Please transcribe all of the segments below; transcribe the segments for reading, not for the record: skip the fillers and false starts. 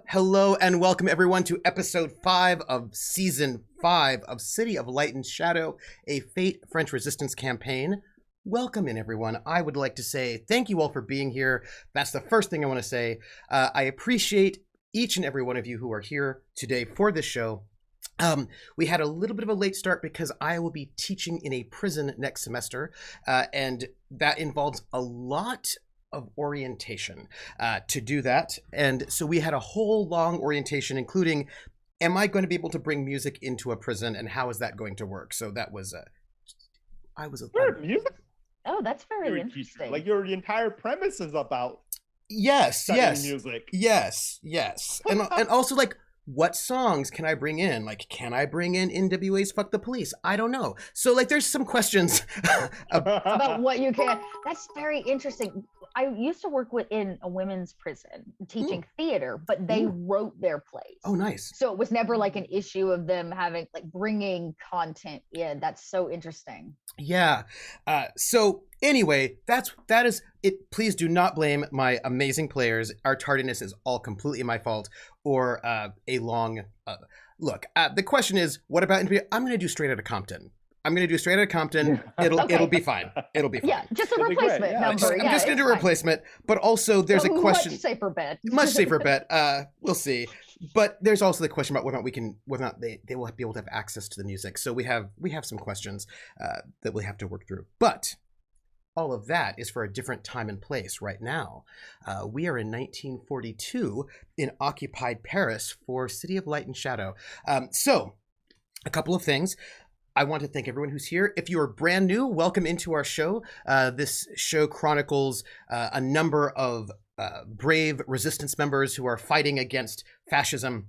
Hello, and welcome everyone to episode 5 of season 5 of City of Light and Shadow, a Fate French Resistance campaign. Welcome in, everyone. I would like to say thank you all for being here. That's the first thing I want to say. I appreciate each and every one of you who are here today for this show. We had a little bit of a late start because I will be teaching in a prison next semester, and that involves a lot of orientation to do that. And so we had a whole long orientation, including, am I going to be able to bring music into a prison, and how is that going to work? So that was music. Oh, that's very interesting. Like your entire premise is about yes music. Yes and also, like, what songs can I bring in? Like, can I bring in NWA's Fuck the Police? I don't know. So, like, there's some questions about what you can. That's very interesting. I used to work in a women's prison teaching theater, but they wrote their plays. Oh, nice. So it was never like an issue of them having, like, bringing content in. That's so interesting. Yeah. So anyway, that is it. Please do not blame my amazing players. Our tardiness is all completely my fault, or a long look. The question is, what about interview? I'm going to do Straight Outta Compton. It'll be fine. It'll be fine. Yeah, just a replacement number. I'm just going to do a replacement. But also, there's a question. Much safer bet. Much safer bet. We'll see. But there's also the question about whether or not they will be able to have access to the music. So we have some questions that we have to work through. But all of that is for a different time and place right now. We are in 1942 in occupied Paris for City of Light and Shadow. So a couple of things. I want to thank everyone who's here. If you are brand new, welcome into our show. This show chronicles a number of brave resistance members who are fighting against fascism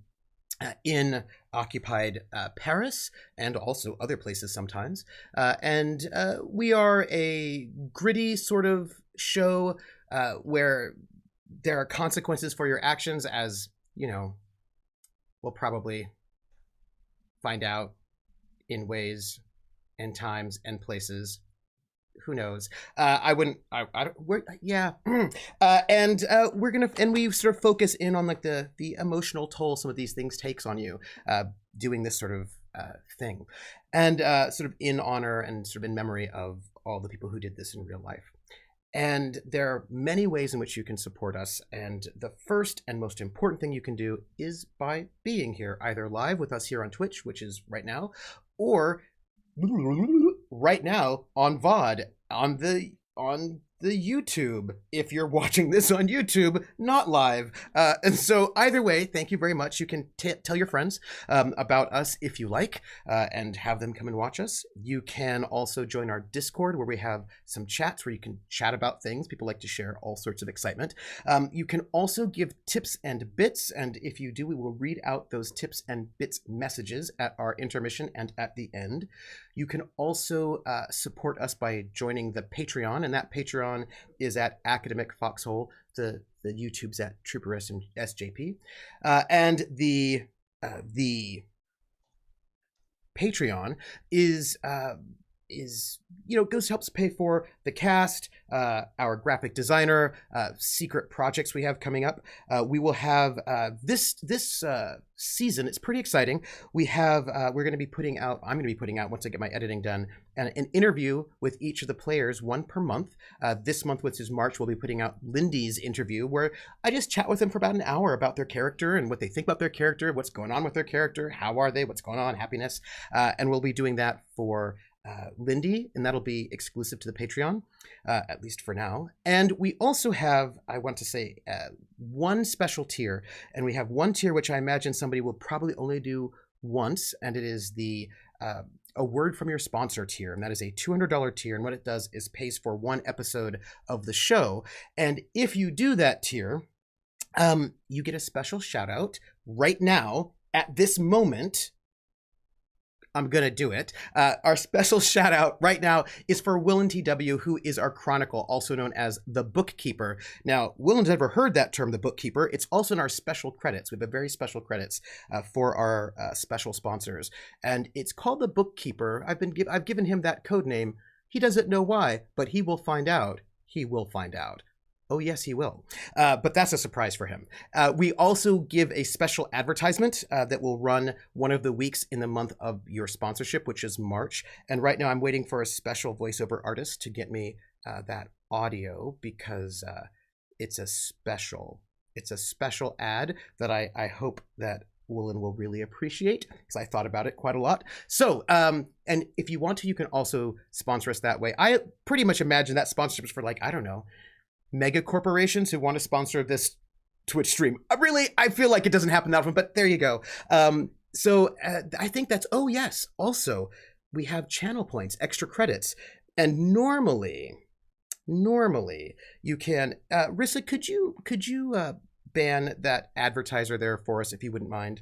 in occupied Paris and also other places sometimes. And we are a gritty sort of show where there are consequences for your actions, as, you know, we'll probably find out in ways and times and places. Who knows? And we sort of focus in on, like, the emotional toll some of these things takes on you, doing this sort of thing, and sort of in honor and sort of in memory of all the people who did this in real life. And there are many ways in which you can support us, and the first and most important thing you can do is by being here, either live with us here on Twitch, which is right now, or right now on VOD on the YouTube, if you're watching this on YouTube, not live. And so either way, thank you very much. You can tell your friends about us if you like, and have them come and watch us. You can also join our Discord, where we have some chats where you can chat about things. People like to share all sorts of excitement. You can also give tips and bits, and if you do, we will read out those tips and bits messages at our intermission and at the end. You can also support us by joining the Patreon, and that Patreon is at Academic Foxhole. The YouTube's at troopersjp, and the Patreon is goes to helps pay for the cast, our graphic designer, secret projects we have coming up. We will have this season. It's pretty exciting. I'm going to be putting out, once I get my editing done, an interview with each of the players, one per month. This month, which is March, we'll be putting out Lindy's interview, where I just chat with them for about an hour about their character and what they think about their character, what's going on with their character, how are they, what's going on, happiness. And we'll be doing that for Lindy, and that'll be exclusive to the Patreon, at least for now. And we also have, I want to say, one special tier, and we have one tier which I imagine somebody will probably only do once, and it is the A Word from Your Sponsor tier, and that is a $200 tier, and what it does is pays for one episode of the show. And if you do that tier, you get a special shout out right now at this moment. I'm going to do it. Our special shout out right now is for Willen TW, who is our chronicle, also known as the bookkeeper. Now, Willen's never heard that term, the bookkeeper. It's also in our special credits. We have a very special credits for our special sponsors. And it's called the bookkeeper. I've given him that code name. He doesn't know why, but he will find out. He will find out. Oh, yes, he will. But that's a surprise for him. We also give a special advertisement that will run one of the weeks in the month of your sponsorship, which is March. And right now I'm waiting for a special voiceover artist to get me that audio because it's a special ad that I hope that Woolen will really appreciate because I thought about it quite a lot. So, and if you want to, you can also sponsor us that way. I pretty much imagine that sponsorship is for like, I don't know, mega corporations who want to sponsor this Twitch stream. I feel like it doesn't happen that often, but there you go. So I think that's, oh yes, also we have channel points, extra credits. And normally you can, Rissa, could you ban that advertiser there for us if you wouldn't mind?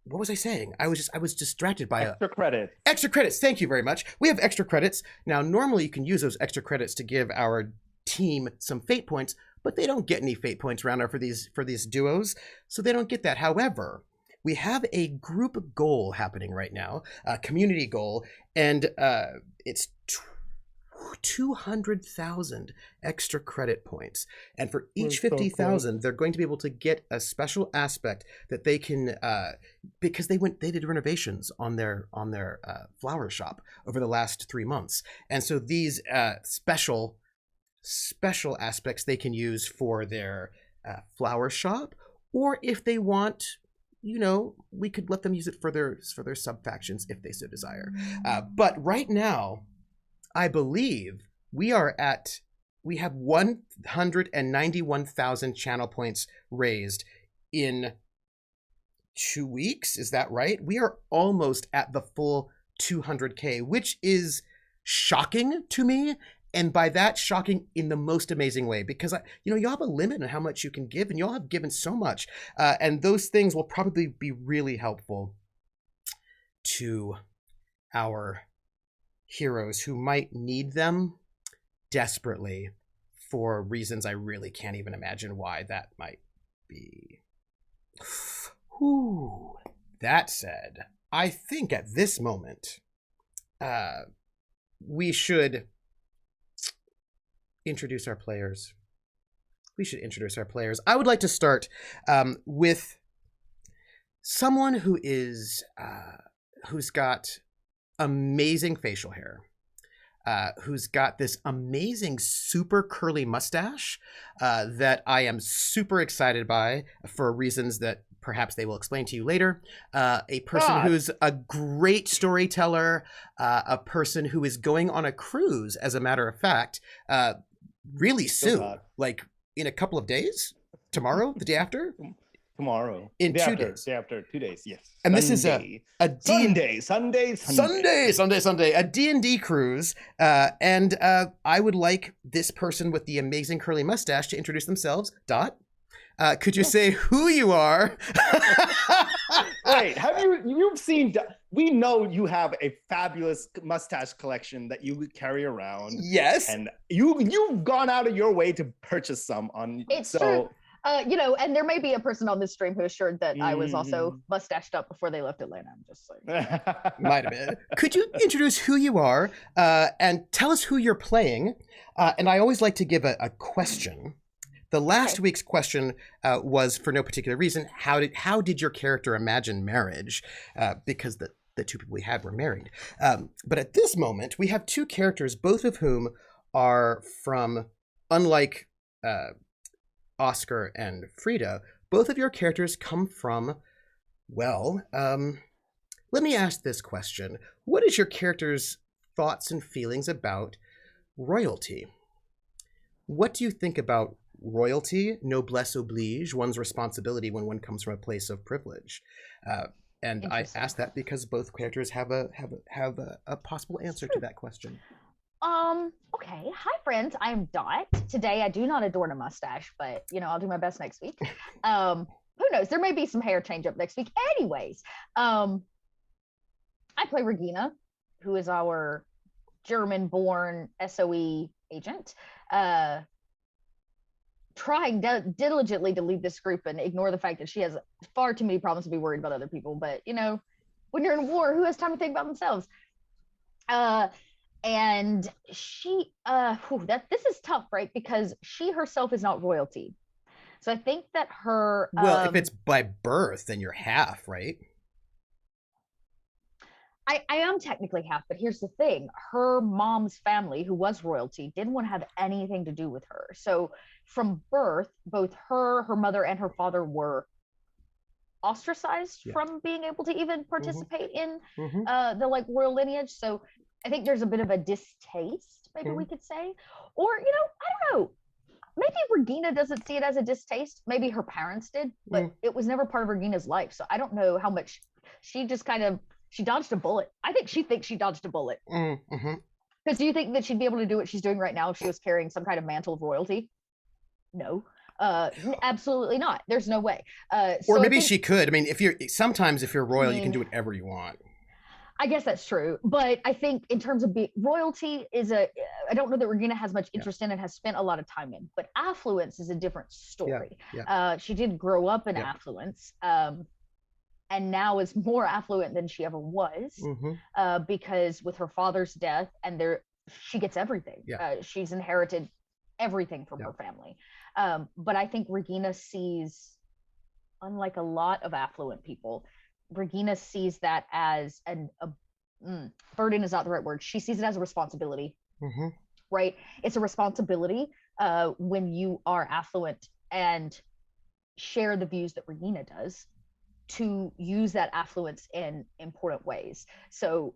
What was I saying? I was distracted by extra credit. Extra credits. Thank you very much. We have extra credits. Now, normally you can use those extra credits to give our team some fate points, but they don't get any fate points around for these duos, so they don't get that. However, we have a group goal happening right now, a community goal, and it's 200,000 extra credit points, and for each 50,000 they're going to be able to get a special aspect that they can because they did renovations on their flower shop over the last 3 months, and so these special aspects they can use for their flower shop, or if they want, you know, we could let them use it for their sub factions if they so desire. But right now, I believe we have 191,000 channel points raised in 2 weeks. Is that right? We are almost at the full 200K, which is shocking to me. And by that, shocking in the most amazing way, because y'all have a limit on how much you can give, and y'all have given so much. And those things will probably be really helpful to our heroes who might need them desperately for reasons I really can't even imagine why that might be. Whew. That said, I think at this moment, we should introduce our players. I would like to start with someone who is who's got amazing facial hair, who's got this amazing super curly mustache that I am super excited by for reasons that perhaps they will explain to you later. A person who's a great storyteller, a person who is going on a cruise, as a matter of fact, really soon, like in a couple of days, tomorrow, the day after. Tomorrow. In 2 days. Day after 2 days, yes. And Sunday. this is Sunday, a D&D cruise. And I would like this person with the amazing curly mustache to introduce themselves. Dot, could you say who you are? Wait, you've seen, we know you have a fabulous mustache collection that you carry around. Yes. And you've gone out of your way to purchase some on. It's true. And there may be a person on this stream who assured that I was also mustached up before they left Atlanta. I'm just saying. Might have been. Could you introduce who you are and tell us who you're playing? And I always like to give a question. The last week's question was, for no particular reason, how did your character imagine marriage? Because the two people we had were married. But at this moment, we have two characters, both of whom are from, unlike Oscar and Frida, both of your characters come from, well, let me ask this question. What is your character's thoughts and feelings about royalty? What do you think about royalty, noblesse oblige, one's responsibility when one comes from a place of privilege? And I ask that because both characters have a possible answer to that question. Okay. Hi, friends. I'm Dot. Today, I do not adorn a mustache, but I'll do my best next week. Who knows? There may be some hair change up next week. Anyways, I play Regina, who is our German-born SOE agent. Trying diligently to lead this group and ignore the fact that she has far too many problems to be worried about other people. But when you're in war, who has time to think about themselves? And she this is tough, right? Because she herself is not royalty. So I think that her well, if it's by birth, then you're half, right? I am technically half, but here's the thing. Her mom's family, who was royalty, didn't want to have anything to do with her. So from birth, both her mother, and her father were ostracized from being able to even participate in the like royal lineage. So I think there's a bit of a distaste, maybe we could say. Or, I don't know. Maybe Regina doesn't see it as a distaste. Maybe her parents did, but it was never part of Regina's life. So I don't know how much she just she dodged a bullet. I think she thinks she dodged a bullet. Because do you think that she'd be able to do what she's doing right now if she was carrying some kind of mantle of royalty? No. Absolutely not. There's no way. Or maybe she could. I mean, if you're royal, you can do whatever you want. I guess that's true. But I think in terms of royalty I don't know that Regina has much interest in and has spent a lot of time in, but affluence is a different story. She did grow up in affluence. And now is more affluent than she ever was, because with her father's death, and she gets everything. She's inherited everything from her family. But I think Regina sees, unlike a lot of affluent people, Regina sees that as burden is not the right word. She sees it as a responsibility, right? It's a responsibility when you are affluent and share the views that Regina does, to use that affluence in important ways. So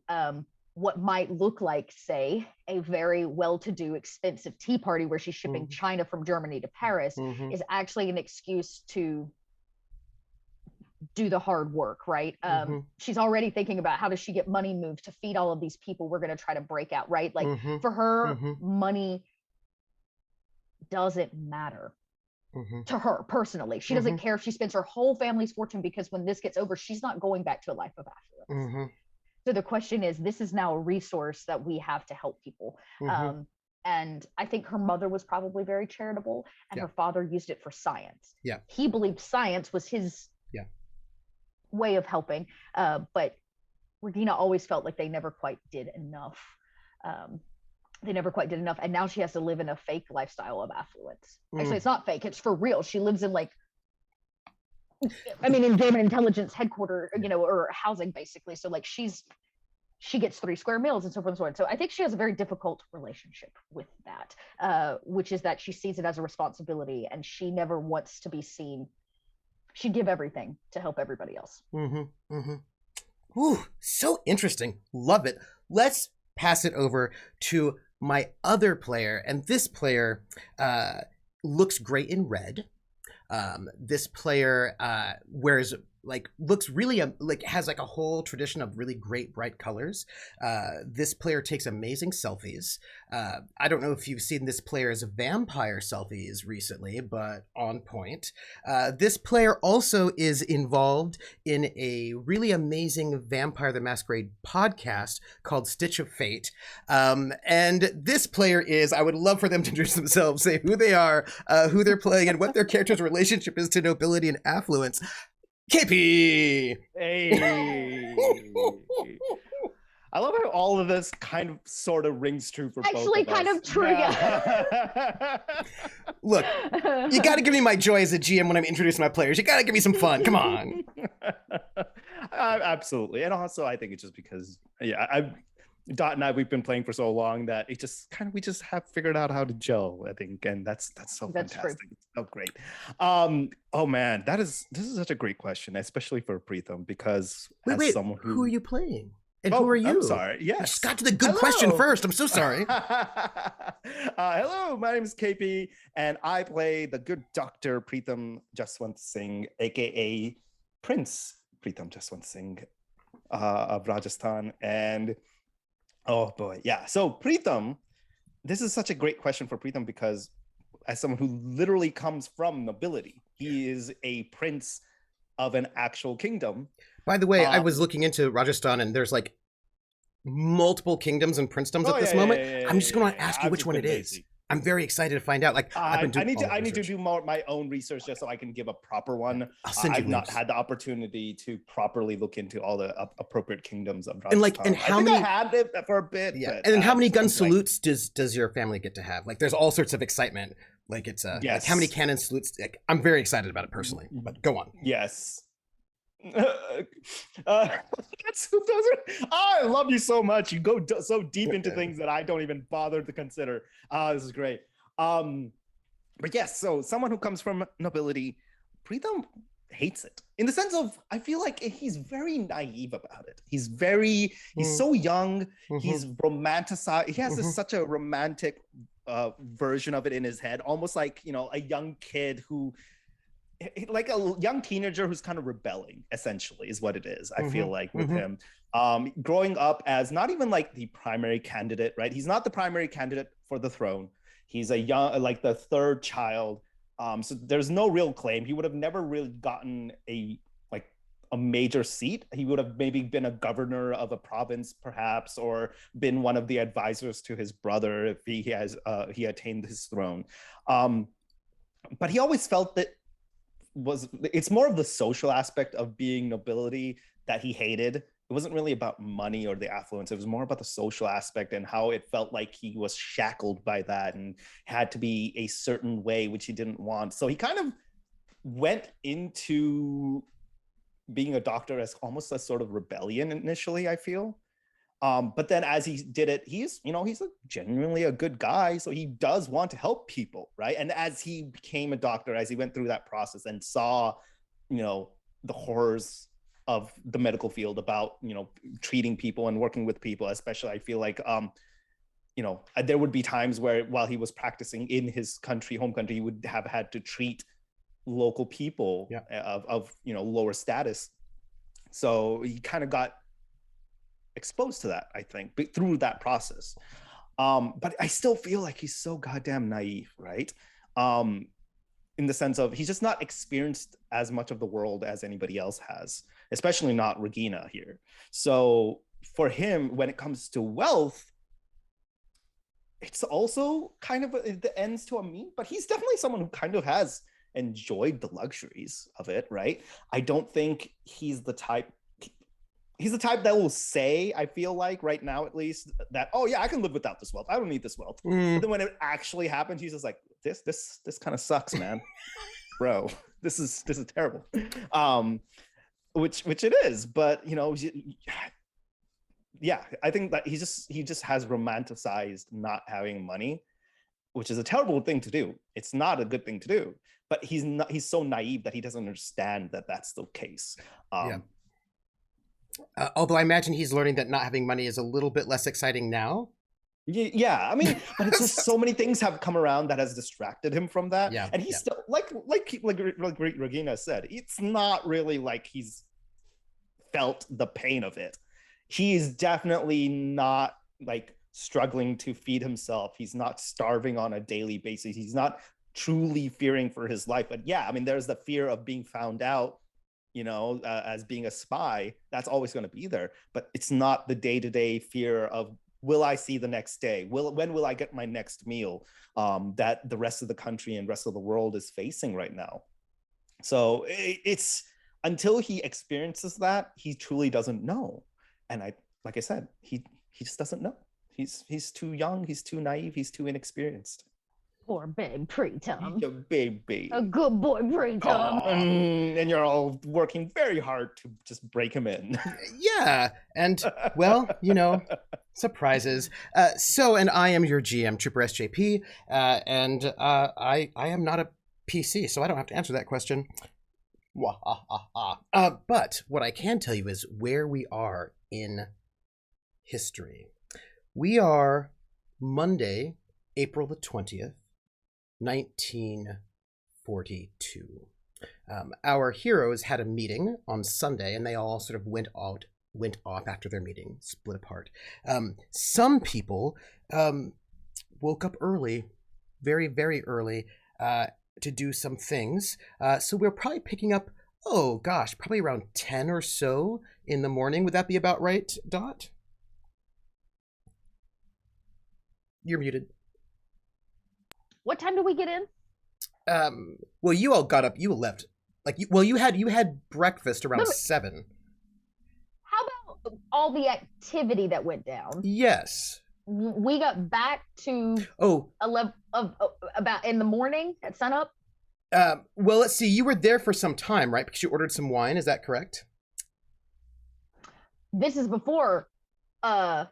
what might look like, say, a very well-to-do, expensive tea party where she's shipping china from Germany to Paris is actually an excuse to do the hard work, right? She's already thinking about how does she get money moved to feed all of these people we're going to try to break out, right? Like for her, money doesn't matter. To her personally. She doesn't care if she spends her whole family's fortune, because when this gets over, she's not going back to a life of affluence. So the question is, this is now a resource that we have to help people. And I think her mother was probably very charitable, and her father used it for science. He believed science was his way of helping, but Regina always felt like they never quite did enough. And now she has to live in a fake lifestyle of affluence. Actually, it's not fake, it's for real. She lives in in German intelligence headquarters, or housing, basically. So like she gets 3 square meals and so forth and so on. So I think she has a very difficult relationship with that, which is that she sees it as a responsibility, and she never wants to be seen. She'd give everything to help everybody else. Ooh, so interesting. Love it. Let's pass it over to my other player, and this player looks great in red. This player looks really has like a whole tradition of really great bright colors. This player takes amazing selfies. I don't know if you've seen this player's vampire selfies recently, but on point. This player also is involved in a really amazing Vampire the Masquerade podcast called Stitch of Fate. And this player is, I would love for them to introduce themselves, say who they are, who they're playing, and what their character's relationship is to nobility and affluence. KP! Hey! I love how all of this kind of sort of rings true for both of us. Actually, kind of true, yeah. Look, you gotta give me my joy as a GM when I'm introducing my players. You gotta give me some fun. Come on. Absolutely. And also, I think it's just because, Dot and I, we've been playing for so long that it just we just have figured out how to gel, I think, and that's so fantastic. It's so great. Oh man, this is such a great question, especially for Preetam, because someone who are you playing? And who are you? I'm sorry. Yes. I just got to the good question first. I'm so sorry. Hello, my name is KP, and I play the good Dr. Preetam Jaswant Singh, aka Prince Preetam Jaswant Singh of Rajasthan. And oh boy, yeah. So Preetam this is such a great question for Preetam, because as someone who literally comes from nobility, he is a prince of an actual kingdom. By the way, I was looking into Rajasthan, and there's like multiple kingdoms and princedoms at this moment. I'm just going to ask you which one it is. I'm very excited to find out. Like, I need to do more my own research just so I can give a proper one. I've not had the opportunity to properly look into all the appropriate kingdoms of Rajasthan. And how many? I had it for a bit. Yeah, and then how many gun salutes does your family get to have? Like, there's all sorts of excitement. Like, it's like how many cannon salutes? Like, I'm very excited about it personally. But go on. Yes. I love you so much. You go so deep into things that I don't even bother to consider. This is great. But yes, so someone who comes from nobility, Preetam hates it in the sense of, I feel like he's very naive about it. He's so young. He's romanticized. He has such a romantic version of it in his head, almost like, you know, a young kid who, like a young teenager who's kind of rebelling, essentially, is what it is. I feel like with him, growing up as not even like the primary candidate, right? He's not the primary candidate for the throne. He's like the third child. So there's no real claim. He would have never really gotten a major seat. He would have maybe been a governor of a province, perhaps, or been one of the advisors to his brother if he attained his throne. But he always felt that it's more of the social aspect of being nobility that he hated. It wasn't really about money or the affluence. It was more about the social aspect and how it felt like he was shackled by that and had to be a certain way, which he didn't want. So he kind of went into being a doctor as almost a sort of rebellion initially, I feel. But then as he did it, he's genuinely a good guy. So he does want to help people, right? And as he became a doctor, as he went through that process and saw, you know, the horrors of the medical field about, you know, treating people and working with people, especially, I feel like, you know, there would be times where while he was practicing in his home country, he would have had to treat local people of, you know, lower status. So he kind of got exposed to that, I think, but through that process. But I still feel like he's so goddamn naive, right? In the sense of he's just not experienced as much of the world as anybody else has, especially not Regina here. So for him, when it comes to wealth, it's also kind of the ends to a mean, but he's definitely someone who kind of has enjoyed the luxuries of it, right? I don't think he's the type that will say, I feel like right now at least, that, oh yeah, I can live without this wealth. I don't need this wealth. But then when it actually happens, he's just like, this kind of sucks, man. Bro, this is terrible. Which it is, but you know, yeah, I think that he just has romanticized not having money, which is a terrible thing to do. It's not a good thing to do, but he's so naive that he doesn't understand that that's the case. Although I imagine he's learning that not having money is a little bit less exciting now. Yeah, I mean, but it's just so many things have come around that has distracted him from that. Yeah, and he's still like Regina said, it's not really like he's felt the pain of it. He's definitely not like struggling to feed himself. He's not starving on a daily basis. He's not truly fearing for his life. But yeah, I mean, there's the fear of being found out, you know, as being a spy. That's always going to be there, but it's not the day-to-day fear of, will I see the next day? When will I get my next meal? That the rest of the country and rest of the world is facing right now. So it's until he experiences that, he truly doesn't know. And like I said, he just doesn't know. He's too young. He's too naive. He's too inexperienced. Poor babe Preetam. Your baby. A good boy, Preetam. And you're all working very hard to just break him in. Yeah. And, well, you know, surprises. And I am your GM, troopersjp. And I am not a PC, so I don't have to answer that question. But what I can tell you is where we are in history. We are Monday, April the 20th. 1942. Our heroes had a meeting on Sunday, and they all sort of went off after their meeting, split apart. Some people woke up early, very, very early, to do some things. So we're probably picking up, oh gosh, probably around 10 or so in the morning. Would that be about right, Dot? You're muted. What time do we get in? Well, you all got up. You left. You had breakfast around 7. How about all the activity that went down? Yes. We got back to 11 about in the morning at sunup. Well, let's see. You were there for some time, right? Because you ordered some wine. Is that correct? This is before all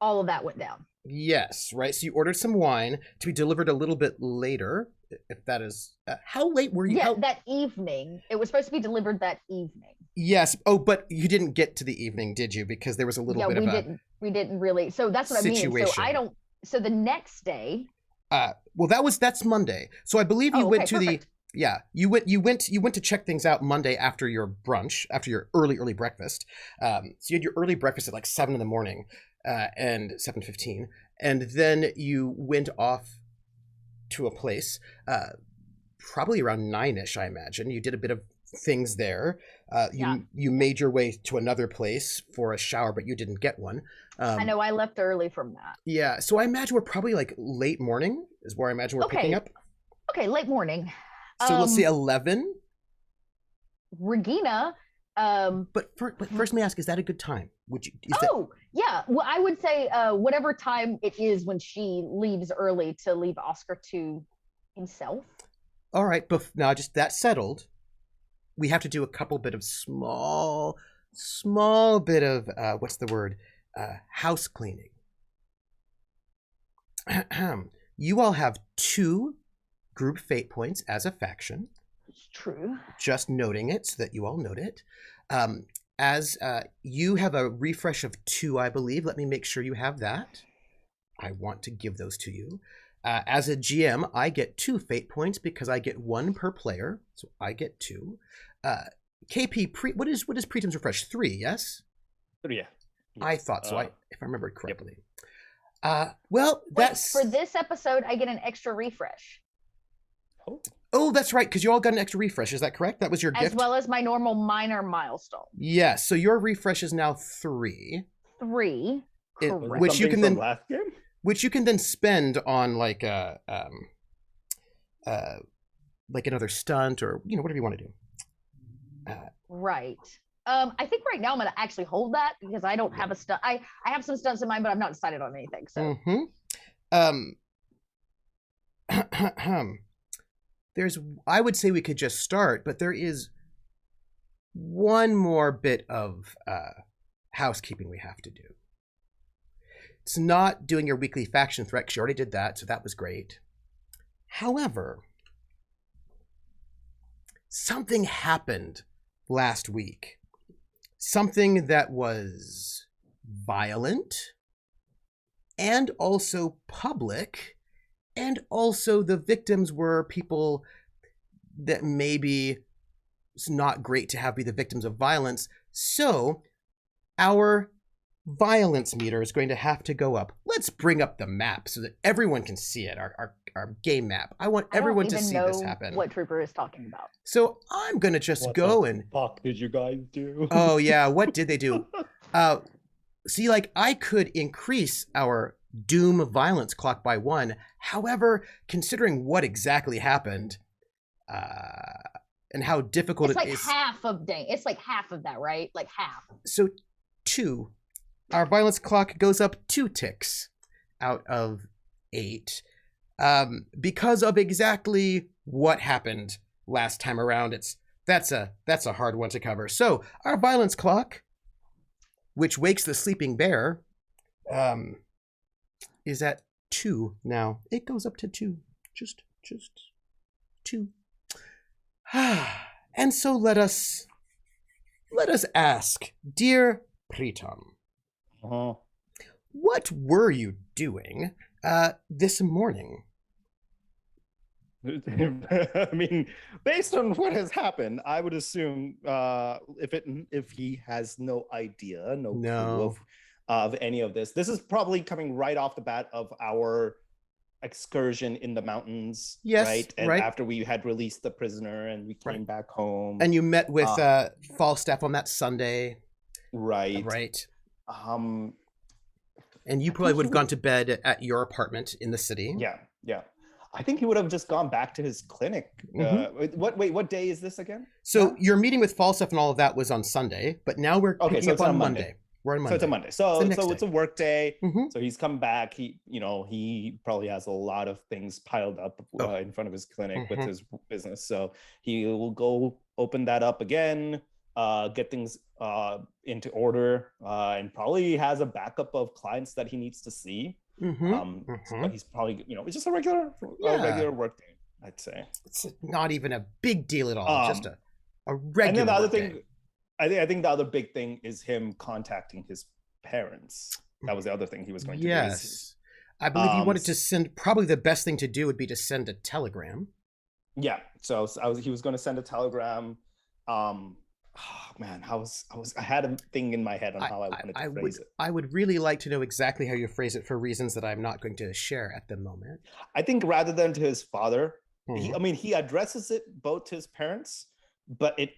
of that went down. Yes, right. So you ordered some wine to be delivered a little bit later. If that is, how late were you? Yeah, that evening. It was supposed to be delivered that evening. Yes. Oh, but you didn't get to the evening, did you? Because there was a little bit of we didn't really. So that's what situation. I mean. So the next day. Well, that's Monday. So I believe you went to perfect. You went to check things out Monday after your brunch, after your early breakfast. So you had your early breakfast at like 7 in the morning, and 7:15, and then you went off to a place, probably around 9ish, I imagine. You did a bit of things there. You made your way to another place for a shower, but you didn't get one. I know I left early from that. Yeah, so I imagine we're probably like late morning is where I imagine we're picking up. Okay, late morning. So let's say 11. Regina. But first, let me ask: is that a good time? Would you? Yeah. Well, I would say whatever time it is when she leaves early to leave Oscar to himself. All right, but now just that settled. We have to do a couple bit of small bit of what's the word? House cleaning. You all have 2 group fate points as a faction. It's true. Just noting it so that you all note it. As you have a refresh of 2, I believe. Let me make sure you have that. I want to give those to you. As a GM, I get 2 fate points because I get 1 per player, so I get 2. KP, what is Preetam's refresh? 3, yes? 3, yeah. I thought so. If I remember correctly. Well, that's for this episode. I get an extra refresh. Oh, that's right, because you all got an extra refresh. Is that correct? That was your gift? As well as my normal minor milestone. Yes, so your refresh is now 3. 3, correct. Which you can then last game? Which you can then spend on like another stunt or whatever you want to do. Right. I think right now I'm going to actually hold that because I don't have a stunt. I have some stunts in mind, but I've not decided on anything. So. I would say we could just start, but there is one more bit of housekeeping we have to do. It's not doing your weekly faction threat, because you already did that, so that was great. However, something happened last week. Something that was violent and also public, and also the victims were people that maybe it's not great to have be the victims of violence. So our violence meter is going to have to go up. Let's bring up the map so that everyone can see it, our game map. I want everyone to see this happen. What Trooper is talking about. So I'm going to just go and... What the fuck did you guys do? Oh, yeah. What did they do? See, like, I could increase our Doom violence clock by 1. However, considering what exactly happened and how difficult it's it like is... It's like half of that, right? Like half. So 2. Our violence clock goes up 2 ticks out of 8. Because of exactly what happened last time around. That's a hard one to cover. So our violence clock, which wakes the sleeping bear, is at 2 now. It goes up to 2. Just 2. And so let us ask, dear Preetam, what were you doing this morning? I mean, based on what has happened, I would assume if he has no idea, no clue of any of this, this is probably coming right off the bat of our excursion in the mountains, yes, right? And right. after we had released the prisoner and we came back home. And you met with Falstaff on that Sunday. Right. Right. And you probably would have gone to bed at your apartment in the city. Yeah, yeah. I think he would have just gone back to his clinic. What day is this again? So your meeting with Falstaff and all of that was on Sunday, but now we're picking up on Monday. We're on Monday. So it's a Monday. So it's a work day. Mm-hmm. So he's come back. He probably has a lot of things piled up in front of his clinic with his business. So he will go open that up again, get things into order, and probably has a backup of clients that he needs to see. But he's probably, it's just a regular work day, I'd say. It's not even a big deal at all. Just a regular. And then the other thing. day. I think the other big thing is him contacting his parents. That was the other thing he was going to do. Yes. I believe he wanted to send, probably the best thing to do would be to send a telegram. Yeah. So he was going to send a telegram. I had a thing in my head on how I wanted to phrase it. I would really like to know exactly how you phrase it for reasons that I'm not going to share at the moment. I think rather than to his father, he addresses it both to his parents, but it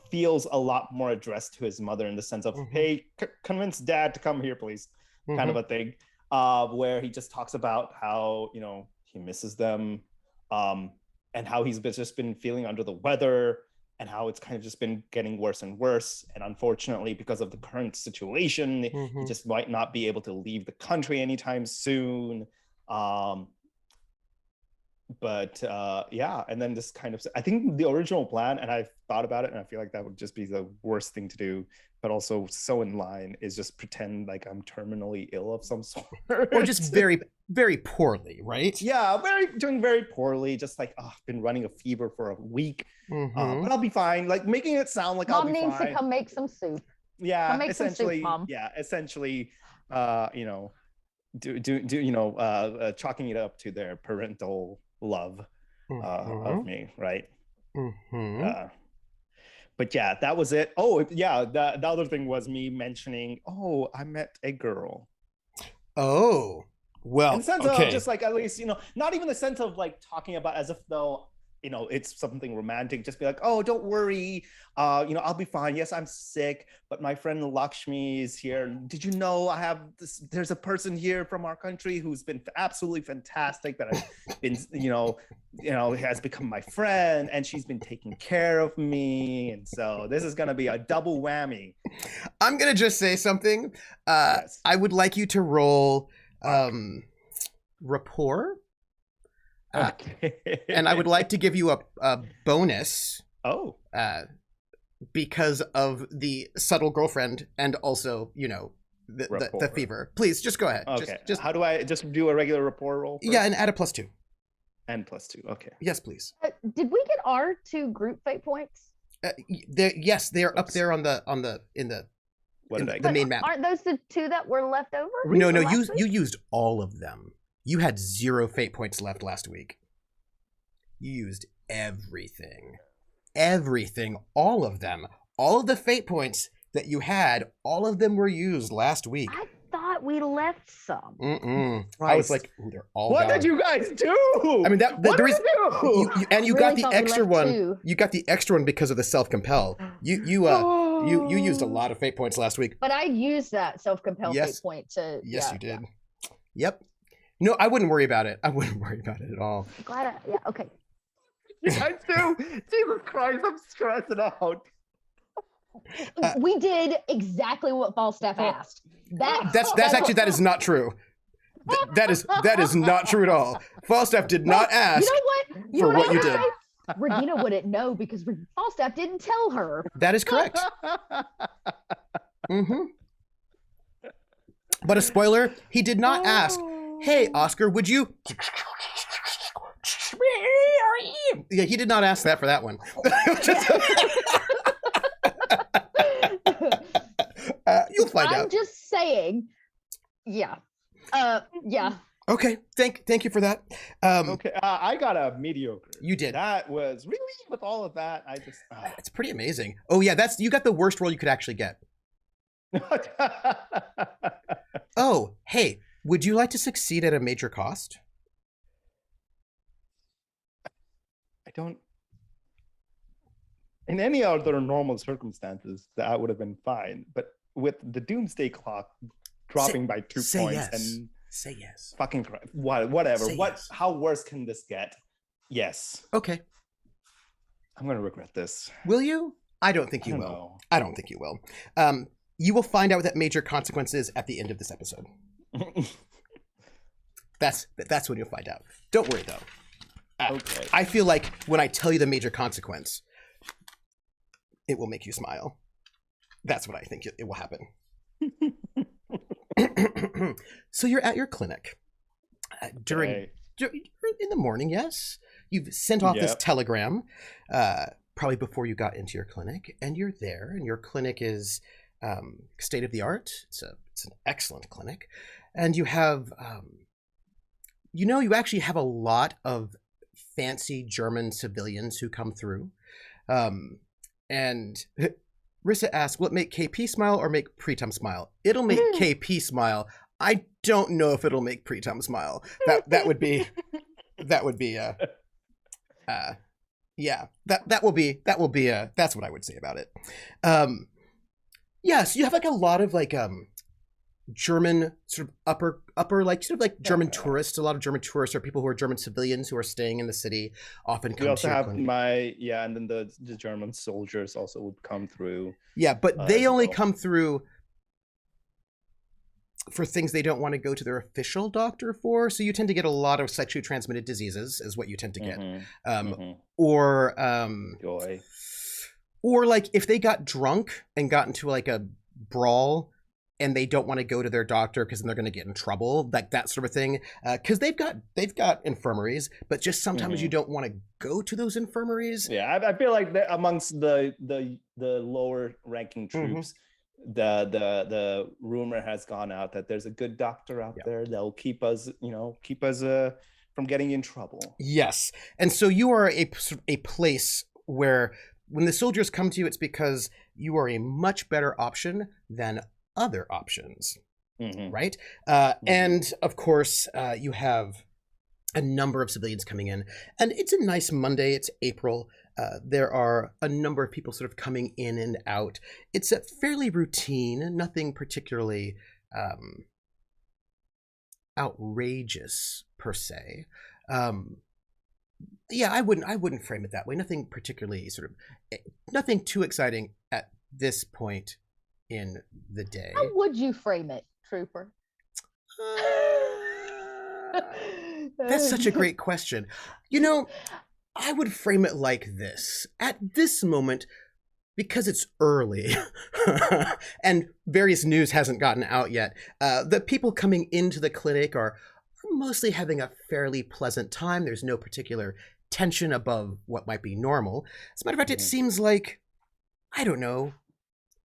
feels a lot more addressed to his mother in the sense of, hey, convince dad to come here, please, kind of a thing, where he just talks about how, he misses them, and how he's just been feeling under the weather, and how it's kind of just been getting worse and worse. And unfortunately, because of the current situation, he just might not be able to leave the country anytime soon. And then this kind of, I think the original plan, and I've thought about it and I feel like that would just be the worst thing to do, but also so in line, is just pretend like I'm terminally ill of some sort. Or just very, very poorly, right? Yeah, doing very poorly, just like, I've been running a fever for a week, but I'll be fine. Like making it sound like Mom I'll be fine. needs to come make some soup. Yeah, come make essentially, some soup, Mom. Yeah, essentially, chalking it up to their parental love of me, right? But yeah, that was it. Oh yeah, the other thing was me mentioning, I met a girl. Oh, well, in the sense of just like, at least, not even the sense of like talking about as if though it's something romantic, just be like, oh, don't worry, I'll be fine. Yes, I'm sick, but my friend Lakshmi is here. Did you know I have this? There's a person here from our country who's been absolutely fantastic, that I've been, has become my friend, and she's been taking care of me. And so this is going to be a double whammy. I'm going to just say something. Yes. I would like you to roll rapport. Okay. And I would like to give you a bonus. Oh. Because of the subtle girlfriend and also, the fever. Please, just go ahead. Okay. Just how do I just do a regular rapport roll first? Yeah, and add a +2. And +2. Okay. Yes, please. Did we get our 2 group fate points? Yes, they are up there in the main map. Aren't those the 2 that were left over? No, you used all of them. You had 0 fate points left last week. You used everything. All of them. All of the fate points that you had, all of them were used last week. I thought we left some. I was like, ooh, they're all What gone. did you guys do? I mean, what did you do? And you Really got the thought we extra left one. 2. You got the extra one because of the self-compel. You used a lot of fate points last week. But I used that self-compel fate point to. Yes, you did. Yeah. Yep. No, I wouldn't worry about it. I wouldn't worry about it at all. Glad okay. You guys do? Jesus Christ, I'm stressing out. We did exactly what Falstaff asked. That is not true. That is not true at all. Falstaff did not ask for what you did. Regina wouldn't know because Falstaff didn't tell her. That is correct. But a spoiler, he did not ask, hey, Oscar, would you... Yeah, he did not ask that for that one. You'll find out. I'm just saying. Yeah. Yeah. Okay. Thank you for that. Okay. I got a mediocre. You did. That was really, with all of that, I just. It's pretty amazing. Oh yeah, you got the worst roll you could actually get. Oh, hey, would you like to succeed at a major cost? don't. In any other normal circumstances, that would have been fine. But with the doomsday clock dropping by 2 say points yes. and say yes. Fucking crap. Whatever. Say yes. How worse can this get? Yes. Okay. I'm gonna regret this. Will you? I don't think you will. Know. I don't think you will. You will find out what that major consequences at the end of this episode. That's when you'll find out. Don't worry though. Okay. I feel like when I tell you the major consequence, it will make you smile. That's what I think it will happen. So you're at your clinic in the morning. Yes, you've sent off this telegram probably before you got into your clinic, and you're there, and your clinic is state of the art. It's an excellent clinic, and you have you actually have a lot of fancy German civilians who come through, and Rissa asks, will it make KP smile or make Preetam smile? It'll make KP smile. I don't know if it'll make Preetam smile. That would be that's what I would say about it. So you have like a lot of like German sort of upper like sort of like German tourists. A lot of German tourists are people who are German civilians who are staying in the city. Often come. We also have and then the German soldiers also would come through. Yeah, but they only come through for things they don't want to go to their official doctor for. So you tend to get a lot of sexually transmitted diseases, is what you tend to get, or like if they got drunk and got into like a brawl and they don't want to go to their doctor because then they're going to get in trouble, like that sort of thing. Because they've got infirmaries, but just sometimes you don't want to go to those infirmaries. Yeah, I feel like amongst the lower ranking troops, the rumor has gone out that there's a good doctor out there that'll keep us from getting in trouble. Yes, and so you are a place where when the soldiers come to you, it's because you are a much better option than other options, right? And of course, you have a number of civilians coming in, and it's a nice Monday. It's April. There are a number of people sort of coming in and out. It's a fairly routine, nothing particularly outrageous per se. I wouldn't frame it that way. Nothing particularly nothing too exciting at this point in the day. How would you frame it, Trooper? That's such a great question. I would frame it like this. At this moment, because it's early and various news hasn't gotten out yet, the people coming into the clinic are mostly having a fairly pleasant time. There's no particular tension above what might be normal. As a matter of fact, it seems like, I don't know,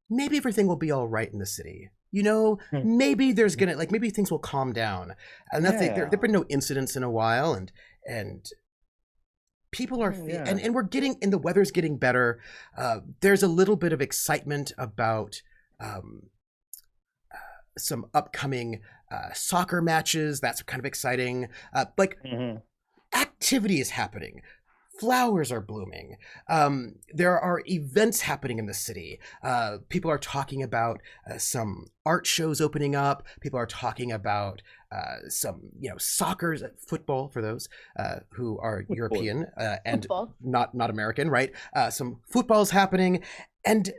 maybe everything will be all right in the city. Maybe there's maybe things will calm down. And there've been no incidents in a while, and people are, and we're getting, and the weather's getting better. There's a little bit of excitement about some upcoming soccer matches. That's kind of exciting. Activity is happening. Flowers are blooming. There are events happening in the city. People are talking about some art shows opening up. People are talking about some, soccer, football for those who are European and not American, right? Some football's happening, and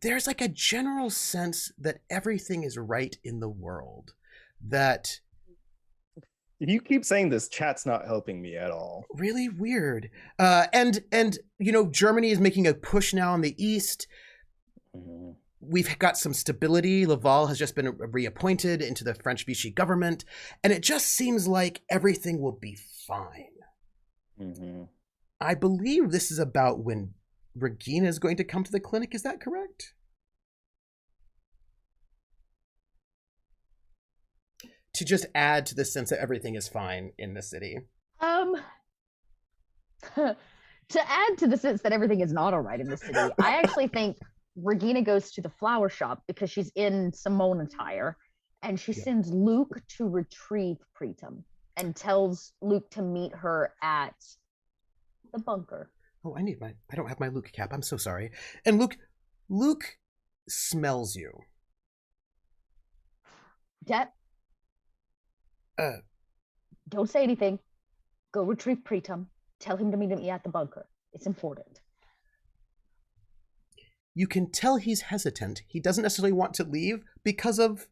there's like a general sense that everything is right in the world. That you keep saying this, chat's not helping me at all. Really weird. And Germany is making a push now in the east. We've got some stability. Laval has just been reappointed into the French Vichy government, and it just seems like everything will be fine. I believe this is about when Regina is going to come to the clinic. Is that correct? To just add to the sense that everything is fine in the city. To add to the sense that everything is not all right in the city, I actually think Regina goes to the flower shop because she's in Simone attire, and she sends Luke to retrieve Preetam and tells Luke to meet her at the bunker. Oh, I don't have my Luke cap. I'm so sorry. And Luke smells you. Dad, don't say anything. Go retrieve Preetam. Tell him to meet me at the bunker. It's important. You can tell he's hesitant. He doesn't necessarily want to leave because of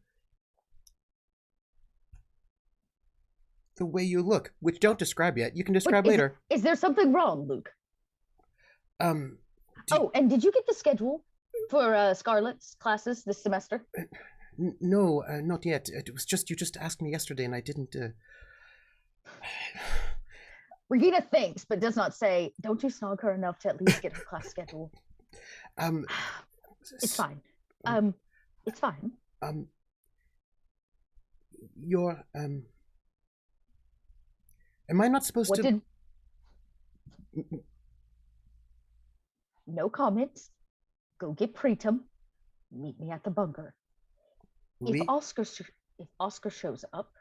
the way you look, which don't describe yet. You can describe later. Is there something wrong, Luke? And did you get the schedule for Scarlett's classes this semester? No, not yet. It was just, you just asked me yesterday and I didn't... Regina thinks, but does not say, don't you snog her enough to at least get her class schedule? It's fine. It's fine. You're, am I not supposed to... No comments. Go get Preetam. Meet me at the bunker. If Oscar shows up,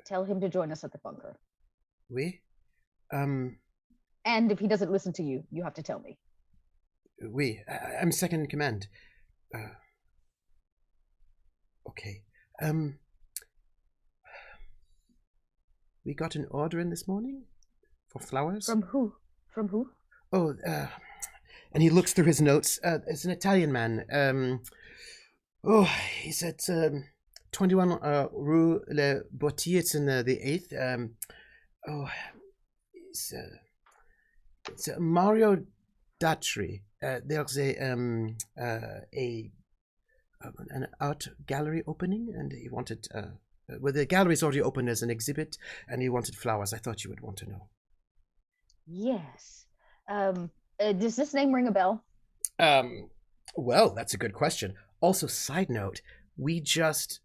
tell him to join us at the bunker. And if he doesn't listen to you, you have to tell me. I'm second in command. Okay. We got an order in this morning for flowers. From who? From who? Oh, and he looks through his notes. It's an Italian man. He's at 21 Rue Le Botti. It's in the 8th. It's Mario Datri. There's an art gallery opening, and he wanted. The gallery's already open as an exhibit, and he wanted flowers. I thought you would want to know. Yes. Does this name ring a bell? Well, that's a good question. Also, side note, we just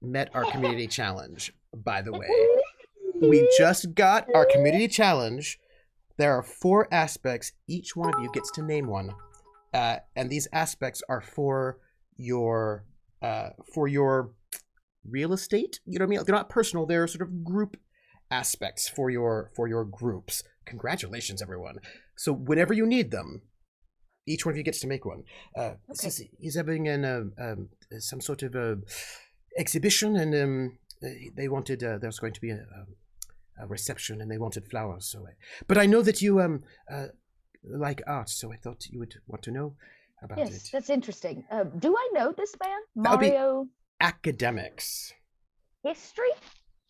met our community challenge, by the way. We just got our community challenge. There are 4 aspects. Each one of you gets to name one. And these aspects are for your real estate. You know what I mean? They're not personal. They're sort of group aspects for your groups. Congratulations, everyone. So whenever you need them, each one of you gets to make one. Okay. He's having some sort of exhibition, and they wanted there's going to be a reception, and they wanted flowers. So, but I know that you like art, so I thought you would want to know about it. Yes, that's interesting. Do I know this man, Mario? Academics. History?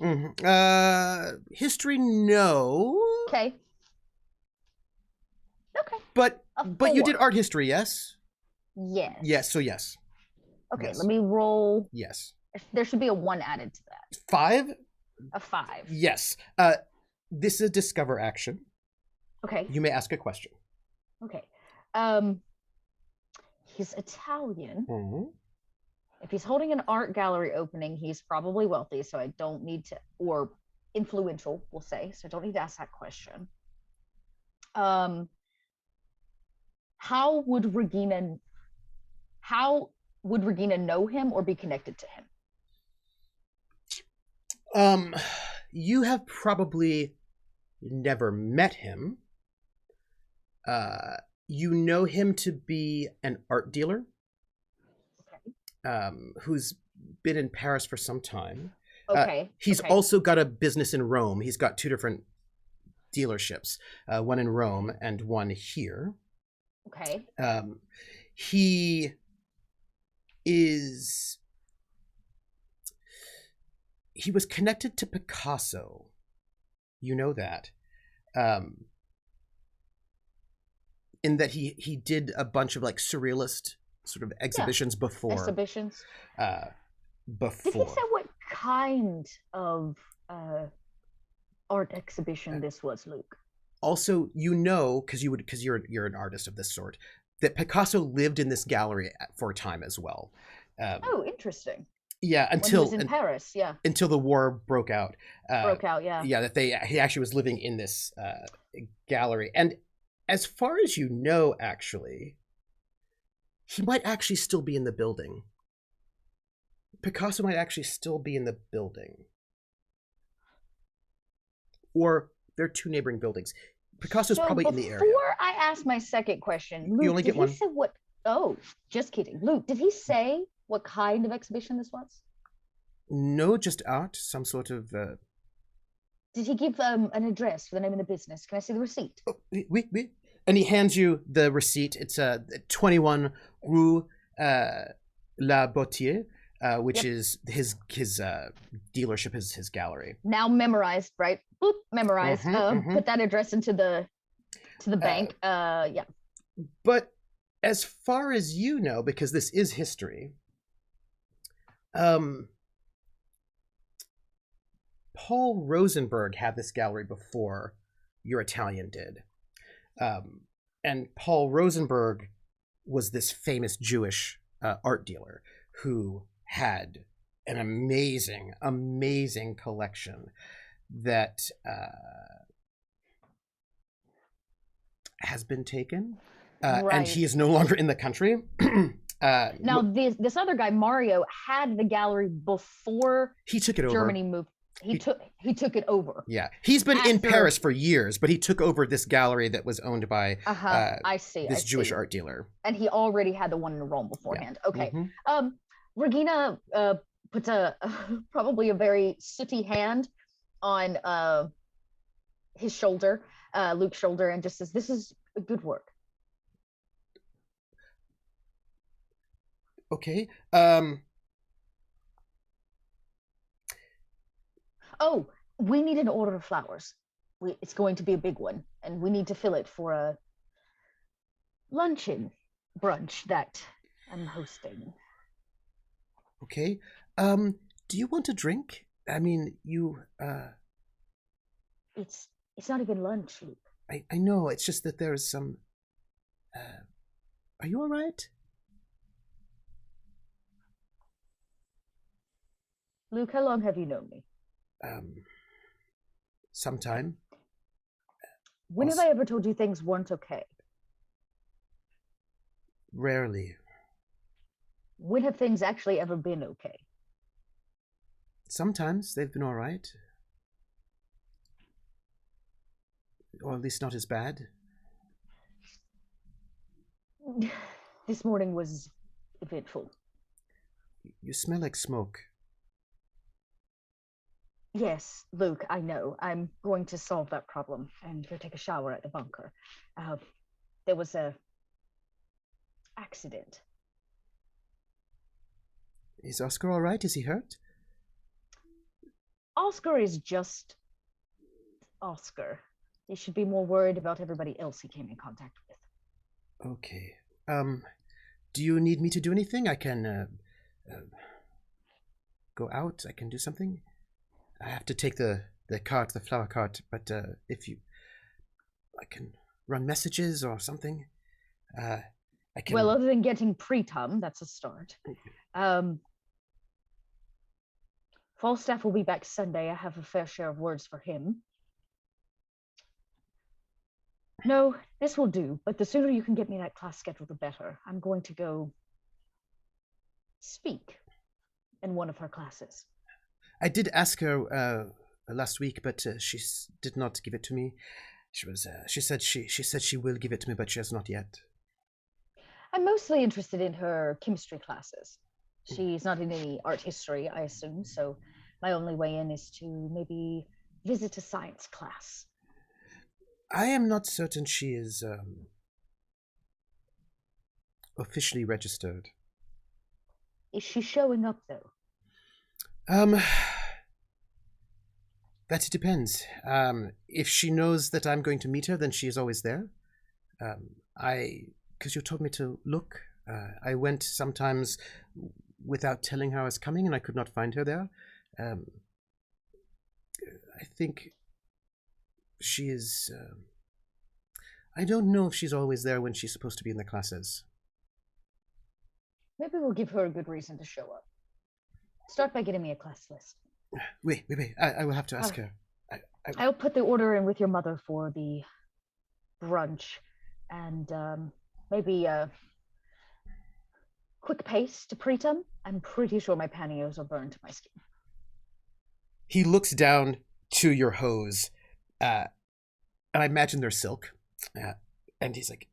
Mm-hmm. History, no. Okay. But you did art history, yes? Yes. Yes, so yes. Okay, yes. Let me roll. Yes. There should be a 1 added to that. 5? A 5. Yes. This is a discover action. Okay. You may ask a question. Okay. He's Italian. Mm-hmm. If he's holding an art gallery opening, he's probably wealthy, so I don't need to, or influential, we'll say, so I don't need to ask that question. How would Regina know him or be connected to him? You have probably never met him. You know him to be an art dealer. Who's been in Paris for some time. Okay. He's also got a business in Rome. He's got 2 different dealerships, one in Rome and one here. Okay. He was connected to Picasso. You know that. In that he did a bunch of like surrealist sort of exhibitions before. Exhibitions. Before. Did he say what kind of art exhibition this was, Luke? Also, you know, because you're an artist of this sort, that Picasso lived in this gallery for a time as well. Oh, interesting. Yeah, until when he was in Paris. Yeah. Until the war broke out. Yeah. Yeah, that he actually was living in this gallery, and as far as you know, actually, he might actually still be in the building. Picasso might actually still be in the building. Or there are 2 neighboring buildings. Picasso's probably in the area. Before I ask my second question, Luke, you only get one. Say what? Oh, just kidding. Luke, did he say what kind of exhibition this was? No, just art, some sort of... Did he give an address for the name of the business? Can I see the receipt? Oh, oui. And he hands you the receipt. It's 21 Rue La Bottier, which is his dealership, his gallery. Now memorized, right? Boop, memorized. Put that address into the bank. Yeah. But as far as you know, because this is history, Paul Rosenberg had this gallery before your Italian did. And Paul Rosenberg was this famous Jewish art dealer who had an amazing collection that has been taken. And he is no longer in the country. Now, this other guy, Mario, had the gallery before he took it over. Germany moved. He took it over. Yeah, he's been in Paris for years, but he took over this gallery that was owned by this Jewish art dealer. And he already had the one in Rome beforehand. Yeah. Okay. Regina puts probably a very sooty hand on his shoulder, Luke's shoulder, and just says, "This is good work." Okay. Oh, we need an order of flowers. It's going to be a big one, and we need to fill it for a luncheon brunch that I'm hosting. Okay. Do you want a drink? I mean, you. It's not even lunch, Luke. I know. It's just that there's some. Are you all right? Luke, how long have you known me? Sometime. When have I ever told you things weren't okay? Rarely. When have things actually ever been okay? Sometimes they've been all right. Or at least not as bad. This morning was eventful. You smell like smoke. Yes, Luke, I know. I'm going to solve that problem and go take a shower at the bunker. There was a accident. Is Oscar all right? Is he hurt? Oscar is just Oscar. He should be more worried about everybody else he came in contact with. Okay. Do you need me to do anything? I can go out. I can do something. I have to take the flower cart, but I can run messages or something. I can. Well, other than getting Preetam, that's a start. Falstaff will be back Sunday. I have a fair share of words for him. No, this will do, but the sooner you can get me that class schedule, the better. I'm going to go speak in one of her classes. I did ask her last week, but she did not give it to me. She said she will give it to me, but she has not yet. I'm mostly interested in her chemistry classes. She's not in any art history, I assume, so my only way in is to maybe visit a science class. I am not certain she is officially registered. Is she showing up, though? That depends. If she knows that I'm going to meet her, then she is always there. Because you told me to look. I went sometimes without telling her I was coming, and I could not find her there. I think she is... I don't know if she's always there when she's supposed to be in the classes. Maybe we'll give her a good reason to show up. Start by getting me a class list. Wait. I will have to ask her. I'll put the order in with your mother for the brunch, and maybe a quick pace to Preetam. I'm pretty sure my pantyhose are burned to my skin. He looks down to your hose, and I imagine they're silk. And he's like,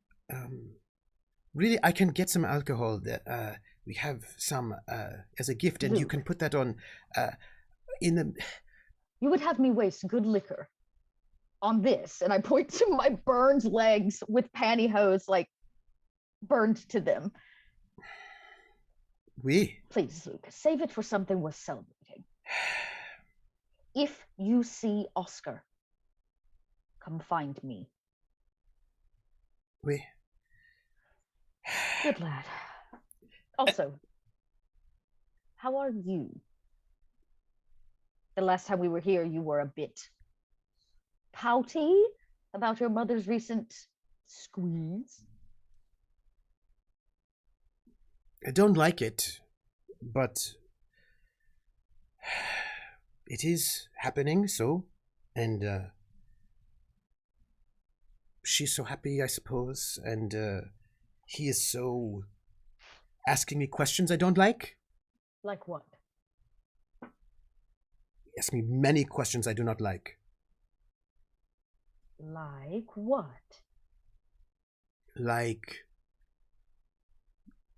really, I can get some alcohol that we have some as a gift, and you can put that on in the. You would have me waste good liquor on this, and I point to my burned legs with pantyhose like burned to them. Oui. Please, Luke, save it for something worth celebrating. If you see Oscar, come find me. Oui. Good lad. Also, how are you? The last time we were here, you were a bit pouty about your mother's recent squeeze. I don't like it, but it is happening, so, and she's so happy, I suppose, and he is so asking me questions I don't like. Like what? He asks me many questions I do not like. Like what? Like,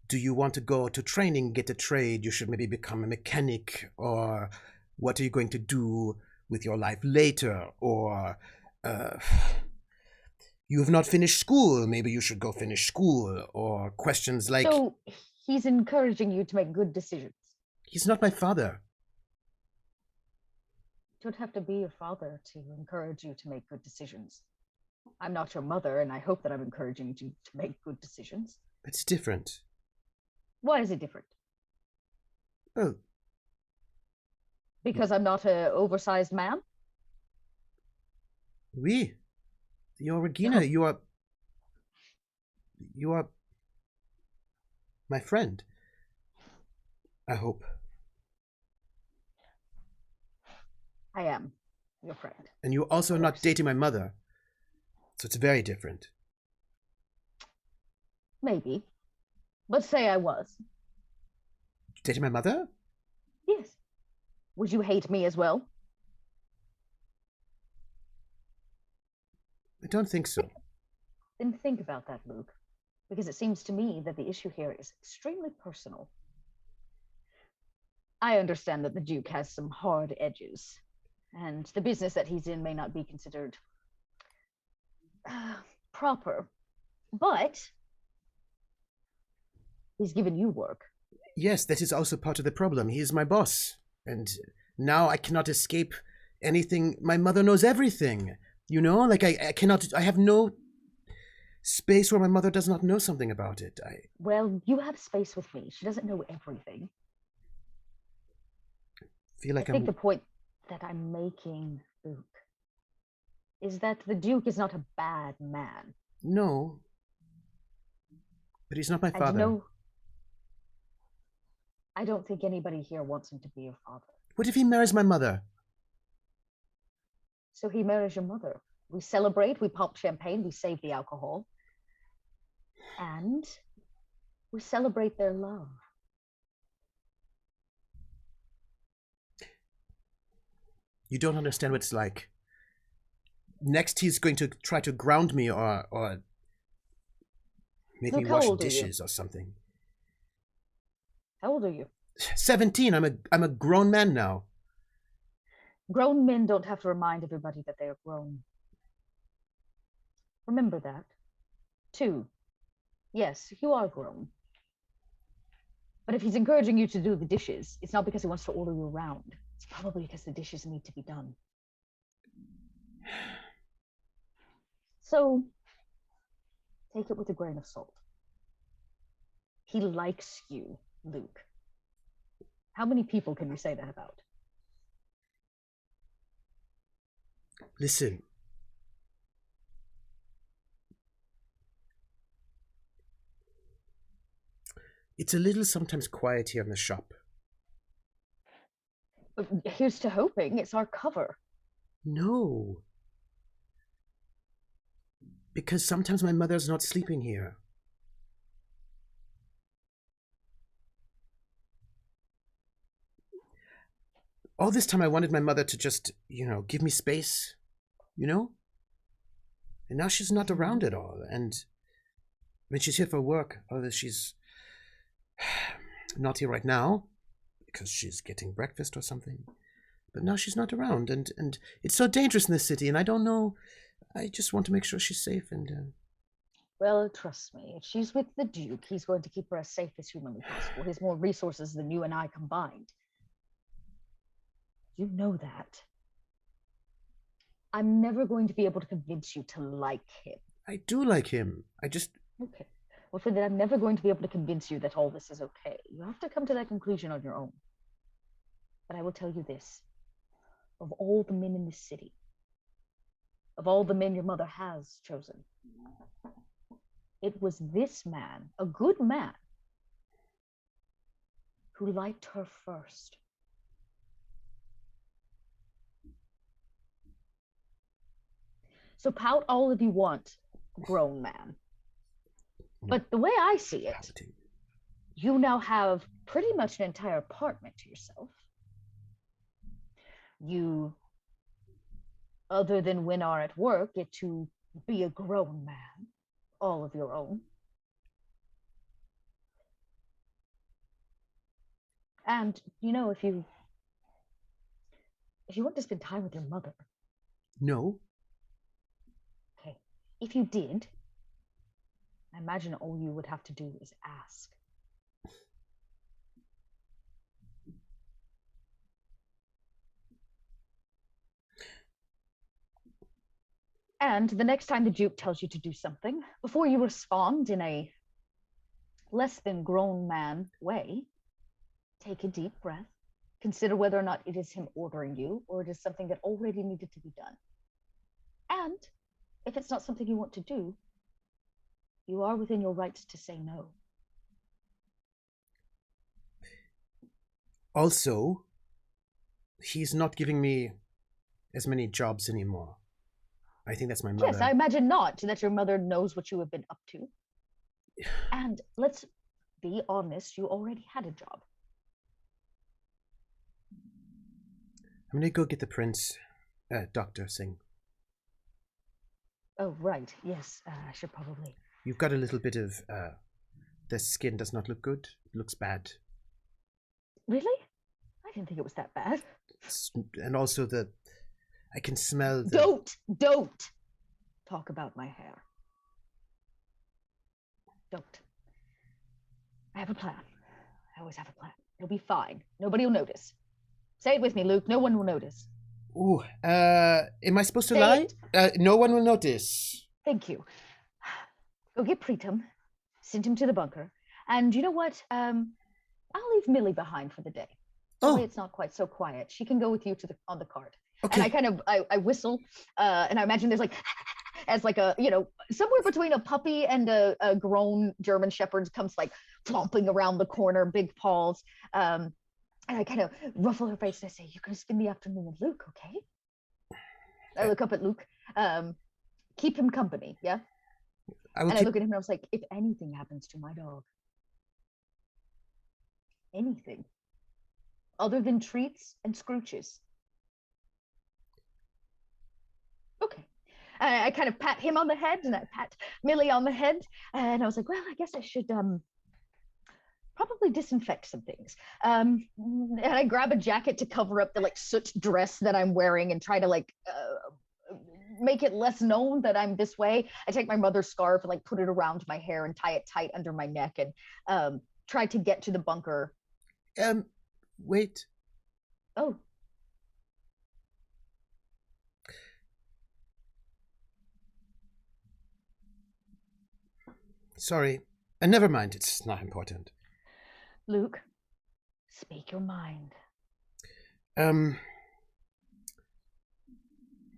do you want to go to training, get a trade? You should maybe become a mechanic, or what are you going to do with your life later? Or you have not finished school, maybe you should go finish school, or questions like... So he's encouraging you to make good decisions. He's not my father. You don't have to be your father to encourage you to make good decisions. I'm not your mother, and I hope that I'm encouraging you to make good decisions. It's different. Why is it different? Oh. Because I'm not an oversized man? Oui. You're Regina. You are my friend. I hope. I am your friend. And you're also not dating my mother. So it's very different. Maybe. But say I was. Dating my mother? Yes. Would you hate me as well? I don't think so. Then think about that, Luke. Because it seems to me that the issue here is extremely personal. I understand that the Duke has some hard edges, and the business that he's in may not be considered proper, but he's given you work. Yes, that is also part of the problem. He is my boss, and now I cannot escape anything. My mother knows everything, you know? Like, I cannot, I have no space where my mother does not know something about it. Well, you have space with me. She doesn't know everything. I think the point that I'm making, Luke, is that the Duke is not a bad man. No. But he's not my father. And I don't think anybody here wants him to be your father. What if he marries my mother? So he marries your mother. We celebrate, we pop champagne, we save the alcohol. And we celebrate their love. You don't understand what it's like. Next, he's going to try to ground me or make me wash dishes or something. How old are you? 17. I'm a grown man now. Grown men don't have to remind everybody that they are grown. Remember that. 2. Yes, you are grown. But if he's encouraging you to do the dishes, it's not because he wants to order you around. It's probably because the dishes need to be done. So, take it with a grain of salt. He likes you, Luke. How many people can you say that about? Listen. It's a little sometimes quiet here in the shop. Here's to hoping. It's our cover. No. Because sometimes my mother's not sleeping here. All this time I wanted my mother to just, give me space, And now she's not around at all. And when she's here for work, although she's not here right now because she's getting breakfast or something. But now she's not around, and it's so dangerous in this city, and I don't know. I just want to make sure she's safe. And well, trust me, if she's with the Duke, he's going to keep her as safe as humanly possible. He has more resources than you and I combined. You know that. I'm never going to be able to convince you to like him. I do like him. I just... Okay. Well, for that, I'm never going to be able to convince you that all this is okay. You have to come to that conclusion on your own. But I will tell you this. Of all the men in this city, of all the men your mother has chosen, it was this man, a good man, who liked her first. So pout all of you want, grown man. But the way I see it, you now have pretty much an entire apartment to yourself. You, other than when are at work, get to be a grown man, all of your own. And, you know, if you want to spend time with your mother. No. Okay. If you did, I imagine all you would have to do is ask. And the next time the Duke tells you to do something, before you respond in a less than grown man way, take a deep breath, consider whether or not it is him ordering you or it is something that already needed to be done. And if it's not something you want to do, you are within your rights to say no. Also, he's not giving me as many jobs anymore. I think that's my mother. Yes, I imagine not, that your mother knows what you have been up to. And let's be honest, you already had a job. I'm gonna go get the prince, Dr. Singh. Oh, right, yes, I should probably. You've got a little bit of, the skin does not look good. It looks bad. Really? I didn't think it was that bad. And also I can smell the... Don't talk about my hair. Don't. I have a plan. I always have a plan. It'll be fine. Nobody will notice. Say it with me, Luke. No one will notice. Ooh, am I supposed to lie? No one will notice. Thank you. Go get Preetam, send him to the bunker, and you know what? I'll leave Millie behind for the day. That way it's not quite so quiet. She can go with you on the cart. Okay. And I kind of I whistle, and I imagine there's like as like a, you know, somewhere between a puppy and a grown German Shepherd comes like flomping around the corner, big paws. And I kind of ruffle her face and I say, "You're gonna spend the afternoon with Luke, okay?" I look up at Luke. Keep him company, yeah. I look at him and I was like, if anything happens to my dog, anything other than treats and scrooches, okay. I kind of pat him on the head and I pat Millie on the head, and I was like, well, I guess I should probably disinfect some things. And I grab a jacket to cover up the like soot dress that I'm wearing and try to like make it less known that I'm this way. I take my mother's scarf and like put it around my hair and tie it tight under my neck and try to get to the bunker. Wait. Oh. Sorry. Never mind. It's not important. Luke, speak your mind.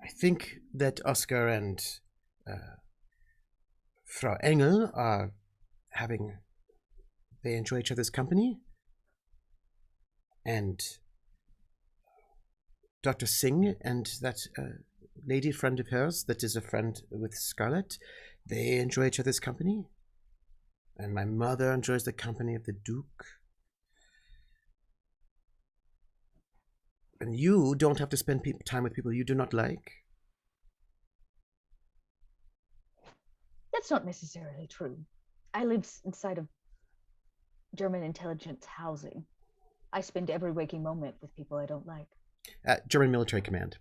I think that Oscar and Frau Engel are they enjoy each other's company. And Dr. Singh and that lady friend of hers that is a friend with Scarlett, they enjoy each other's company. And my mother enjoys the company of the Duke. And you don't have to spend time with people you do not like. That's not necessarily true. I live inside of German intelligence housing. I spend every waking moment with people I don't like. German military command.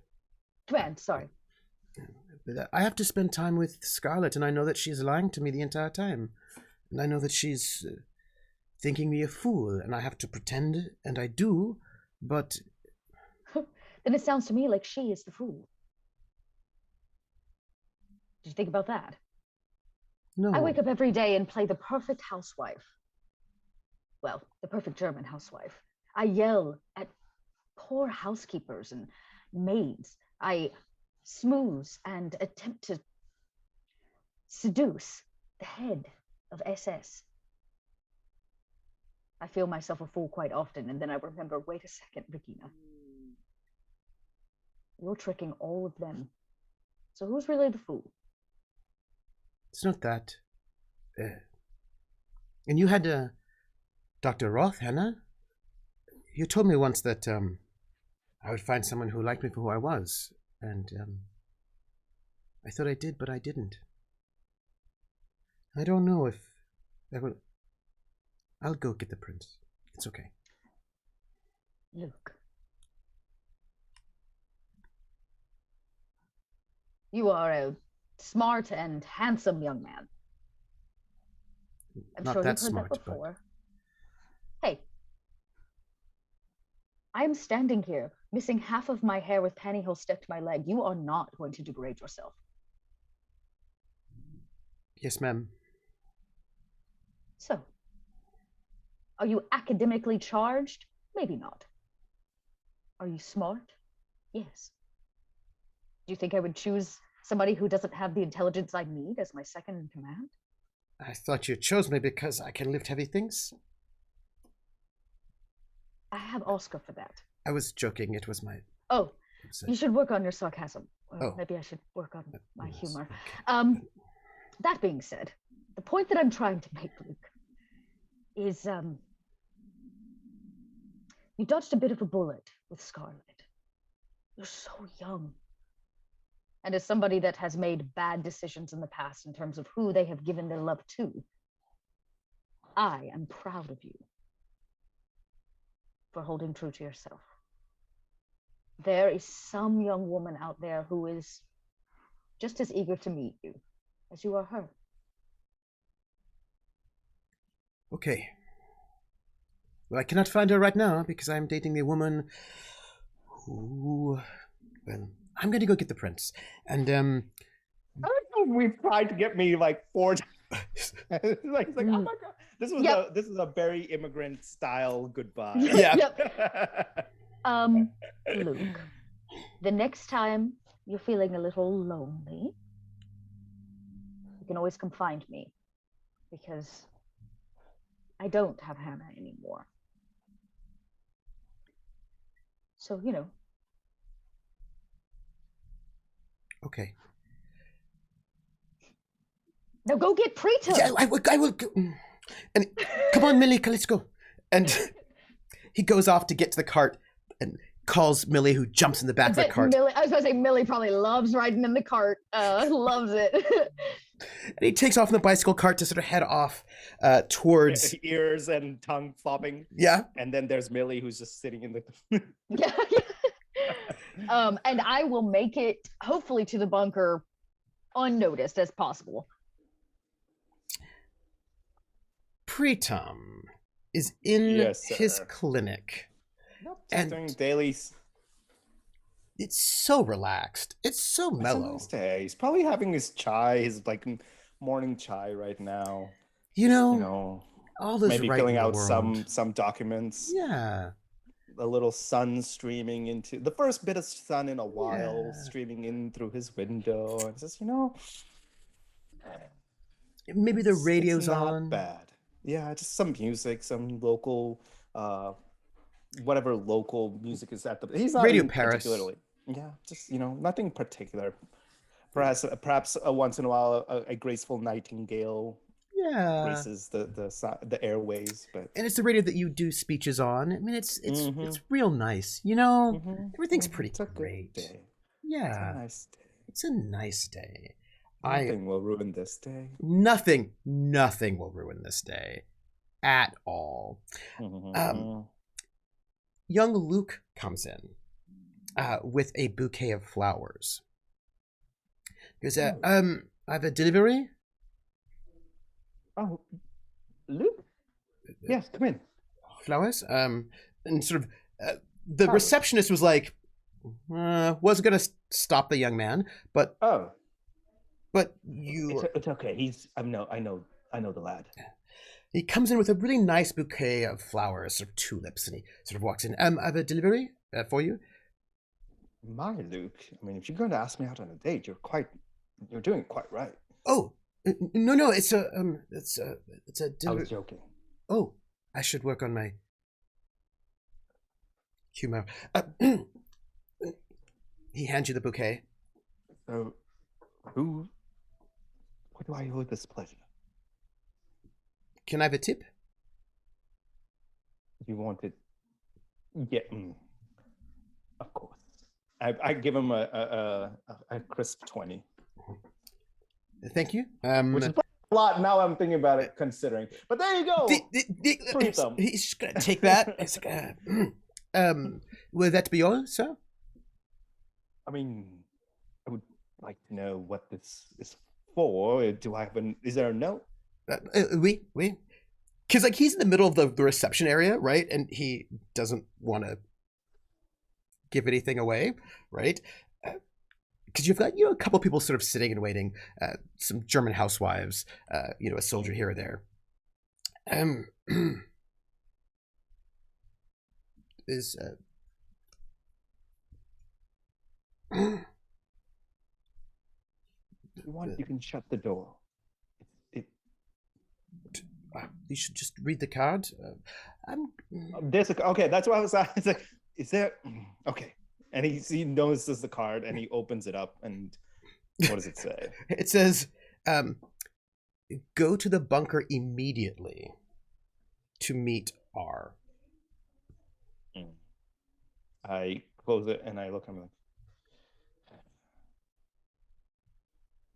Command, sorry. I have to spend time with Scarlett, and I know that she's lying to me the entire time. And I know that she's thinking me a fool, and I have to pretend, and I do, but... Then it sounds to me like she is the fool. Did you think about that? No. I wake up every day and play the perfect housewife. Well, the perfect German housewife. I yell at poor housekeepers and maids. I smooze and attempt to seduce the head of SS. I feel myself a fool quite often, and then I remember, wait a second, Regina. You're tricking all of them. So who's really the fool? It's not that. And you had Dr. Roth, Hannah? You told me once that I would find someone who liked me for who I was. And I thought I did, but I didn't. I don't know if I will... I'll go get the prince. It's okay. Luke. You are a smart and handsome young man. I'm sure you've heard that before. But... Hey. I'm standing here, missing half of my hair with pantyhose stuck to my leg. You are not going to degrade yourself. Yes, ma'am. So, are you academically charged? Maybe not. Are you smart? Yes. Do you think I would choose somebody who doesn't have the intelligence I need as my second in command? I thought you chose me because I can lift heavy things. I have Oscar for that. I was joking. It was my... Oh, you should work on your sarcasm. Or oh. Maybe I should work on my humor. Okay. That being said, the point that I'm trying to make, Luke, is you dodged a bit of a bullet with Scarlett. You're so young. And as somebody that has made bad decisions in the past in terms of who they have given their love to, I am proud of you for holding true to yourself. There is some young woman out there who is just as eager to meet you as you are her. Okay. Well, I cannot find her right now because I'm dating a woman who... Well, I'm going to go get the prince. And, I don't know, we've tried to get me like 4 times. It's like, oh my God. This is a very immigrant style goodbye. Yeah. Luke, the next time you're feeling a little lonely, you can always come find me because I don't have Hannah anymore. So, you know. Okay. Now go get Preetam. Yeah, I will go. And come on, Millie, let's go. And he goes off to get to the cart and calls Millie, who jumps in the back of the cart. I was going to say, Millie probably loves riding in the cart. Loves it. And he takes off in the bicycle cart to sort of head off towards... Ears and tongue flopping. Yeah. And then there's Millie, who's just sitting in the... Yeah. And I will make it, hopefully, to the bunker unnoticed as possible. Preetam is in his clinic. Nope, and doing dailies. It's so relaxed. It's so mellow. It's a nice day. He's probably having his chai, his like morning chai right now. You know all those maybe right filling out world. some documents. Yeah. A little sun streaming into the first bit of sun in a while, streaming in through his window. And it's just, maybe the radio's it's not on. Bad. Yeah, just some music, some local, whatever local music is at the. He's not Radio Paris. Particularly. Yeah, just nothing particular. Perhaps once in a while a graceful nightingale. Yeah, graces the airways, but and it's the radio that you do speeches on. I mean, it's real nice. Everything's pretty great. Day. Yeah, it's a nice day. It's a nice day. Nothing will ruin this day. Nothing will ruin this day at all. Young Luke comes in with a bouquet of flowers. He goes, I have a delivery. Oh, Luke? Yes, come in. Flowers? And sort of, the receptionist was like, wasn't going to stop the young man, but... Oh. But you... It's okay. I know the lad. He comes in with a really nice bouquet of flowers, sort of tulips, and he sort of walks in. I have a delivery for you. My Luke, I mean, if you're going to ask me out on a date, you're doing it quite right. Oh, no, it's a I was joking. Oh, I should work on my humor. He hands you the bouquet. So, what do I owe this pleasure? Can I have a tip? You want it? Yeah, of course. I give him a crisp 20. Thank you. Which is a lot now I'm thinking about it, considering. But there you go. He's just going to take that. It's like, will that be all, sir? I mean, I would like to know what this is for. Do I have is there a note? Oui. Because like he's in the middle of the reception area, right? And he doesn't want to give anything away, right? Because you've got a couple people sort of sitting and waiting, some German housewives, a soldier here or there. Is if you want, you can shut the door. You should just read the card. Okay, that's what I was. It's like, is there? Okay, and he notices the card and he opens it up, and what does it say? It says, "Go to the bunker immediately to meet R." I close it and I look. I'm like,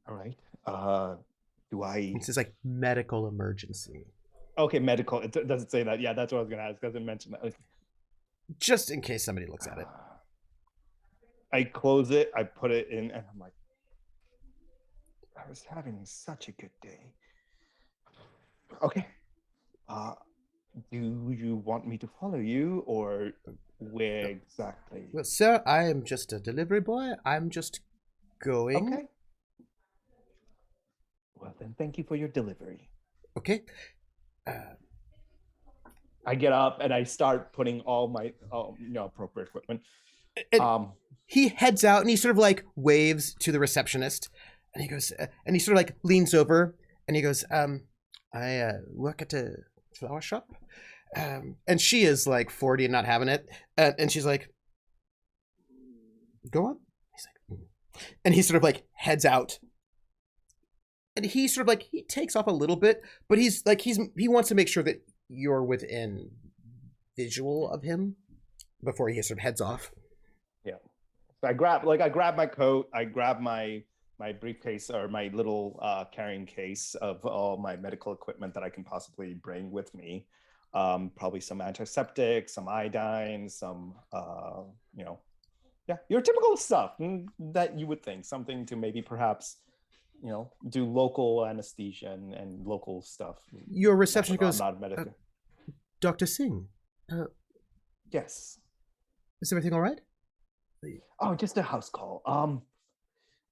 all right. Do I? It says like medical emergency. Okay, medical. It doesn't say that. Yeah, that's what I was gonna ask. Doesn't mention that. Just in case somebody looks at it. I close it. I put it in, and I'm like, I was having such a good day. Okay. Do you want me to follow you, or where exactly? Well, sir, I am just a delivery boy. I'm just going. Okay. Well, then, thank you for your delivery. Okay. I get up and I start putting all my appropriate equipment. He heads out and he sort of like waves to the receptionist, and he goes, and he sort of like leans over and he goes, I work at a flower shop. And she is like 40 and not having it. And she's like, go on. He's like, and he sort of like heads out. And he sort of like, he takes off a little bit, but he wants to make sure that you're within visual of him before he sort of heads off. Yeah. So I grab my coat, I grab my briefcase or my little carrying case of all my medical equipment that I can possibly bring with me. Probably some antiseptic, some iodine, some, your typical stuff that you would think, something to maybe perhaps, do local anesthesia and local stuff. Your receptionist goes, Dr. Singh. Yes. Is everything all right? Oh, just a house call.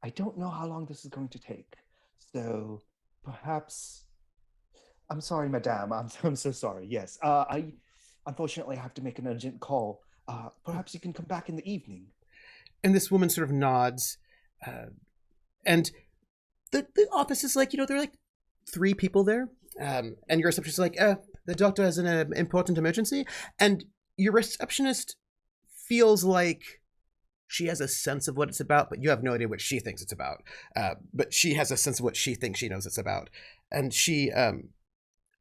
I don't know how long this is going to take. So perhaps, I'm sorry, madame. I'm so sorry. Yes. I unfortunately have to make an urgent call. Perhaps you can come back in the evening. And this woman sort of nods. And the office is like, there are like 3 people there. And your receptionist is like, the doctor has an important emergency. And your receptionist feels like she has a sense of what it's about, but you have no idea what she thinks it's about. But she has a sense of what she thinks she knows it's about. And she's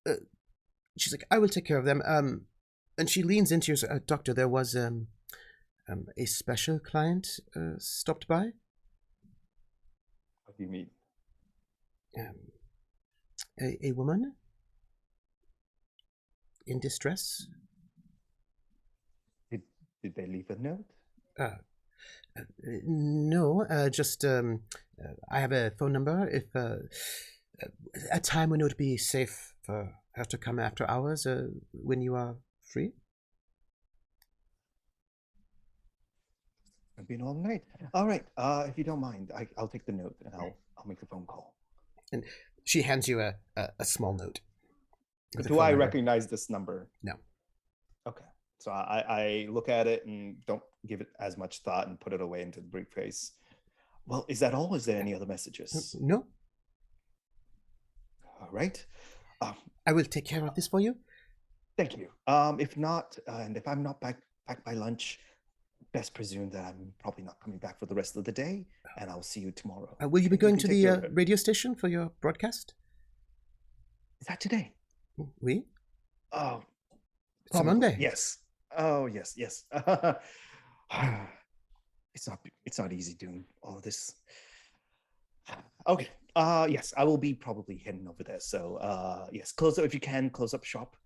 like, I will take care of them. And she leans into you, doctor, there was a special client stopped by. What do you mean? A woman in distress. Did they leave a note? No, just I have a phone number. If a time when it would be safe for her to come after hours, when you are free. I've been all night. All right. If you don't mind, I'll take the note and I'll make the phone call. And she hands you a small note. Do I recognize this number? No. Okay. So I look at it and don't give it as much thought and put it away into the briefcase. Well, is that all? Is there any other messages? No. All right. I will take care of this for you. Thank you. If not, and if I'm not back by lunch, best presume that I'm probably not coming back for the rest of the day, and I'll see you tomorrow. Will you be going to the radio station for your broadcast? Is that today? Oui. Oh, it's a Monday. Yes. Oh, yes. It's not easy doing all of this. Okay. Yes, I will be probably heading over there. So, yes, close up if you can. Close up shop.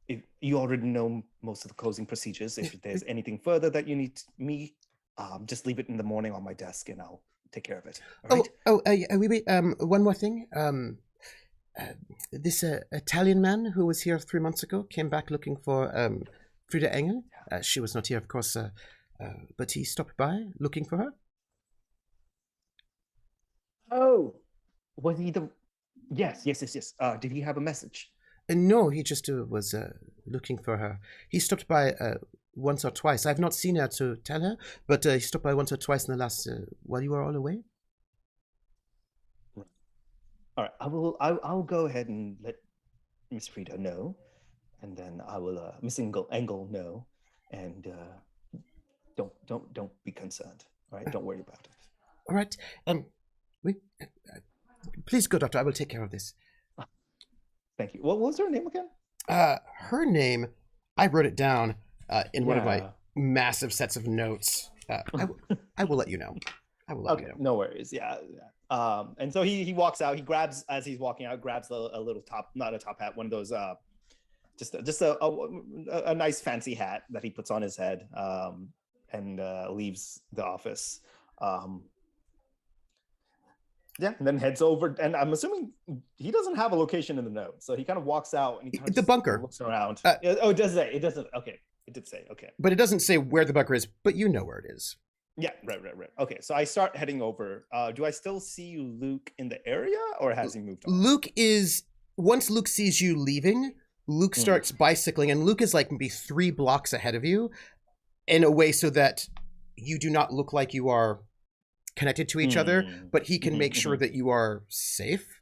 If you already know most of the closing procedures, if there's anything further that you need me, just leave it in the morning on my desk, and I'll take care of it. All right? Wait. One more thing. This Italian man who was here 3 months ago came back looking for Frida Engel. She was not here, of course, but he stopped by looking for her. Oh, was he the? Yes. Did he have a message? No, he just was looking for her. He stopped by once or twice. I've not seen her to tell her, but he stopped by once or twice in the last while you were all away. All right, I'll go ahead and let Miss Frida know, and then I will Miss Engel know, and don't be concerned. All right, don't worry about it. All right, please go, doctor. I will take care of this. Thank you. What was her name again? Her name, I wrote it down in one of my massive sets of notes. I will let you know. I will let you know. No worries. Yeah. And so he walks out. He grabs, as he's walking out, grabs a little top, not a top hat, one of those, just a nice fancy hat that he puts on his head, and leaves the office. Yeah, and then heads over, and I'm assuming he doesn't have a location in the note, so he kind of walks out and he kind of the bunker looks around. It does say. It doesn't. Okay, it did say. Okay, but it doesn't say where the bunker is, but you know where it is. Yeah, right. Okay, so I start heading over. Do I still see Luke in the area, or has he moved on? Once Luke sees you leaving, Luke starts bicycling, and Luke is like maybe 3 blocks ahead of you in a way so that you do not look like you are connected to each other, but he can make sure that you are safe.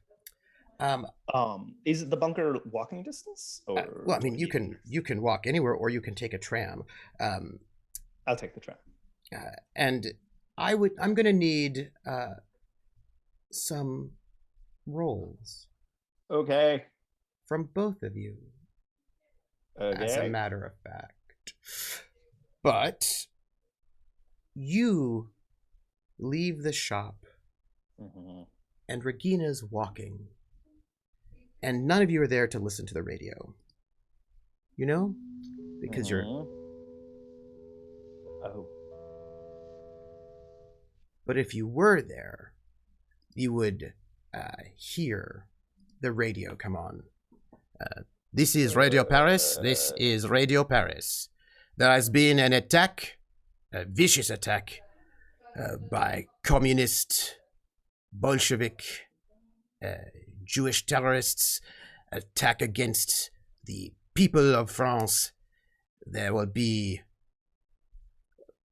Is the bunker walking distance? Or well, I mean, you can walk anywhere, or you can take a tram. I'll take the tram. And I'm gonna need some rolls. Okay. From both of you. Okay. As a matter of fact. But you leave the shop, and Regina's walking, and none of you are there to listen to the radio. You know? Because you're... Oh. But if you were there, you would hear the radio come on. This is Radio Paris. This is Radio Paris. There has been an attack, a vicious attack, by communist, Bolshevik, Jewish terrorists, attack against the people of France. There will be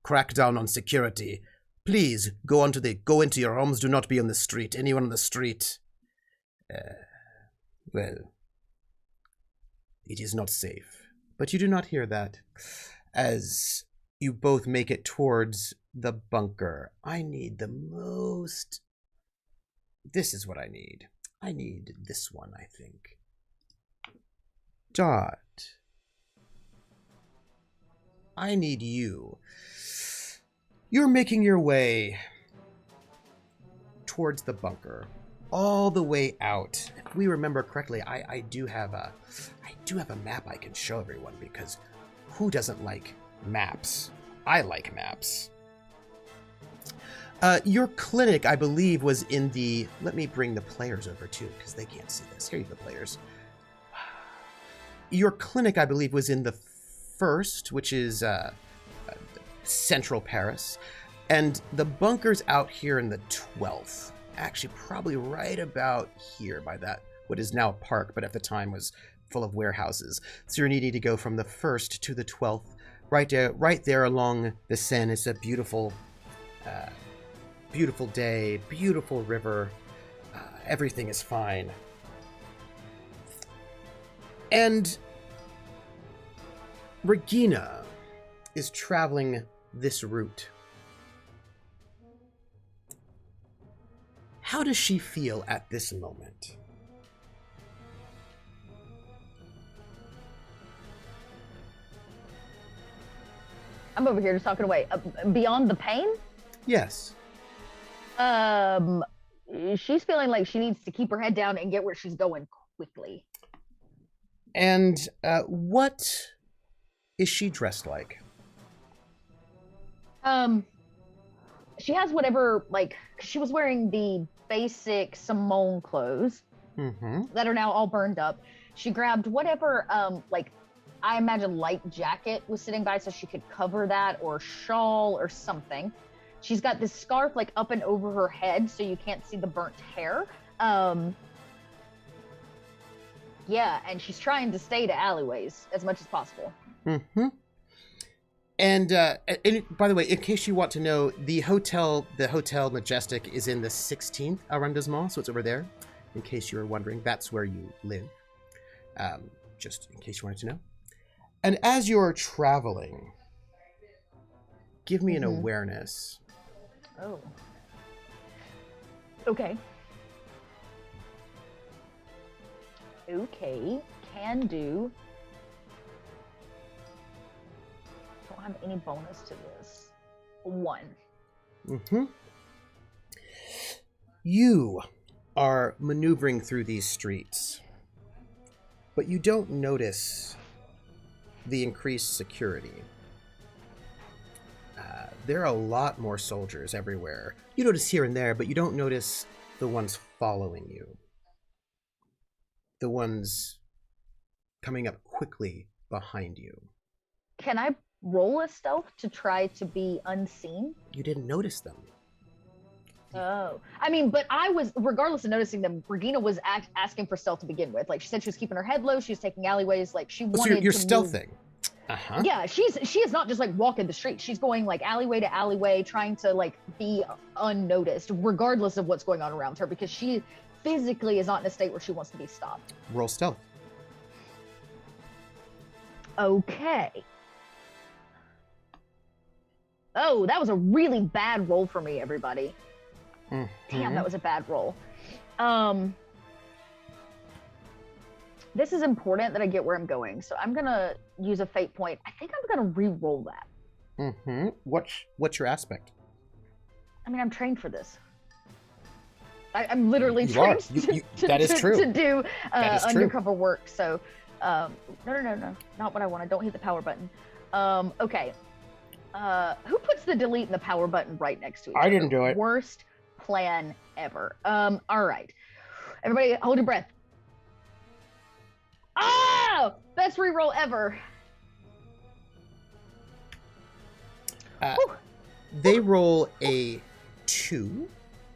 crackdown on security. Please go into your homes. Do not be on the street. Anyone on the street, well, it is not safe. But you do not hear that. As you both make it towards the bunker, I need the most... This is what I need. I need this one, I think. Dot. I need you. You're making your way towards the bunker. all the way out. If we remember correctly, I do have a map I can show everyone, because who doesn't like maps? I like maps. Your clinic, I believe, was in the... Let me bring the players over, too, because they can't see this. Here are the players. Your clinic, I believe, was in the 1st, which is central Paris. And the bunker's out here in the 12th. Actually, probably right about here by that, what is now a park, but at the time was full of warehouses. So you're needing to go from the 1st to the 12th. Right there along the Seine. It's a beautiful... beautiful day, beautiful river, everything is fine. And Regina is traveling this route. How does she feel at this moment? I'm over here just talking away. Beyond the pain? Yes. She's feeling like she needs to keep her head down and get where she's going quickly. And what is she dressed like? She has whatever, like, she was wearing the basic Simone clothes that are now all burned up. She grabbed whatever, like, I imagine light jacket was sitting by so she could cover that, or shawl or something. She's got this scarf like up and over her head so you can't see the burnt hair. Yeah, and she's trying to stay to alleyways as much as possible. And by the way, in case you want to know, the Hotel Majestic is in the 16th arrondissement, so it's over there. In case you were wondering, that's where you live. Just in case you wanted to know. And as you're traveling, give me an awareness. Oh. Okay. Okay. Can do. Don't have any bonus to this. 1. You are maneuvering through these streets, but you don't notice the increased security. There are a lot more soldiers everywhere. You notice here and there, but you don't notice the ones following you. The ones coming up quickly behind you. Can I roll a stealth to try to be unseen? You didn't notice them. Oh. I mean, but I was, regardless of noticing them, Regina was asking for stealth to begin with. Like, she said she was keeping her head low, she was taking alleyways, like, she wanted so you're to stealthing. Move. Yeah, she is not just like walking the street. She's going like alleyway to alleyway, trying to like be unnoticed, regardless of what's going on around her, because she physically is not in a state where she wants to be stopped. Roll stealth. Okay. Oh, that was a really bad roll for me, everybody. Damn, that was a bad roll. This is important that I get where I'm going, so I'm gonna use a fate point. I think I'm gonna re-roll that. What's your aspect? I mean, I'm trained for this. I'm literally you trained that is true. To do undercover work. So, no, not what I wanted. Don't hit the power button. Okay. Who puts the delete and the power button right next to each other? I didn't do it. Worst plan ever. All right. Everybody, hold your breath. Oh! Best reroll ever. They roll a 2.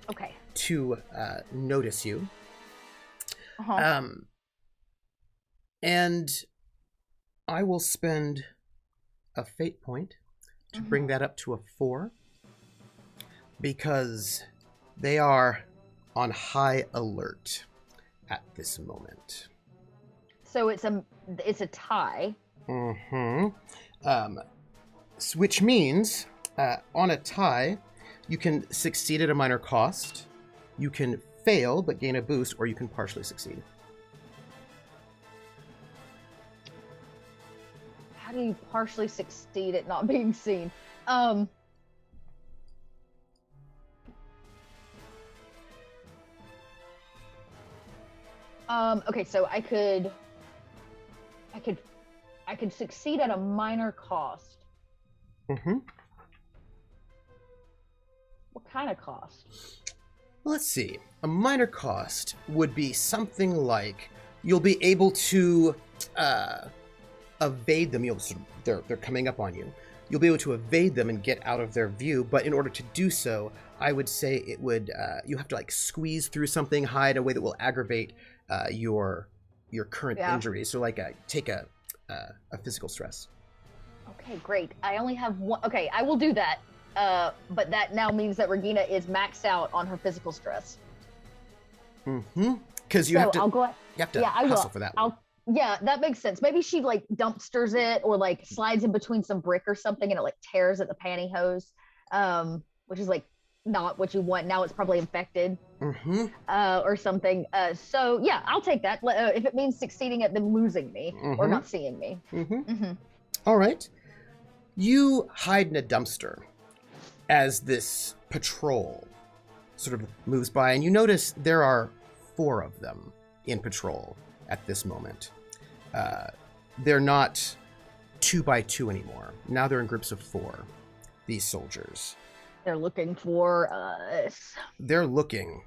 Okay. To notice you. And I will spend a fate point to bring that up to a 4, because they are on high alert at this moment. So it's a tie. Which means on a tie, you can succeed at a minor cost, you can fail but gain a boost, or you can partially succeed. How do you partially succeed at not being seen? Okay, so I could succeed at a minor cost. Mm-hmm. What kind of cost? Let's see. A minor cost would be something like you'll be able to evade them. They're coming up on you. You'll be able to evade them and get out of their view. But in order to do so, I would say it would you have to like squeeze through something, hide in a way that will aggravate your current injury. So like take a physical stress. Okay, great. I only have one. Okay, I will do that. But that now means that Regina is maxed out on her physical stress. Mm-hmm. Because you have to. You have to hustle for that. Yeah, that makes sense. Maybe she like dumpsters it or like slides in between some brick or something, and it like tears at the pantyhose, which is like not what you want. Now it's probably infected, or something. So yeah, I'll take that if it means succeeding at them losing me or not seeing me. All right, you hide in a dumpster as this patrol sort of moves by, and you notice there are 4 of them in patrol at this moment. They're not 2 by 2 anymore. Now they're in groups of 4, these soldiers. They're looking for us. They're looking.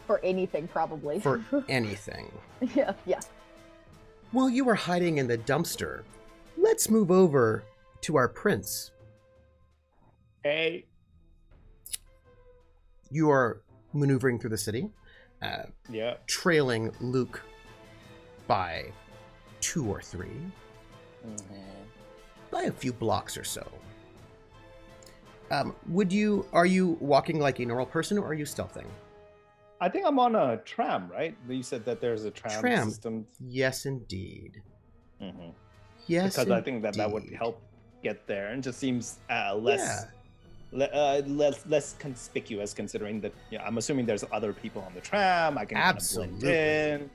For anything, probably. For anything. Yeah. While you were hiding in the dumpster, let's move over to our prince. Hey. You are maneuvering through the city. Trailing Luke by 2 or 3. By a few blocks or so. Are you walking like a normal person, or are you stealthing? I think I'm on a tram, right? You said that there's a tram system. Yes, indeed. Yes, because I think that would help get there, and just seems less conspicuous, considering that I'm assuming there's other people on the tram. I can kind of blend in.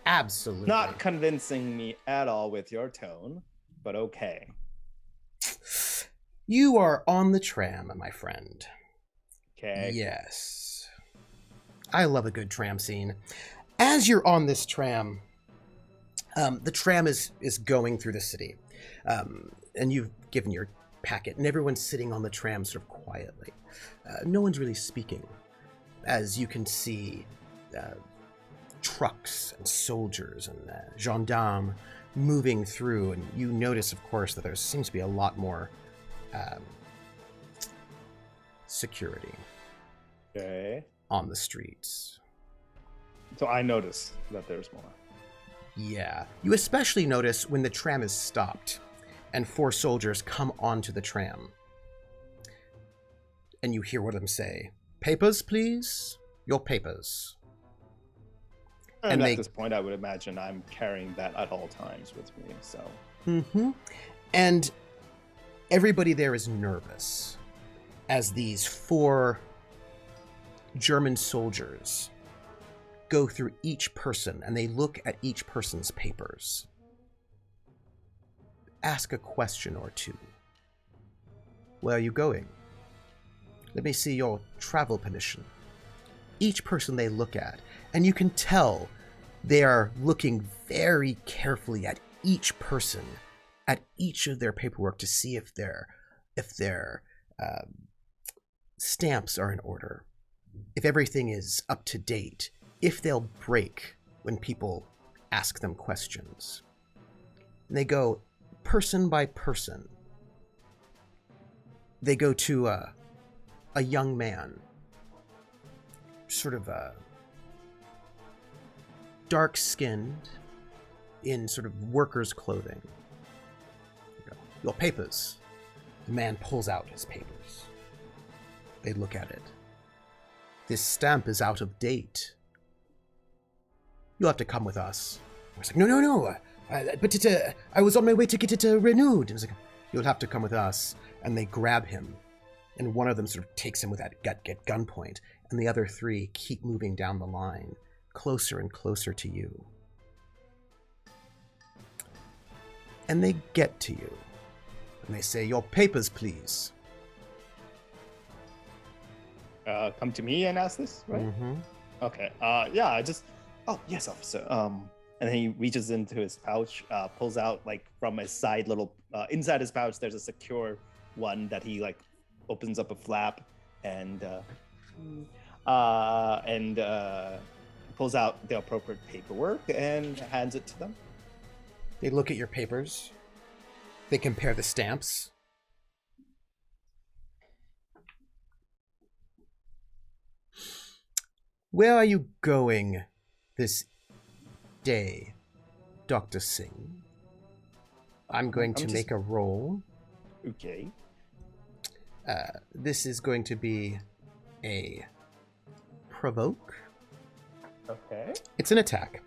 Absolutely. Not convincing me at all with your tone, but okay. You are on the tram, my friend. Okay. Yes. I love a good tram scene. As you're on this tram, the tram is going through the city. And you've given your packet, and everyone's sitting on the tram sort of quietly. No one's really speaking. As you can see, trucks and soldiers and gendarmes moving through, and you notice, of course, that there seems to be a lot more security on the streets. So I notice that there's more. Yeah. You especially notice when the tram is stopped and 4 soldiers come onto the tram. And you hear one of them say, "Papers, please? Your papers." And at this point, I would imagine I'm carrying that at all times with me, so. And everybody there is nervous as these 4 German soldiers go through each person, and they look at each person's papers. Ask a question or 2. Where are you going? Let me see your travel permission. Each person they look at, and you can tell they are looking very carefully at each person, at each of their paperwork, to see if their stamps are in order, if everything is up to date, if they'll break when people ask them questions. And they go person by person. They go to a young man, sort of dark-skinned, in sort of worker's clothing. Your papers. The man pulls out his papers. They look at it. This stamp is out of date. You'll have to come with us. I was like, no. But I was on my way to get it renewed. I was like, you'll have to come with us. And they grab him. And one of them sort of takes him with that gunpoint. And the other 3 keep moving down the line, closer and closer to you. And they get to you. And they say, "Your papers, please." Come to me and ask this, right? Okay. I just Oh, yes, officer. And then he reaches into his pouch, pulls out like from his side little inside his pouch. There's a secure one that he like opens up a flap and pulls out the appropriate paperwork and hands it to them. They look at your papers. They compare the stamps. Where are you going this day, Dr. Singh? I'm going to make a roll. Okay. This is going to be a provoke. Okay. It's an attack.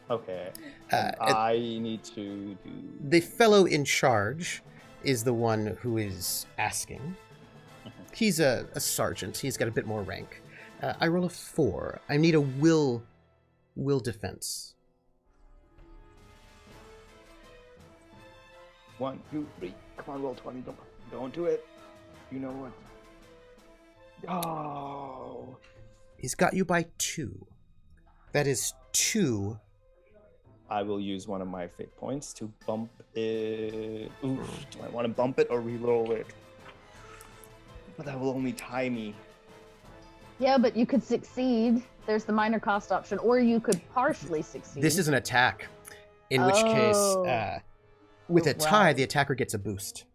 Okay. I need to do... The fellow in charge is the one who is asking. He's a sergeant. He's got a bit more rank. I roll a 4. I need a will defense. 1, 2, 3. Come on, roll 20. Don't do it. You know what? Oh. He's got you by 2. That is 2. I will use one of my fate points to bump it. Oof. Do I want to bump it or re-roll it? But that will only tie me. Yeah, but you could succeed. There's the minor cost option, or you could partially succeed. This is an attack, in which case, with a tie, the attacker gets a boost.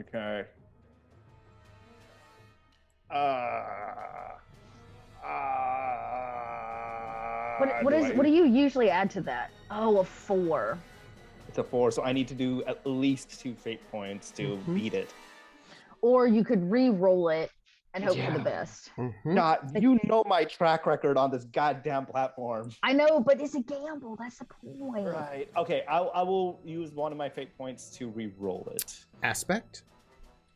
Okay. What do you usually add to that? Oh, a 4. It's a 4, so I need to do at least 2 fate points to beat it. Or you could re-roll it and hope for the best. God, you know my track record on this goddamn platform. I know, but it's a gamble. That's the point. Right. Okay, I will use one of my fate points to re-roll it. Aspect?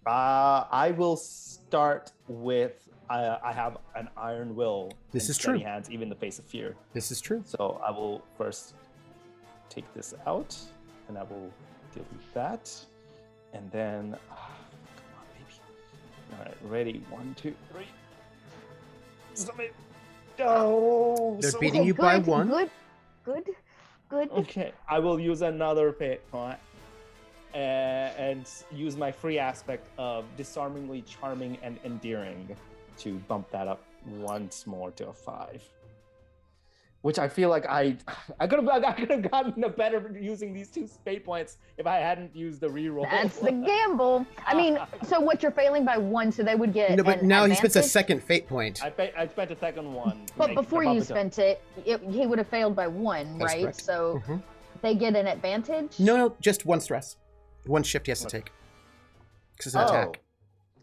I will start with I have an iron will. This is steady true. Hands, even in the face of fear. This is true. So I will first take this out, and I will delete that, and then come on, baby. All right, ready? 1, 2, 3. Somebody. Oh, They're beating you by 1. Good. Okay, I will use another fate point. And use my free aspect of disarmingly charming and endearing to bump that up once more to a 5. Which I feel like I could have gotten a better using these 2 fate points if I hadn't used the reroll. That's the gamble. I mean, so what, you're failing by 1, so they would get No, but now advantage? he spends a second fate point. I spent a second one. But before you spent it, he would have failed by 1, That's right? correct. So they get an advantage? No, just 1 stress. 1 shift he has to take. Because it's an attack.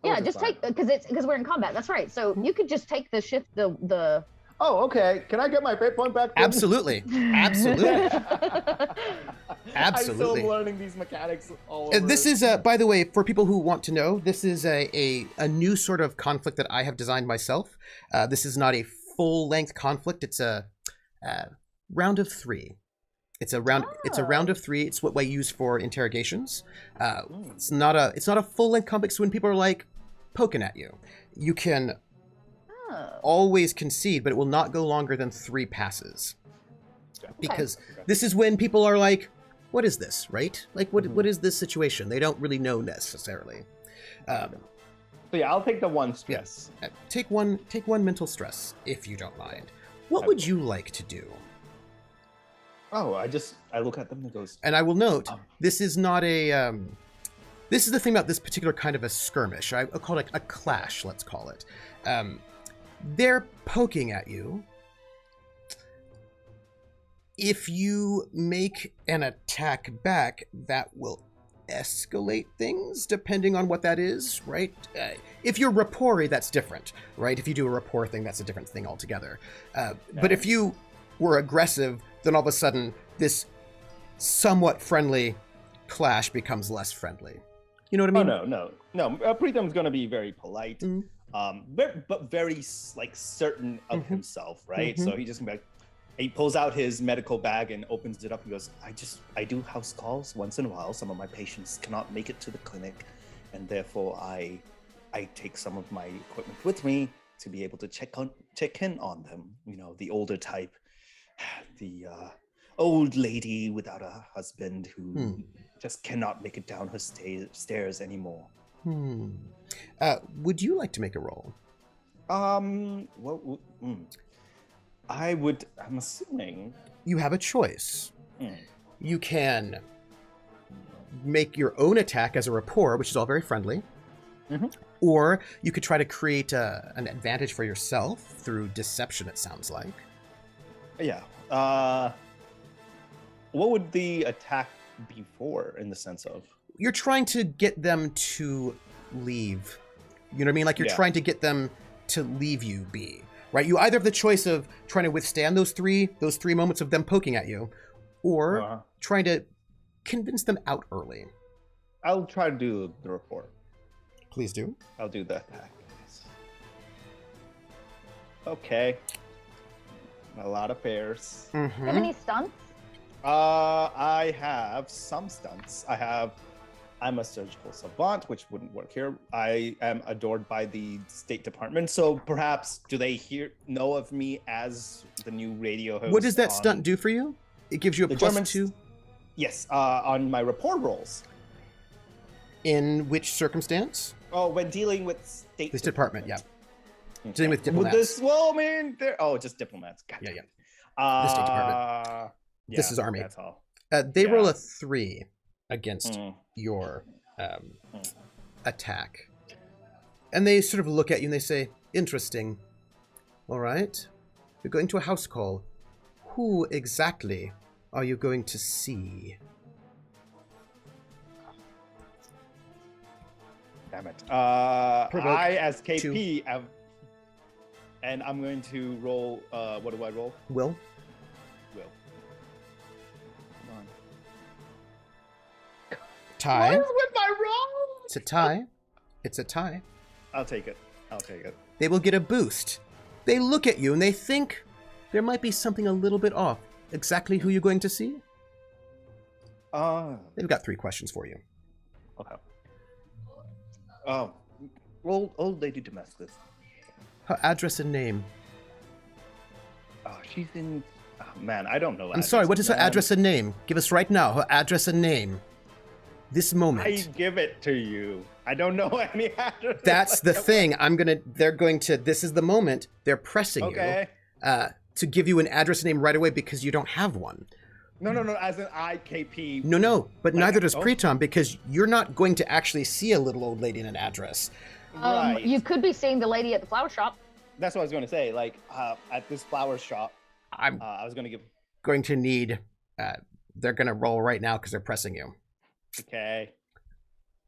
Yeah, just take, because we're in combat. That's right. So you could just take the shift, the Oh, okay. Can I get my fate point back? Absolutely. Absolutely. Absolutely. I'm still learning these mechanics all over. This is, by the way, for people who want to know, this is a new sort of conflict that I have designed myself. This is not a full-length conflict. It's a round of 3. It's a round. It's a round of 3. It's what I use for interrogations. It's not a full-length conflict. So when people are like poking at you, you can always concede, but it will not go longer than 3 passes. Because this is when people are like, "What is this?" Right? Like, what is this situation? They don't really know necessarily. So yeah, I'll take the 1 stress. Take one mental stress if you don't mind. What would you like to do? Oh, I look at them and goes. And I will note, this is not a. This is the thing about this particular kind of a skirmish. I'll call it a clash. Let's call it. They're poking at you. If you make an attack back, that will escalate things, depending on what that is, right? If you're rapport-y, that's different, right? If you do a rapport thing, that's a different thing altogether. But if you were aggressive, then all of a sudden, this somewhat friendly clash becomes less friendly. You know what I mean? Oh, no. Preetam's going to be very polite, but very like certain of himself, right? So he just gonna be like, he pulls out his medical bag and opens it up and goes, I do house calls once in a while. Some of my patients cannot make it to the clinic, and therefore I take some of my equipment with me to be able to check in on them, you know, the older type. the old lady without a husband who just cannot make it down her stairs anymore. Would you like to make a roll? Well, I'm assuming. You have a choice. You can make your own attack as a rapport, which is all very friendly. Or you could try to create an advantage for yourself through deception, it sounds like. Yeah. What would the attack be for, in the sense of? You're trying to get them to leave. You know what I mean? Like you're trying to get them to leave you be. Right? You either have the choice of trying to withstand those three moments of them poking at you, or trying to convince them out early. I'll try to do the report. Please do. I'll do that. Okay. A lot of pairs. How many stunts? I have some stunts. I'm a surgical savant, which wouldn't work here. I am adored by the State Department, so perhaps do they know of me as the new radio host? What does that stunt do for you? It gives you a +2? Yes, on my report rolls. In which circumstance? Oh, when dealing with State Department, yeah. Okay. Dealing with diplomats. Just diplomats. Gotcha. Yeah. The State Department. This is Army. That's all. They roll a 3 against your attack. And they sort of look at you and they say, interesting. All right. You're going to a house call. Who exactly are you going to see? Damn it. I, as KP, and I'm going to roll. What do I roll? Will. Come on. Tie. What is with my roll? It's a tie. It's a tie. I'll take it. They will get a boost. They look at you and they think there might be something a little bit off. Exactly who you're going to see? They've got 3 questions for you. Okay. Oh, old lady Damascus. Her address and name. Oh, she's in. Oh, man, I don't know. I'm sorry, what is her address and name? Give us right now her address and name. This moment. I give it to you. I don't know any address. That's the thing. This is the moment. They're pressing you to give you an address and name right away because you don't have one. No, as an IKP. No, but neither does Preetam, because you're not going to actually see a little old lady in an address. Right. You could be seeing the lady at the flower shop. That's what I was going to say. Like, at this flower shop, I was going to give... Going to need... they're going to roll right now because they're pressing you. Okay.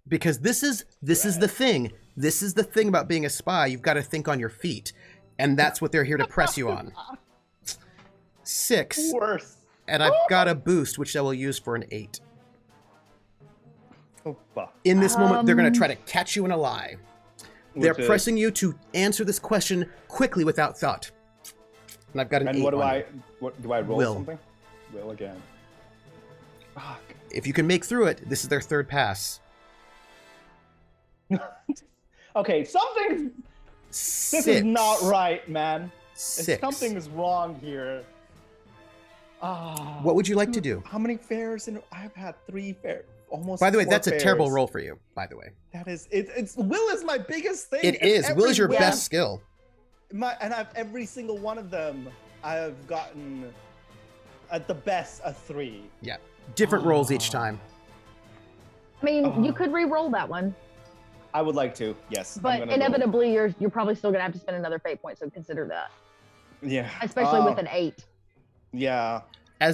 Because this is the thing. This is the thing about being a spy. You've got to think on your feet. And that's what they're here to press you on. 6. Worse. And I've got a boost, which I will use for an 8. Oh, fuck. In this moment, they're going to try to catch you in a lie. They're pressing you to answer this question quickly without thought. And I've got an 8. What do I roll something? Will again. Fuck. If you can make through it, this is their 3rd pass. Okay, something... 6. This is not right, man. 6. Something is wrong here. What would you like to do? How many fairs? I've had 3 fairs. Almost. By the way, 4 that's a fairs. terrible roll for you, by the way. That is, it's will is my biggest thing. It is. Will is your best skill. And I've every single one of them, I've gotten at the best a 3. Yeah. Different rolls each time. I mean, you could re-roll that one. I would like to, yes. But inevitably, you're probably still gonna have to spend another fate point, so consider that. Yeah. Especially with an 8. Yeah.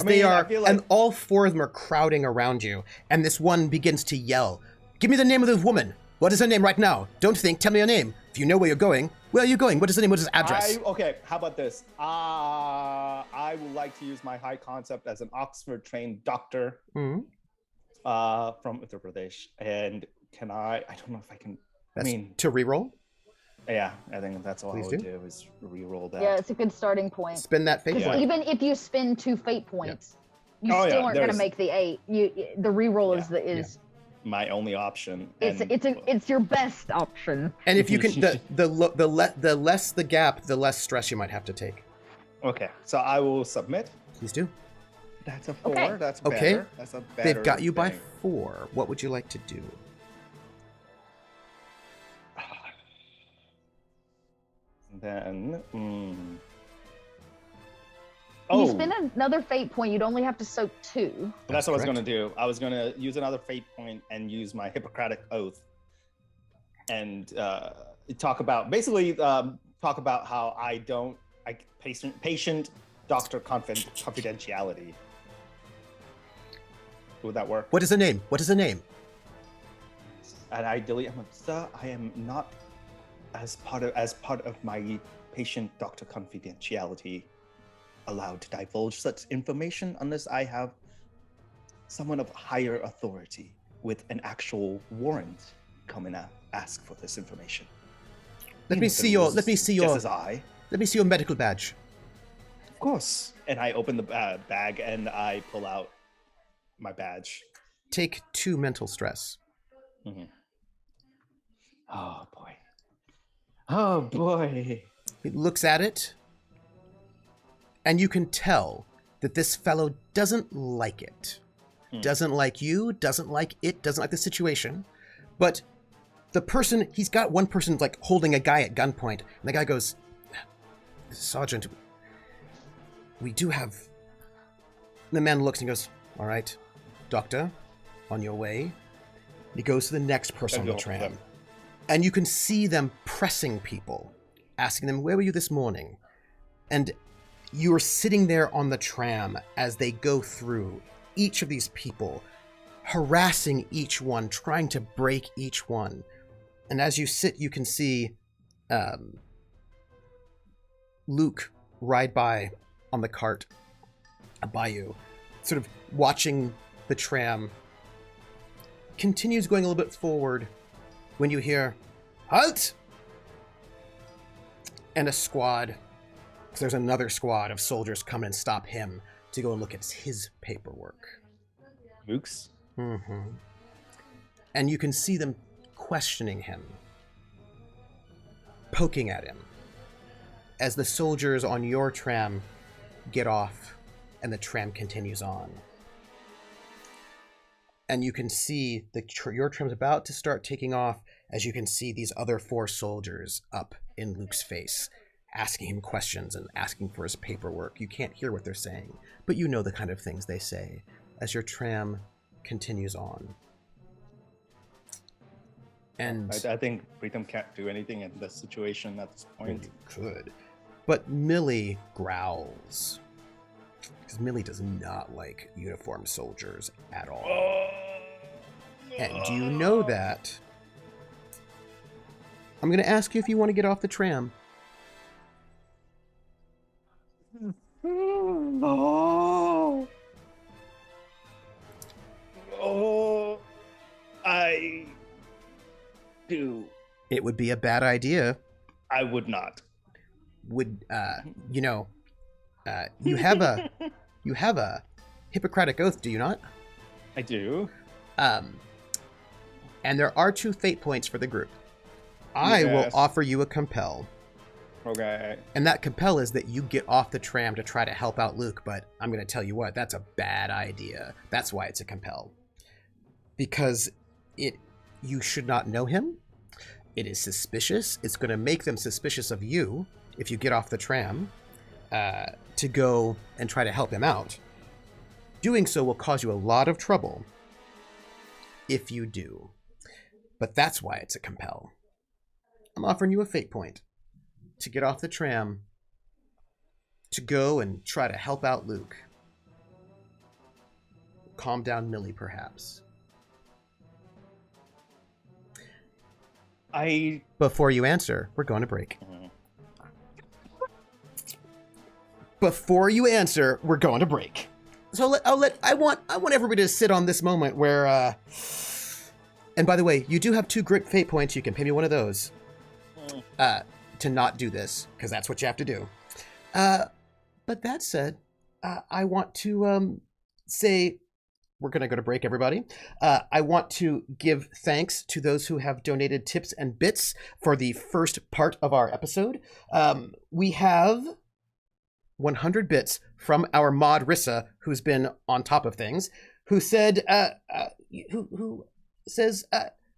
They are, and all 4 of them are crowding around you, and this one begins to yell, "Give me the name of this woman. What is her name right now? Don't think, tell me her name. If you know where you're going, where are you going? What is the name? What is the address?" Okay, how about this? I would like to use my high concept as an Oxford-trained doctor from Uttar Pradesh. And can I don't know if I can, to reroll? Yeah, I think that's all I would do is re-roll that. Yeah, it's a good starting point. Spin that fate point. Even if you spend 2 fate points, you still aren't going to make the 8. The re-roll is my only option. It's your best option. And if you can, the less the gap, the less stress you might have to take. Okay, so I will submit. Please do. That's a 4. Okay. That's Okay. better. That's a better They've got you by thing. 4. What would you like to do? Then, If you spend another fate point, you'd only have to soak 2. That's what I was going to do. I was going to use another fate point and use my Hippocratic Oath and talk about how patient doctor confidentiality. Would that work? What is the name? What is the name? And I delete. Sir, I am not as part of my patient doctor confidentiality allowed to divulge such information unless I have someone of higher authority with an actual warrant come and ask for this information. Let me see your medical badge. Of course. And I open the bag and I pull out my badge. Take 2 mental stress. Mm-hmm. Oh boy. Oh boy. He looks at it, and you can tell that this fellow doesn't like it. Doesn't like you, doesn't like it, doesn't like the situation. But the person, he's got one person like holding a guy at gunpoint, and the guy goes, Sergeant, we do have... And the man looks and goes, all right, doctor, on your way. He goes to the next person on the tram. And you can see them pressing people, asking them, where were you this morning? And you are sitting there on the tram as they go through each of these people, harassing each one, trying to break each one. And as you sit, you can see Luke ride by on the cart by you, sort of watching the tram. Continues going a little bit forward when you hear, halt! And a squad, because there's another squad of soldiers come and stop him to go and look at his paperwork. Luke's? Mm-hmm. And you can see them questioning him, poking at him, as the soldiers on your tram get off and the tram continues on. And you can see your tram's about to start taking off as you can see these other 4 soldiers up in Luke's face, asking him questions and asking for his paperwork. You can't hear what they're saying, but you know the kind of things they say as your tram continues on. And I think Preetam can't do anything in this situation at this point. You could. But Millie growls. Because Millie does not like uniformed soldiers at all. And you know that. I'm going to ask you if you want to get off the tram. No. Oh, I do. It would be a bad idea. I would not. Would you have a Hippocratic Oath, do you not? I do. And there are 2 fate points for the group. I will offer you a compel. Okay. And that compel is that you get off the tram to try to help out Luke, but I'm going to tell you what, that's a bad idea. That's why it's a compel. Because you should not know him. It is suspicious. It's going to make them suspicious of you if you get off the tram to go and try to help him out. Doing so will cause you a lot of trouble if you do. But that's why it's a compel. I'm offering you a fate point to get off the tram to go and try to help out Luke. Calm down Millie, perhaps. Before you answer, we're going to break. Before you answer, we're going to break. So I want everybody to sit on this moment where and by the way, you do have 2 great fate points. You can pay me one of those to not do this, because that's what you have to do. But that said, I want to say we're going to go to break, everybody. I want to give thanks to those who have donated tips and bits for the first part of our episode. We have 100 bits from our mod Rissa, who's been on top of things, who said, who says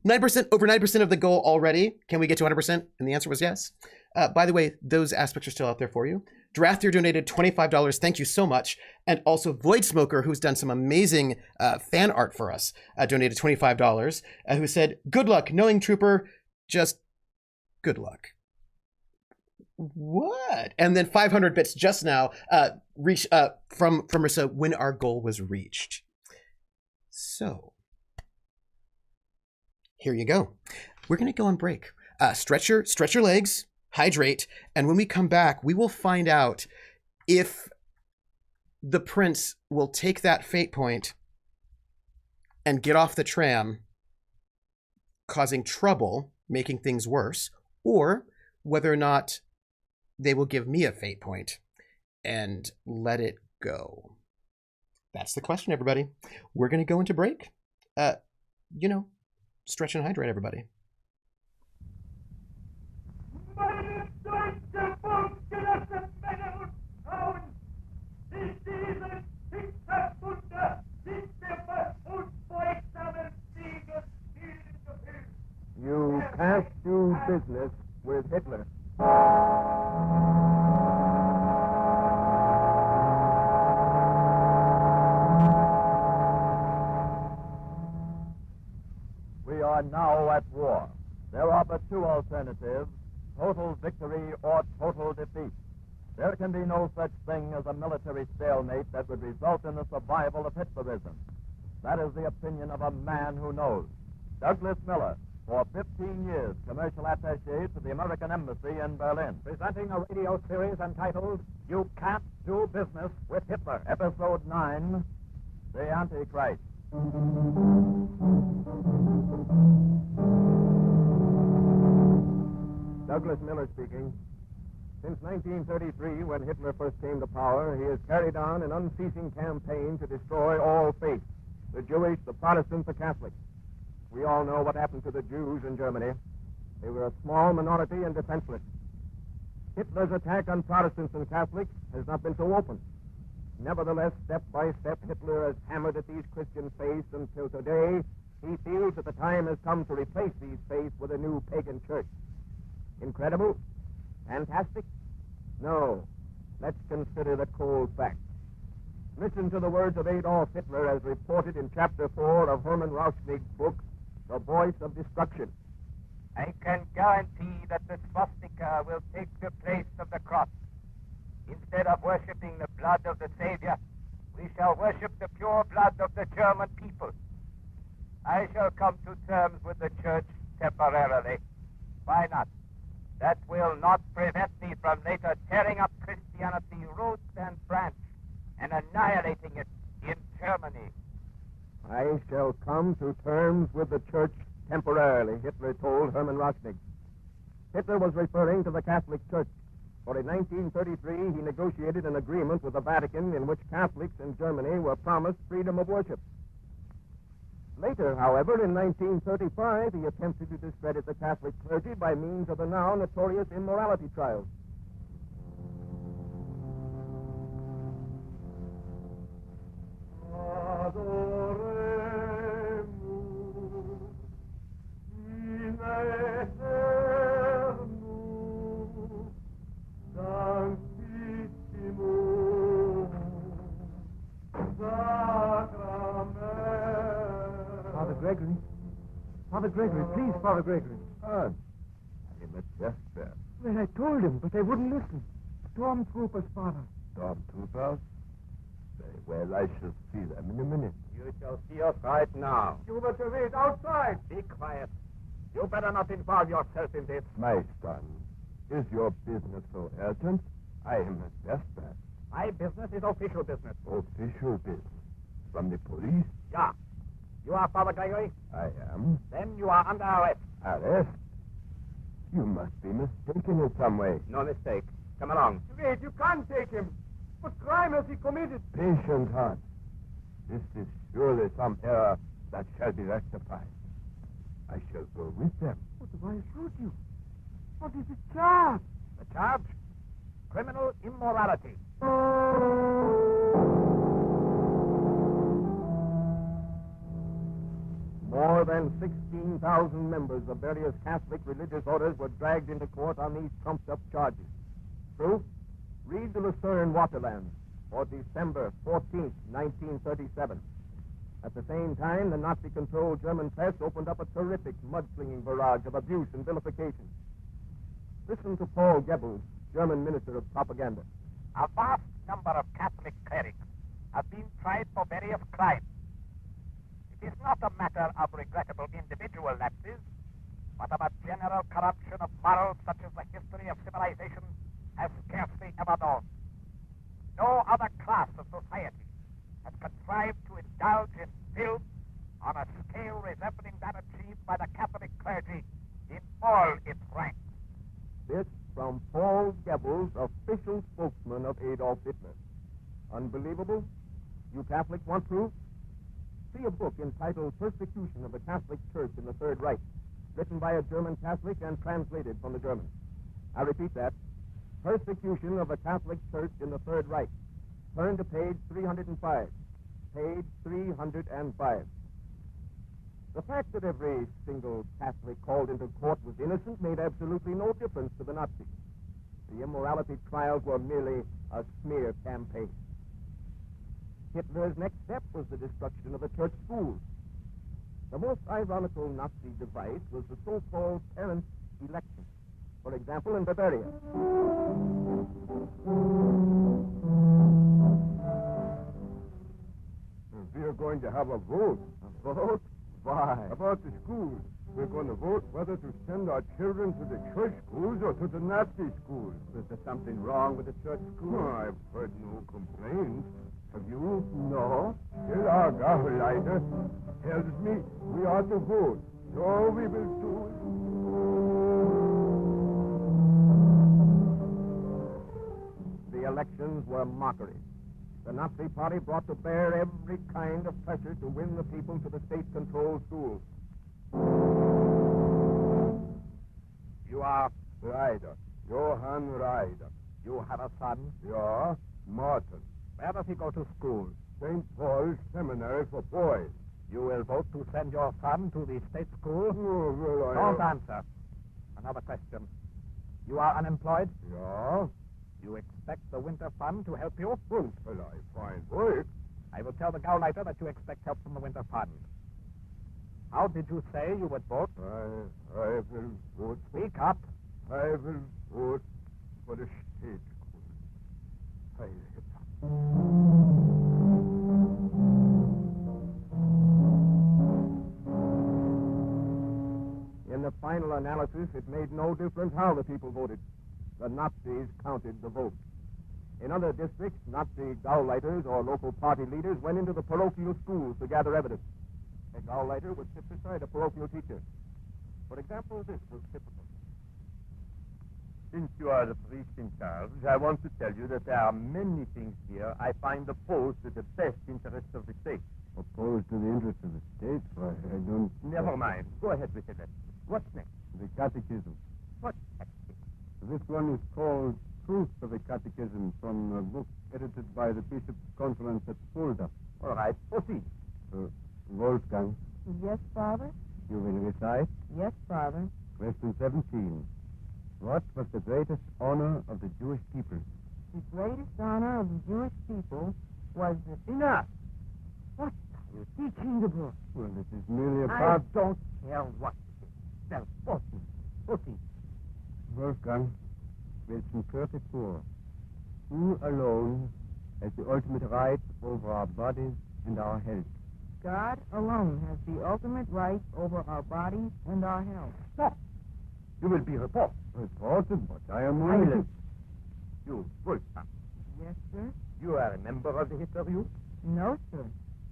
9%, over 9% of the goal already. Can we get to 100%? And the answer was yes. By the way, those aspects are still out there for you. Draftier donated $25. Thank you so much. And also Void Smoker, who's done some amazing fan art for us, donated $25, who said, good luck, knowing Trooper, just good luck. What? And then 500 bits just now from Rissa when our goal was reached. So here you go. We're going to go on break. Stretch your legs, hydrate, and when we come back, we will find out if the prince will take that fate point and get off the tram, causing trouble, making things worse, or whether or not they will give me a fate point and let it go. That's the question, everybody. We're going to go into break. Stretch and hydrate, everybody. You can't do business with Hitler. We are now at war. There are but two alternatives, total victory or total defeat. There can be no such thing as a military stalemate that would result in the survival of Hitlerism. That is the opinion of a man who knows. Douglas Miller, for 15 years, commercial attaché to the American Embassy in Berlin. Presenting a radio series entitled, You Can't Do Business with Hitler. Episode 9, The Antichrist. Douglas Miller speaking. Since 1933, when Hitler first came to power, he has carried on an unceasing campaign to destroy all faiths, the Jewish, the Protestants, the Catholics. We all know what happened to the Jews in Germany. They were a small minority and defenseless. Hitler's attack on Protestants and Catholics has not been so open. Nevertheless, step by step, Hitler has hammered at these Christian faiths until today he feels that the time has come to replace these faiths with a new pagan church. Incredible? Fantastic? No. Let's consider the cold facts. Listen to the words of Adolf Hitler as reported in Chapter 4 of Hermann Rauschnig's book, The Voice of Destruction. I can guarantee that the swastika will take the place of the cross. Instead of worshipping the blood of the Savior, we shall worship the pure blood of the German people. I shall come to terms with the church temporarily. Why not? That will not prevent me from later tearing up Christianity root and branch and annihilating it in Germany. I shall come to terms with the church temporarily, Hitler told Hermann Rauschnig. Hitler was referring to the Catholic Church, for in 1933 he negotiated an agreement with the Vatican in which Catholics in Germany were promised freedom of worship. Later, however, in 1935, he attempted to discredit the Catholic clergy by means of the now notorious immorality trials. Father Gregory, please, Father Gregory. I'm a jester. Well, I told him, but they wouldn't listen. Stormtroopers, Father. Stormtroopers? Very well, I shall see them in a minute. You shall see us right now. You were to wait outside. Be quiet. You better not involve yourself in this. My son, is your business so urgent? I am a jester. My business is official business. Official business? From the police? Yeah. You are Father Gregory? I am. Then you are under arrest. Arrest? You must be mistaken in some way. No mistake. Come along. Wait, you can't take him. What crime has he committed? Patient heart. This is surely some error that shall be rectified. I shall go with them. But why should you? What is the charge? The charge? criminal immorality. More than 16,000 members of various Catholic religious orders were dragged into court on these trumped-up charges. Proof? Read the Lucerne Waterland for December 14, 1937. At the same time, the Nazi-controlled German press opened up a terrific mudslinging barrage of abuse and vilification. Listen to Paul Goebbels, German Minister of Propaganda. A vast number of Catholic clerics have been tried for various crimes. It is not a matter of regrettable individual lapses, but of a general corruption of morals such as the history of civilization has scarcely ever known. No other class of society has contrived to indulge in filth on a scale resembling that achieved by the Catholic clergy in all its ranks. This from Paul Goebbels, official spokesman of Adolf Hitler. Unbelievable? You Catholics want proof? See a book entitled Persecution of the Catholic Church in the Third Reich, written by a German Catholic and translated from the German. I repeat that. Persecution of the Catholic Church in the Third Reich. Turn to page 305. Page 305. The fact that every single Catholic called into court was innocent made absolutely no difference to the Nazis. The immorality trials were merely a smear campaign. Hitler's next step was the destruction of the church schools. The most ironical Nazi device was the so-called parent election. For example, in Bavaria. We are going to have a vote. A vote? Why? About the schools. We're going to vote whether to send our children to the church schools or to the Nazi schools. Is there something wrong with the church schools? Oh, I've heard no complaints. Have you? No. Still, our Gauleiter tells me we are to vote. So we will do it. The elections were mockery. The Nazi Party brought to bear every kind of pressure to win the people to the state-controlled schools. You are... Ryder. Johann Ryder. You have a son? Yeah, Martin. Where does he go to school? St. Paul's Seminary for Boys. You will vote to send your son to the state school? Oh, well, Don't answer. Another question. You are unemployed? Yeah? You expect the winter fund to help you? Until I find work. I will tell the Gauleiter that you expect help from the winter fund. How did you say you would vote? I will vote. Speak up. I will vote for the state school. Heil Hitler. In the final analysis, it made no difference how the people voted. The Nazis counted the vote. In other districts, Nazi Gauleiters or local party leaders went into the parochial schools to gather evidence. A Gauleiter would sit beside a parochial teacher. For example, this was typical. Since you are the priest in charge, I want to tell you that there are many things here I find opposed to the best interests of the state. Opposed to the interests of the state? Why, I don't... Never mind. Go ahead with the lesson. What's next? The catechism. What catechism? This one is called Truth of the Catechism, from a book edited by the Bishops' Conference at Fulda. All right, proceed. Wolfgang, Yes, Father? you will recite. Yes, Father. Question 17. What was the greatest honor of the Jewish people? The greatest honor of the Jewish people was the... Enough! What are you teaching the book? Well, this is merely a I part... don't care what it is. Now, proceed. Wolfgang, question 34. Who alone has the ultimate right over our bodies and our health? God alone has the ultimate right over our bodies and our health. Stop! You will be reported. Reported, but I am Silence. willing. You, Wolfgang, Yes, sir? you are a member of the Hitler Youth? No, sir.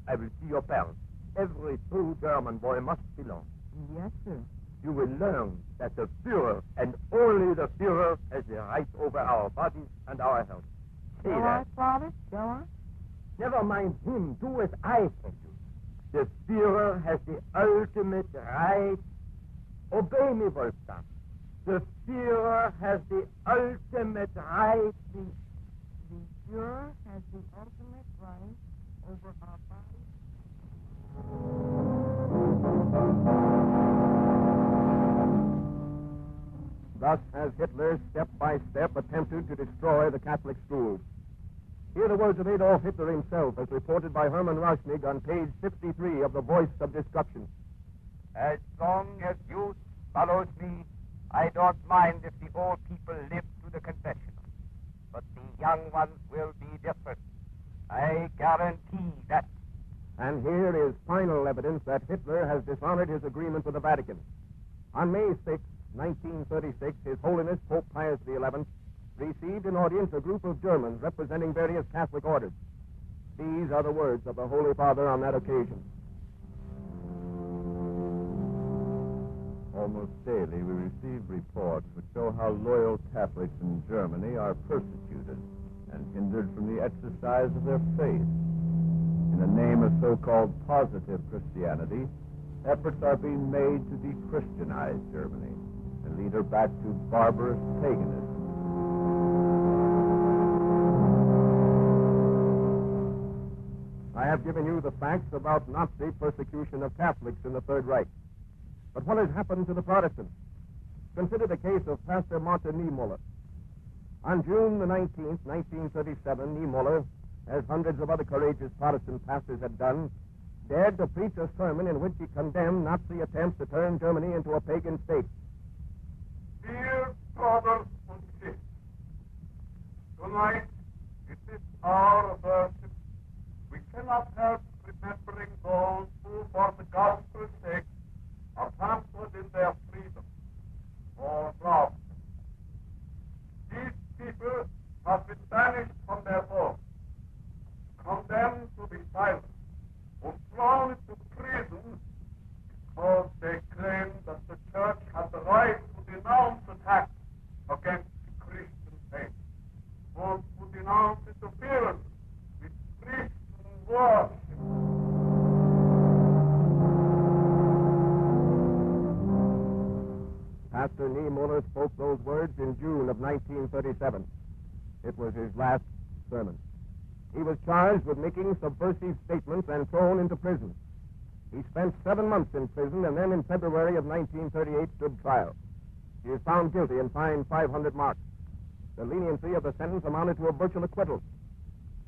I will see your parents. Every true German boy must belong. Yes, sir. You will learn that the Führer, and only the Führer, has the right over our bodies and our health. Say Go that. on, Father. Go on. Never mind him. Do as I tell you. The Führer has the ultimate right. Obey me, Wolfgang. The Führer has the ultimate right. The Führer has the ultimate right over our bodies. Thus has Hitler, step by step, attempted to destroy the Catholic schools. Hear the words of Adolf Hitler himself, as reported by Hermann Rauschnig on page 63 of The Voice of Destruction. As long as youth follows me, I don't mind if the old people live to the confessional. But the young ones will be different. I guarantee that. And here is final evidence that Hitler has dishonored his agreement with the Vatican. On May 6, 1936, His Holiness Pope Pius XI received in audience a group of Germans representing various Catholic orders. These are the words of the Holy Father on that occasion. Almost daily we receive reports which show how loyal Catholics in Germany are persecuted and hindered from the exercise of their faith. In the name of so-called positive Christianity, efforts are being made to de-Christianize Germany and lead her back to barbarous paganism. I have given you the facts about Nazi persecution of Catholics in the Third Reich. But what has happened to the Protestants? Consider the case of Pastor Martin Niemöller. On June the 19th, 1937, Niemöller, as hundreds of other courageous Protestant pastors had done, dared to preach a sermon in which he condemned Nazi attempts to turn Germany into a pagan state. Dear brothers and sisters, tonight, in this hour of worship, we cannot help remembering those who, for the gospel's sake, are hampered in their freedom or robbed. These people have been banished from their homes, condemned to be silent, or thrown into prison because they claim that the church has the right to denounce attacks against the Christian faith, or to denounce interference with Christian worship. Pastor Niemöller spoke those words in June of 1937. It was his last sermon. He was charged with making subversive statements and thrown into prison. He spent 7 months in prison and then in February of 1938 stood trial. He was found guilty and fined 500 marks. The leniency of the sentence amounted to a virtual acquittal.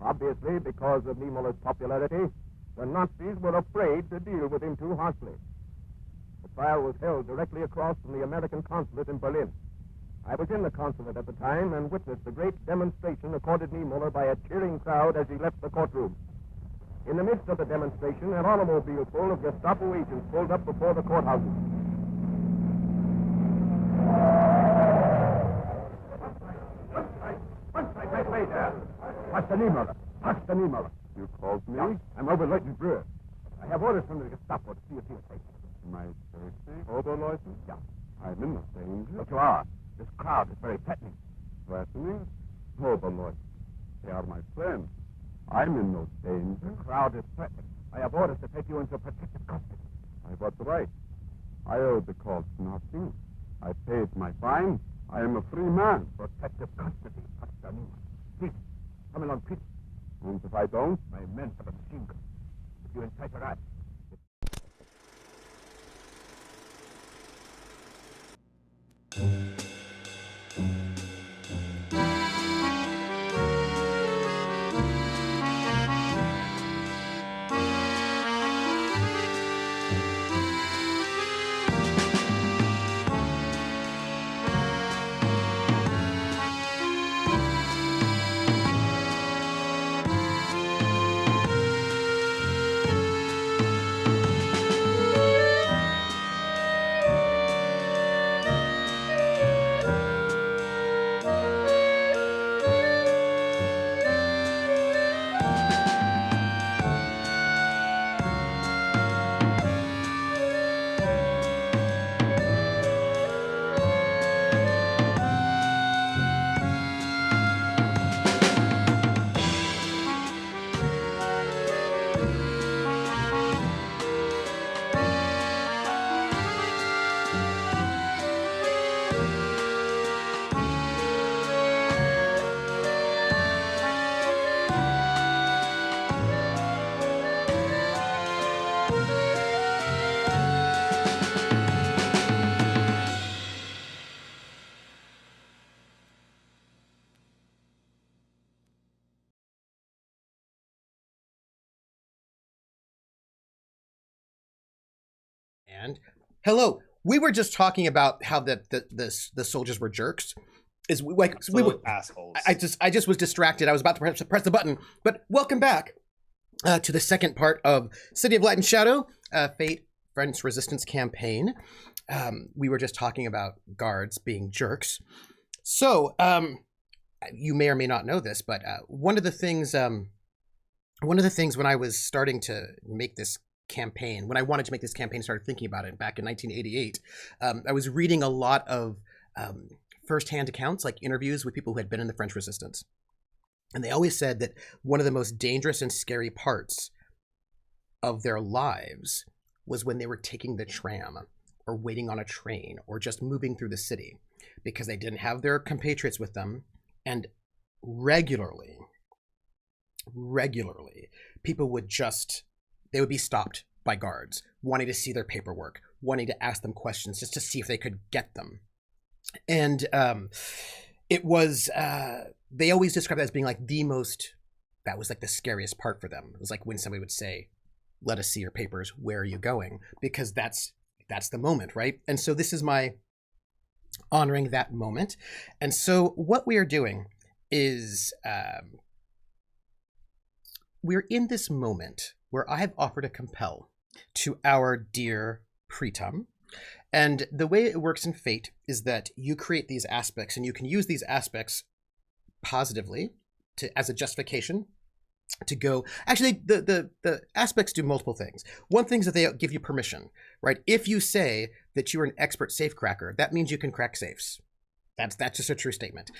Obviously, because of Niemöller's popularity, the Nazis were afraid to deal with him too harshly. The trial was held directly across from the American consulate in Berlin. I was in the consulate at the time and witnessed the great demonstration accorded Niemöller by a cheering crowd as he left the courtroom. In the midst of the demonstration, an automobile full of Gestapo agents pulled up before the courthouses. Wait there. Pastor Niemöller. Pastor Niemöller. You called me? Yeah, I'm Oberleutnant Breuer. I have orders from the Gestapo to see you to your safety. My safety? Oberleutnant? Yeah. I'm in no danger. But you are. This crowd is very threatening. Threatening? Oberleutnant. They are my friends. I'm in no danger. The crowd is threatening. I have orders to take you into protective custody. I've got the right. I owe the court nothing. I paid my fine. I am a free man. Protective custody, Pastor Niemöller. Please, come along, please. And if I don't? My men have a machine gun. If you incite a rat, And hello, we were just talking about how the soldiers were jerks. We were assholes. I just was distracted. I was about to press the button. But welcome back to the second part of City of Light and Shadow, Fate French Resistance Campaign. We were just talking about guards being jerks. So you may or may not know this, but one of the things when I was starting to make this campaign, when I wanted to make this campaign, started thinking about it back in 1988, I was reading a lot of firsthand accounts, like interviews with people who had been in the French Resistance. And they always said that one of the most dangerous and scary parts of their lives was when they were taking the tram or waiting on a train or just moving through the city, because they didn't have their compatriots with them. And regularly, people would be stopped by guards, wanting to see their paperwork, wanting to ask them questions just to see if they could get them. And it was, they always described it as being like that was like the scariest part for them. It was like when somebody would say, "Let us see your papers, where are you going?" Because that's the moment, right? And so this is my honoring that moment. And so what we are doing is we're in this moment where I have offered a compel to our dear Preetam. And the way it works in Fate is that you create these aspects, and you can use these aspects positively as a justification to go. Actually, the aspects do multiple things. One thing is that they give you permission, right? If you say that you're an expert safe cracker, that means you can crack safes. That's just a true statement.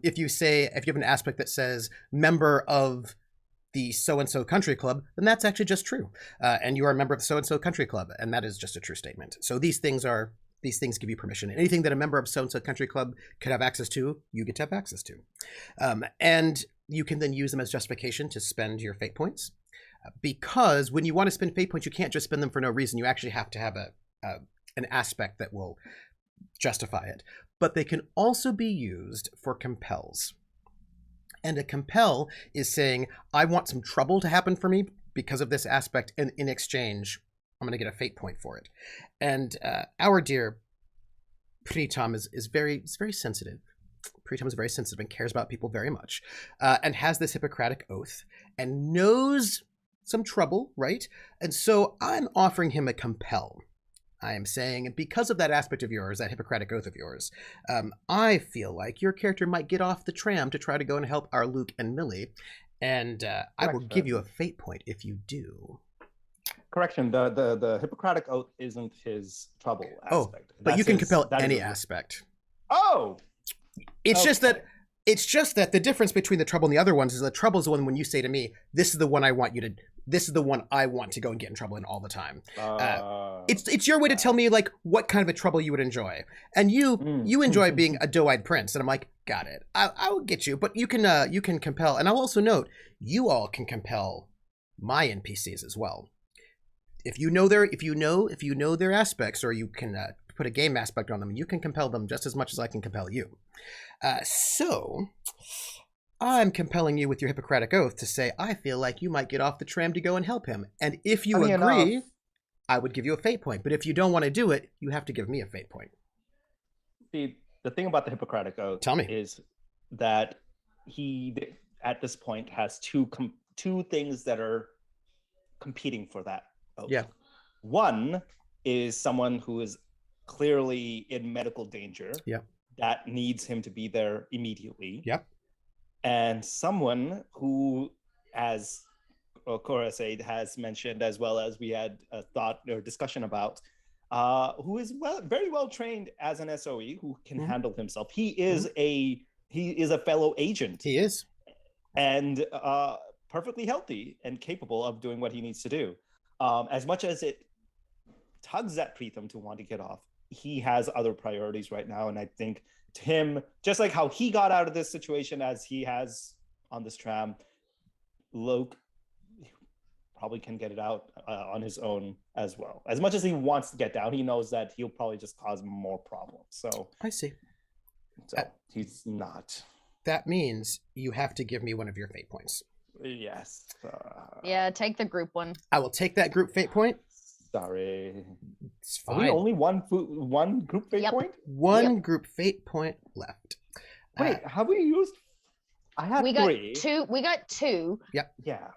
If you have an aspect that says member of the so-and-so country club, then that's actually just true. And you are a member of the so-and-so country club, and that is just a true statement. So these things give you permission. Anything that a member of so-and-so country club could have access to, you get to have access to. And you can then use them as justification to spend your fate points. Because when you want to spend fate points, you can't just spend them for no reason. You actually have to have an aspect that will justify it. But they can also be used for compels. And a compel is saying, I want some trouble to happen for me because of this aspect, and in exchange, I'm going to get a fate point for it. And our dear Preetam is very sensitive. Preetam is very sensitive and cares about people very much, and has this Hippocratic oath and knows some trouble, right? And so I'm offering him a compel. I am saying, because of that aspect of yours, that Hippocratic oath of yours, I feel like your character might get off the tram to try to go and help our Luke and Millie, and I will give you a fate point if you do. Correction, the Hippocratic oath isn't his trouble aspect. Oh, but you can compel any aspect. Oh! It's just that the difference between the trouble and the other ones is the trouble is the one when you say to me, this is the one I want to go and get in trouble in all the time. It's your way to tell me like what kind of a trouble you would enjoy. And you enjoy being a doe-eyed prince. And I'm like, got it. I will get you, but you can compel. And I'll also note, you all can compel my NPCs as well. If you know their aspects, or you can put a game aspect on them, you can compel them just as much as I can compel you. So I'm compelling you with your Hippocratic oath to say, I feel like you might get off the tram to go and help him. And if you agree, I would give you a fate point. But if you don't want to do it, you have to give me a fate point. The thing about the Hippocratic oath is that he, at this point, has two things that are competing for that oath. Yeah. One is someone who is clearly in medical danger. Yeah. That needs him to be there immediately. Yep. And someone who, as Cora Said has mentioned, as well as we had a thought or discussion about, who is very well trained as an SOE, who can handle himself. He is a fellow agent. He is, and perfectly healthy and capable of doing what he needs to do. As much as it tugs at Preetam to want to get off, he has other priorities right now, and I think to him, just like how he got out of this situation as he has on this tram, Luke probably can get it out on his own as well. As much as he wants to get down, he knows that he'll probably just cause more problems. So I see. So he's not. That means you have to give me one of your fate points. Yes. Yeah, take the group one. I will take that group fate point. Sorry. It's Are fine. we only one group fate point? One group fate point left. Wait, have we used? I had three. We got two. Yep. Yeah.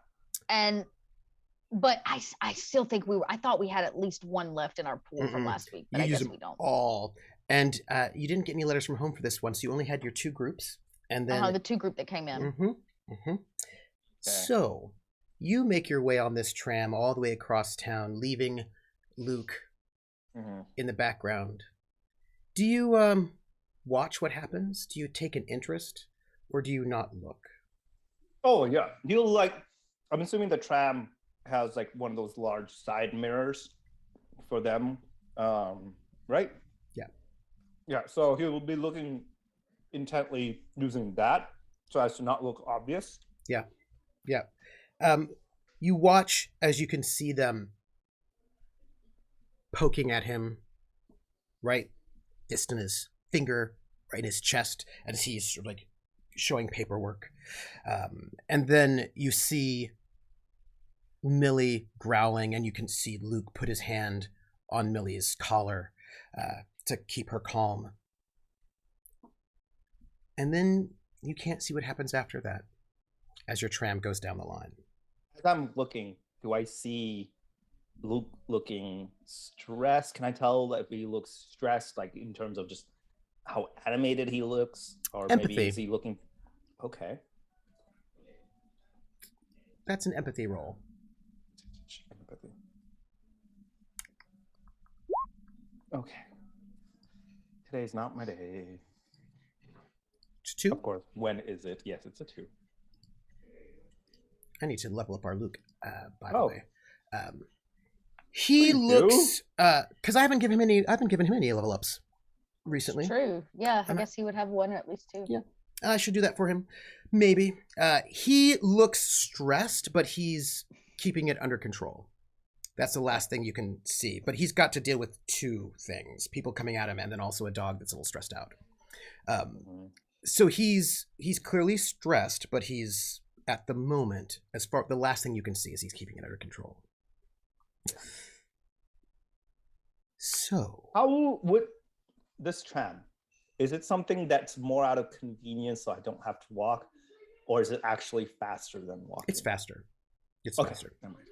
But I still think I thought we had at least one left in our pool from last week, but I guess we don't. All. And you didn't get any letters from home for this one, so you only had your two groups. And then the two group that came in. Okay. So you make your way on this tram all the way across town, leaving Luke in the background. Do you watch what happens? Do you take an interest, or do you not look? Oh yeah, I'm assuming the tram has like one of those large side mirrors for them, right? Yeah, so he will be looking intently using that so as to not look obvious. Yeah. You watch as you can see them poking at him right just in his finger, right in his chest, as he's sort of like showing paperwork. And then you see Millie growling, and you can see Luke put his hand on Millie's collar to keep her calm. And then you can't see what happens after that as your tram goes down the line. As I'm looking, do I see Luke looking stressed? Can I tell if he looks stressed, like in terms of just how animated he looks? Or empathy. Maybe is he looking... Okay. That's an empathy roll. Empathy. Okay. Today's not my day. It's 2? Of course. When is it? Yes, it's a 2. I need to level up our Luke, by the way. He looks because I haven't given him any level ups recently. True. Yeah, I guess he would have one or at least 2. Yeah. I should do that for him. Maybe. He looks stressed, but he's keeping it under control. That's the last thing you can see. But he's got to deal with 2 things. People coming at him, and then also a dog that's a little stressed out. So he's clearly stressed, but he's, at the moment, the last thing you can see is he's keeping it under control. So how would this tram, is it something that's more out of convenience so I don't have to walk, or is it actually faster than walking? It's faster. Faster. Never mind.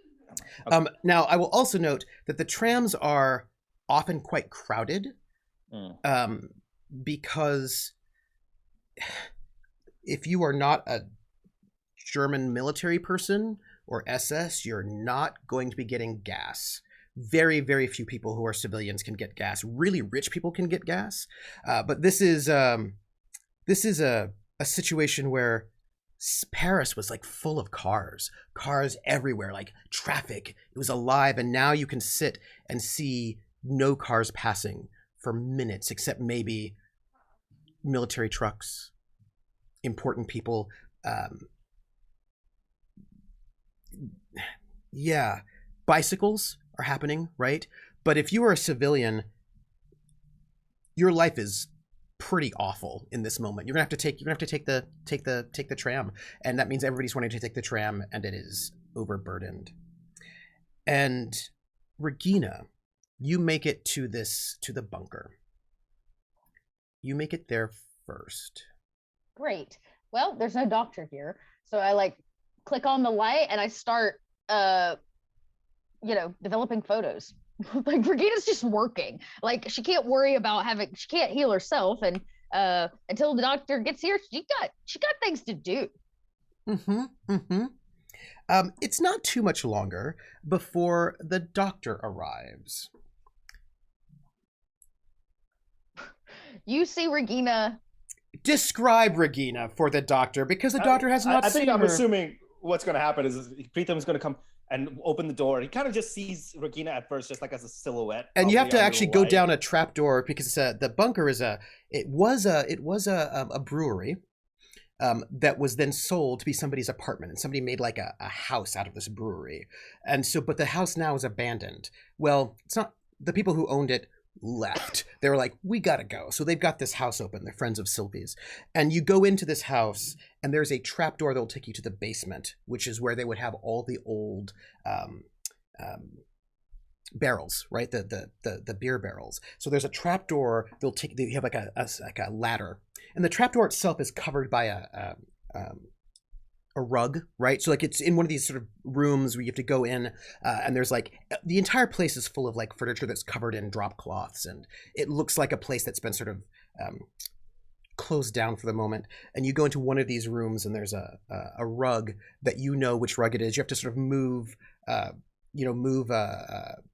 Okay. Now, I will also note that the trams are often quite crowded, because if you are not a German military person or SS, you're not going to be getting gas. Very, very few people who are civilians can get gas. Really rich people can get gas, but this is a situation where Paris was like full of cars everywhere, like traffic. It was alive, and now you can sit and see no cars passing for minutes, except maybe military trucks, important people. Bicycles are happening, right? But if you are a civilian, your life is pretty awful in this moment. You're gonna have to take the tram, and that means everybody's wanting to take the tram, and it is overburdened. And Regina, you make it to the bunker. You make it there first. Great. Well, there's no doctor here, so I click on the light and I start developing photos. Like Regina's just working. Like she can't worry about she can't heal herself, and until the doctor gets here, she got things to do. It's not too much longer before the doctor arrives. You see Regina. Describe Regina for the doctor, because the doctor has not seen her. I think I'm assuming what's going to happen is Preetam's going to come and open the door. He kind of just sees Regina at first, just like as a silhouette. And you have to actually go down a trap door, because the bunker was a brewery that was then sold to be somebody's apartment, and somebody made like a house out of this brewery. And so, but the house now is abandoned. Well, it's not, the people who owned it left. They were like, we gotta go. So they've got this house open. They're friends of Sylvie's. And you go into this house, and there's a trap door that will take you to the basement, which is where they would have all the old barrels, right? The beer barrels. So there's a trapdoor. You have like a ladder, and the trapdoor itself is covered by a rug, right? So like it's in one of these sort of rooms where you have to go in, and there's like the entire place is full of like furniture that's covered in drop cloths, and it looks like a place that's been sort of closed down for the moment. And you go into one of these rooms, and there's a rug that you know which rug it is. You have to sort of move.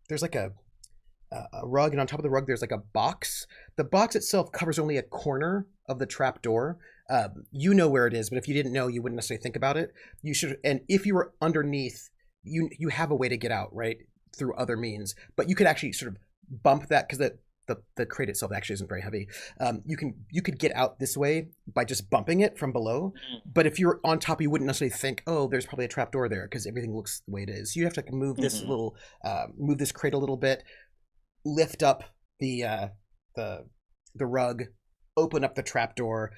There's like a rug, and on top of the rug there's like a box. The box itself covers only a corner of the trap door. You know where it is, but if you didn't know, you wouldn't necessarily think about it. You should, and if you were underneath, you have a way to get out, right, through other means. But you could actually sort of bump that, because the crate itself actually isn't very heavy. You could get out this way by just bumping it from below. But if you're on top, you wouldn't necessarily think, oh, there's probably a trap door there, because everything looks the way it is. So you have to like, move this move this crate a little bit, lift up the rug, open up the trap door,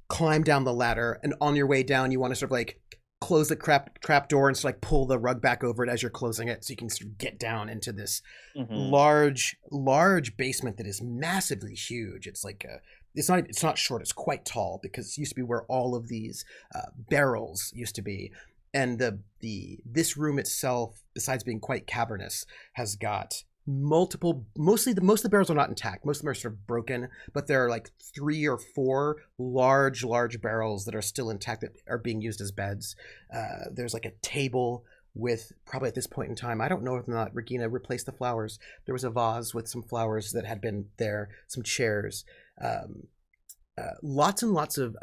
climb down the ladder, and on your way down, you want to sort of like close the trap door and sort of like pull the rug back over it as you're closing it, so you can sort of get down into this large basement that is massively huge. It's like it's not short, it's quite tall, because it used to be where all of these barrels used to be. And this room itself, besides being quite cavernous, has got most of the barrels are not intact. Most of them are sort of broken, but there are like 3 or 4 large barrels that are still intact, that are being used as beds. There's like a table with, probably at this point in time, I don't know if not Regina replaced the flowers. There was a vase with some flowers that had been there, some chairs, lots and lots of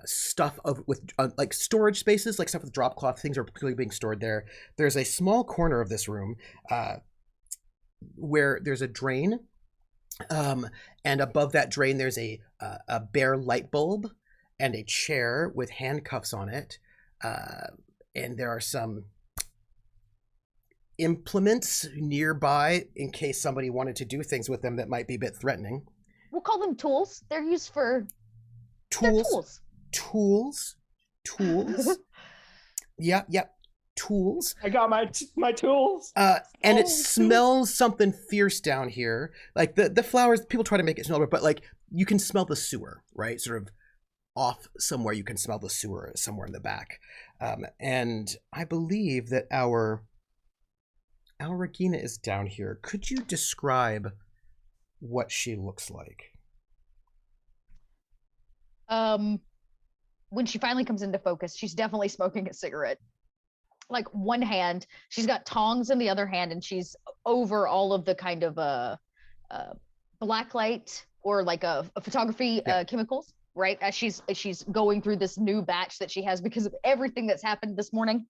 stuff with like storage spaces, like stuff with drop cloth. Things are clearly being stored there. There's a small corner of this room where there's a drain, and above that drain there's a bare light bulb and a chair with handcuffs on it, and there are some implements nearby in case somebody wanted to do things with them that might be a bit threatening. We'll call them tools. They're used for tools. Tools. Yep. Tools. I got my tools. And it smells something fierce down here. Like the flowers, people try to make it smell, but like you can smell the sewer, right? Sort of off somewhere, you can smell the sewer somewhere in the back. And I believe that our Regina is down here. Could you describe what she looks like? When she finally comes into focus, she's definitely smoking a cigarette. Like one hand, she's got tongs in the other hand, and she's over all of the kind of black light or like a photography chemicals, right? As she's going through this new batch that she has because of everything that's happened this morning.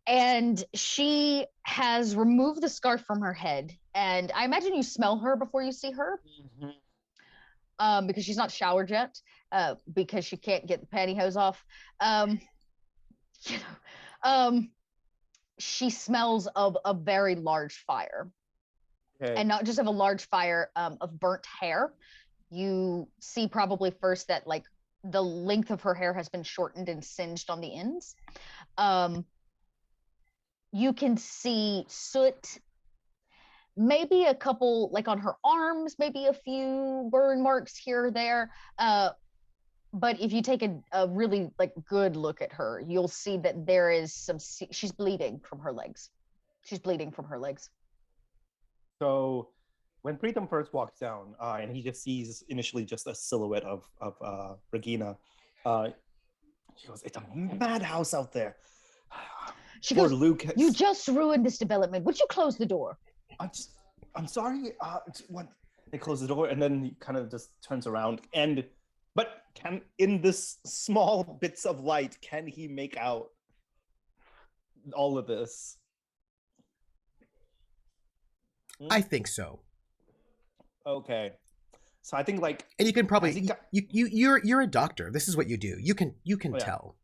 And she has removed the scarf from her head, and I imagine you smell her before you see her. Because she's not showered yet, because she can't get the pantyhose off. She smells of a very large fire. Okay. And not just of a large fire, of burnt hair. You see probably first that like the length of her hair has been shortened and singed on the ends. You can see soot, maybe a couple like on her arms, maybe a few burn marks here or there. But if you take a really like good look at her, you'll see that there is she's bleeding from her legs. So when Preetam first walks down, and he just sees initially just a silhouette of Regina, she goes, "It's a madhouse out there." She goes, Luke you just ruined this development. Would you close the door? I'm sorry. What? They close the door, and then he kind of just turns around. But in this small bits of light, can he make out all of this? I think so. Okay. So I think like, and you can probably you're a doctor. This is what you do. You can tell.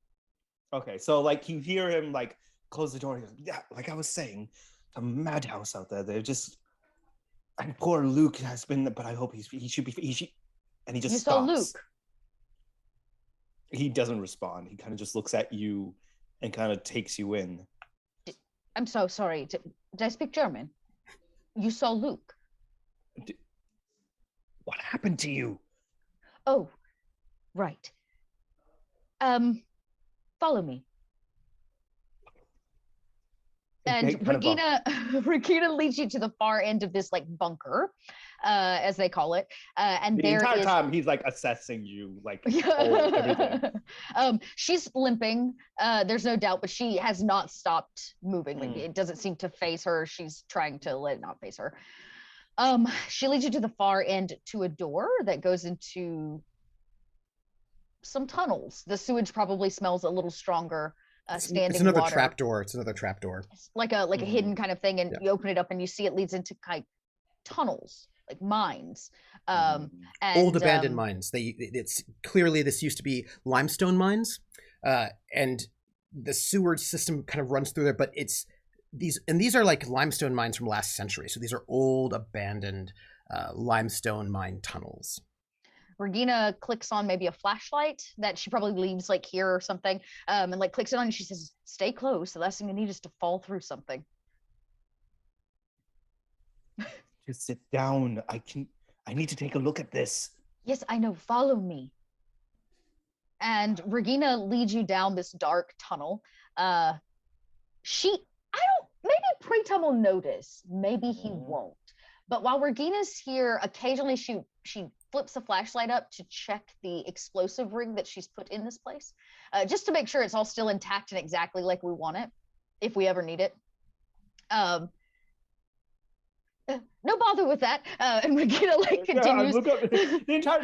Okay, so like you hear him like close the door. He goes, yeah, like I was saying, a madhouse out there. They're just, and poor Luke has been, but I hope he should be. And he just stops. Saw Luke. He doesn't respond. He kind of just looks at you and kind of takes you in. I'm so sorry. Did I speak German? You saw Luke. What happened to you? Oh, right. Follow me. And Regina leads you to the far end of this like bunker, as they call it. And the entire time he's like assessing you, like everything. She's limping, there's no doubt, but she has not stopped moving. Like it doesn't seem to face her. She's trying to let it not face her. She leads you to the far end to a door that goes into some tunnels. The sewage probably smells a little stronger. Standing it's another water. trapdoor. It's another trapdoor. It's like a hidden kind of thing, and you open it up and you see it leads into like tunnels, like mines. And, old abandoned mines. It's clearly this used to be limestone mines, and the sewer system kind of runs through there. But it's these are like limestone mines from last century. So these are old abandoned limestone mine tunnels. Regina clicks on maybe a flashlight that she probably leaves like here or something, and like clicks it on, and she says, "Stay close. The last thing you need is to fall through something." Just sit down. I need to take a look at this. Yes, I know. Follow me. And Regina leads you down this dark tunnel. Maybe Preetam will notice. Maybe he won't. But while Regina's here, occasionally she flips the flashlight up to check the explosive ring that she's put in this place, just to make sure it's all still intact and exactly like we want it, if we ever need it. No bother with that. And Regina like continues.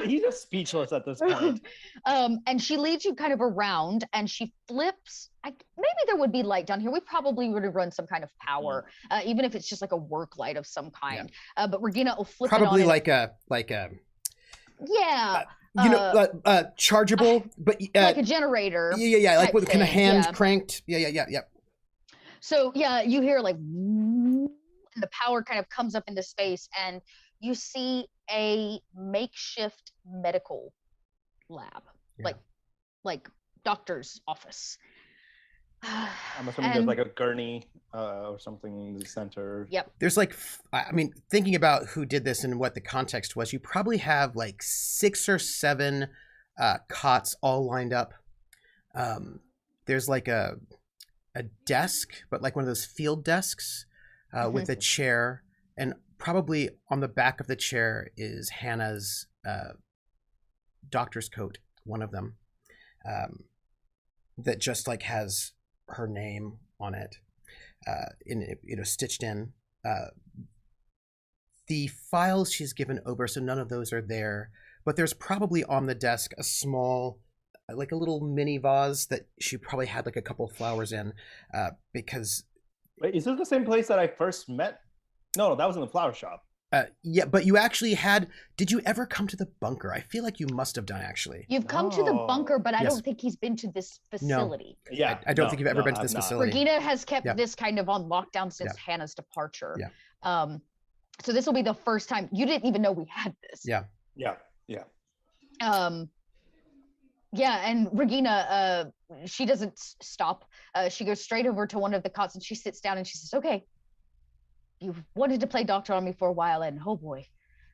He's just speechless at this point. And she leads you kind of around, and she flips. Maybe there would be light down here. We probably would have run some kind of power, even if it's just like a work light of some kind. Yeah. But Regina will flip probably it on. like a chargeable, but like a generator. Yeah, like with kind of hand cranked. Yeah. So you hear like, and the power kind of comes up into space, and you see a makeshift medical lab, like doctor's office. I'm assuming there's like a gurney or something in the center. Yep. There's like, I mean, thinking about who did this and what the context was, you probably have like 6 or 7 cots all lined up. There's like a desk, but like one of those field desks with a chair, and probably on the back of the chair is Hannah's doctor's coat, one of them, that just like has her name on it, stitched in. The files she's given over, so none of those are there, but there's probably on the desk a small, like a little mini vase that she probably had like a couple flowers in, because. Wait, is this the same place that I first met? No, that was in the flower shop. Yeah, but you actually did you ever come to the bunker? I feel like you must have done, actually. You've come to the bunker, but I don't think he's been to this facility. No. Yeah, I don't think you've ever been to this facility. Regina has kept this kind of on lockdown since Hannah's departure. Yeah. So this will be the first time. You didn't even know we had this. Yeah. And Regina, she doesn't stop. She goes straight over to one of the cots, and she sits down, and she says, "Okay, you've wanted to play doctor on me for a while, and oh boy."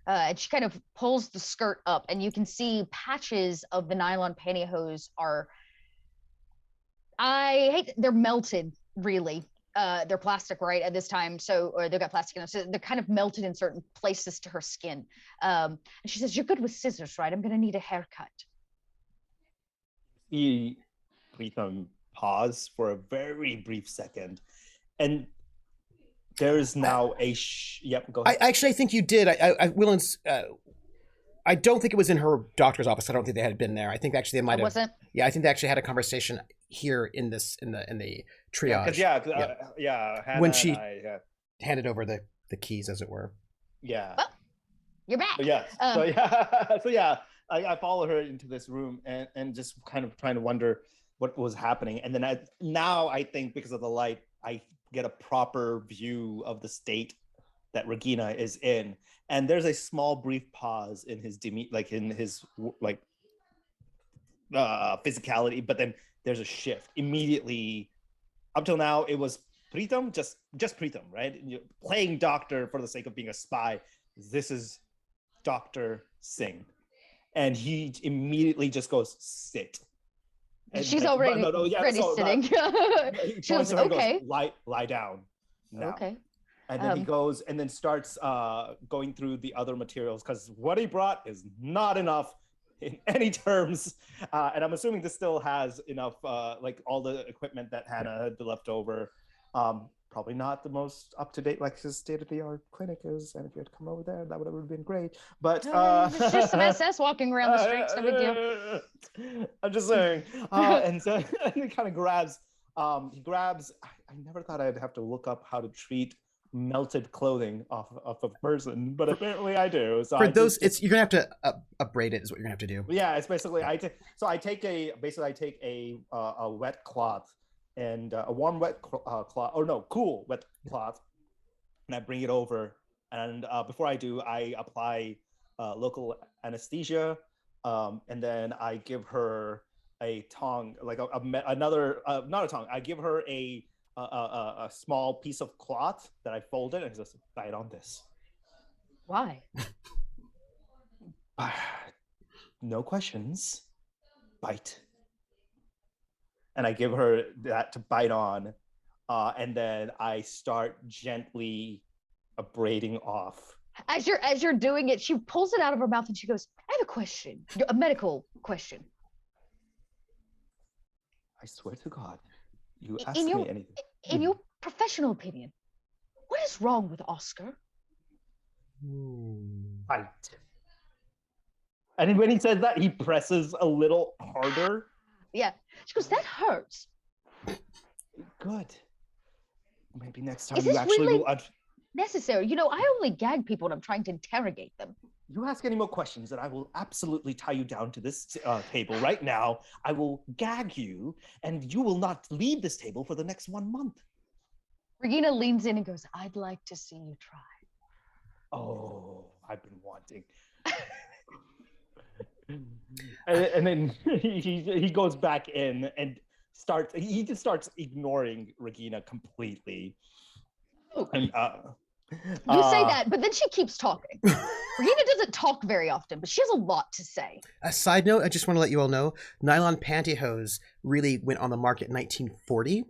And she kind of pulls the skirt up, and you can see patches of the nylon pantyhose they're melted, really. They're plastic, right, at this time, or they've got plastic in them, so they're kind of melted in certain places to her skin. And she says, "You're good with scissors, right? I'm going to need a haircut." Preetam pause for a very brief second, and there is now go ahead. I think you did. I don't think it was in her doctor's office. I don't think they had been there. I think actually they might have. Wasn't? Yeah, I think they actually had a conversation here in the triage. Hannah when she handed over the keys, as it were. Yeah. Well, you're back. I follow her into this room and just kind of trying to wonder what was happening. And then I think because of the light, I get a proper view of the state that Regina is in. And there's a small brief pause in his physicality, but then there's a shift immediately. Up till now, it was Preetam, just Preetam, right? You're playing doctor for the sake of being a spy. This is Dr. Singh. And he immediately just goes, sit. And she's already sitting. She goes, okay. Goes, lie down now. Okay. And then he goes and then starts going through the other materials, because what he brought is not enough in any terms. And I'm assuming this still has enough, like all the equipment that Hannah had left over. Probably not the most up-to-date, like his state-of-the-art clinic is. And if you had come over there, that would have been great. But it's just some SS walking around the streets, no big deal. I'm just saying. And so and he kind of grabs, I never thought I'd have to look up how to treat melted clothing off a person, but apparently I do. So for those, you're gonna have to upbraid it. Is what you're gonna have to do. Yeah, it's basically I take a wet cloth and a warm wet cloth, or no, cool wet cloth, and I bring it over. And before I do, I apply local anesthesia, and then I give her a tongue, like another not a tongue. I give her a small piece of cloth that I folded, and just bite on this. Why? No questions. Bite. And I give her that to bite on, and then I start gently abrading off. As you're doing it, she pulls it out of her mouth and she goes, "I have a question, a medical question." I swear to God, you ask me anything. In your professional opinion, what is wrong with Oscar? Bite. And when he says that, he presses a little harder. Yeah. She goes, "That hurts." Good. Maybe next time you actually really will. Necessary. You know, I only gag people when I'm trying to interrogate them. You ask any more questions, and I will absolutely tie you down to this table right now. I will gag you, and you will not leave this table for the next 1 month. Regina leans in and goes, "I'd like to see you try." Oh, I've been wanting. and then he goes back in and he just starts ignoring Regina completely. And, you say that, but then she keeps talking. Regina doesn't talk very often, but she has a lot to say. A side note, I just want to let you all know, nylon pantyhose really went on the market in 1940.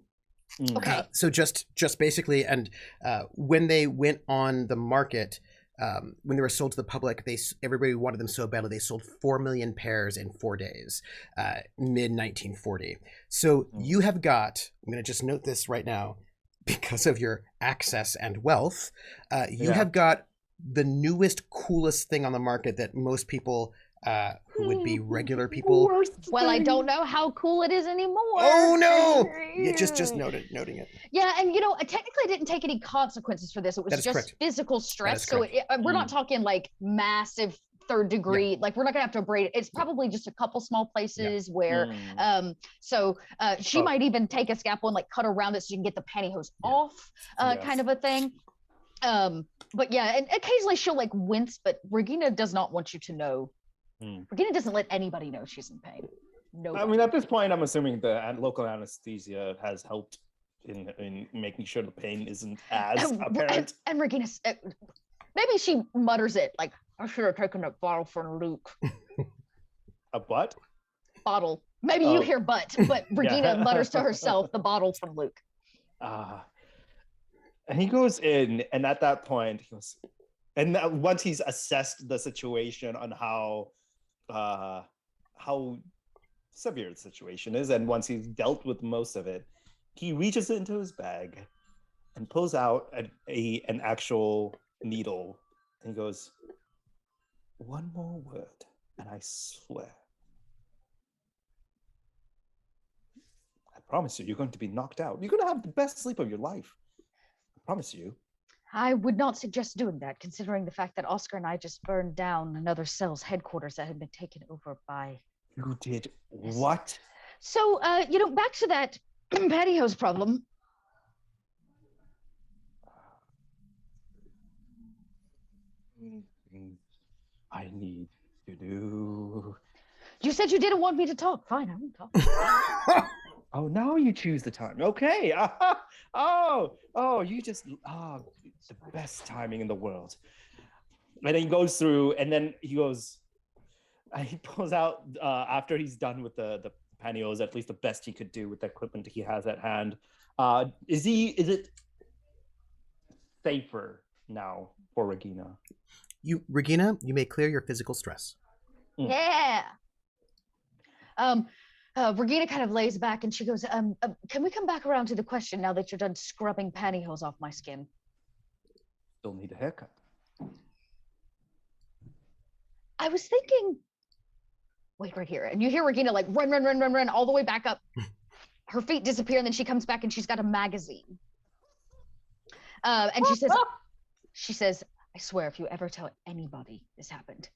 Okay. So just basically, and when they went on the market, when they were sold to the public, everybody wanted them so badly they sold 4 million pairs in 4 days, mid 1940. So you have got, I'm going to just note this right now, because of your access and wealth, you have got the newest, coolest thing on the market that most people who would be regular people. Well, I don't know how cool it is anymore. Oh no! Yeah, just noting it. Yeah, and you know, technically I didn't take any consequences for this. It was just correct. physical stress. So we're not talking like massive third degree. Like we're not gonna have to abrade it. It's probably just a couple small places where she might even take a scalpel and like cut around it so you can get the pantyhose off, kind of a thing. But yeah, and occasionally she'll like wince, but Regina does not want you to know. Regina doesn't let anybody know she's in pain. No. I mean, at this point, I'm assuming the local anesthesia has helped in making sure the pain isn't as apparent. And Regina, maybe she mutters it like, "I should have taken a bottle from Luke." A what? Bottle. Maybe you hear but Regina mutters to herself, "The bottle from Luke." And he goes in, and at that point, he goes, and once he's assessed the situation on how severe the situation is, and once he's dealt with most of it, he reaches into his bag and pulls out an actual needle, and he goes, "One more word, and I swear, I promise you, you're going to be knocked out. You're going to have the best sleep of your life. I promise you." I would not suggest doing that, considering the fact that Oscar and I just burned down another cell's headquarters that had been taken over by... You did what? So, you know, back to that pantyhose problem. I need to do... You said you didn't want me to talk. Fine, I won't talk. Oh, now you choose the time. Okay. You just the best timing in the world. And then he goes through, and then he pulls out after he's done with the pantyhose, at least the best he could do with the equipment he has at hand. Is it safer now for Regina? Regina, you may clear your physical stress. Yeah. Regina kind of lays back and she goes, can we come back around to the question now that you're done scrubbing pantyhose off my skin? Still need a haircut. I was thinking, wait right here. And you hear Regina like run all the way back up. Her feet disappear and then she comes back and she's got a magazine. And she says, I swear if you ever tell anybody this happened.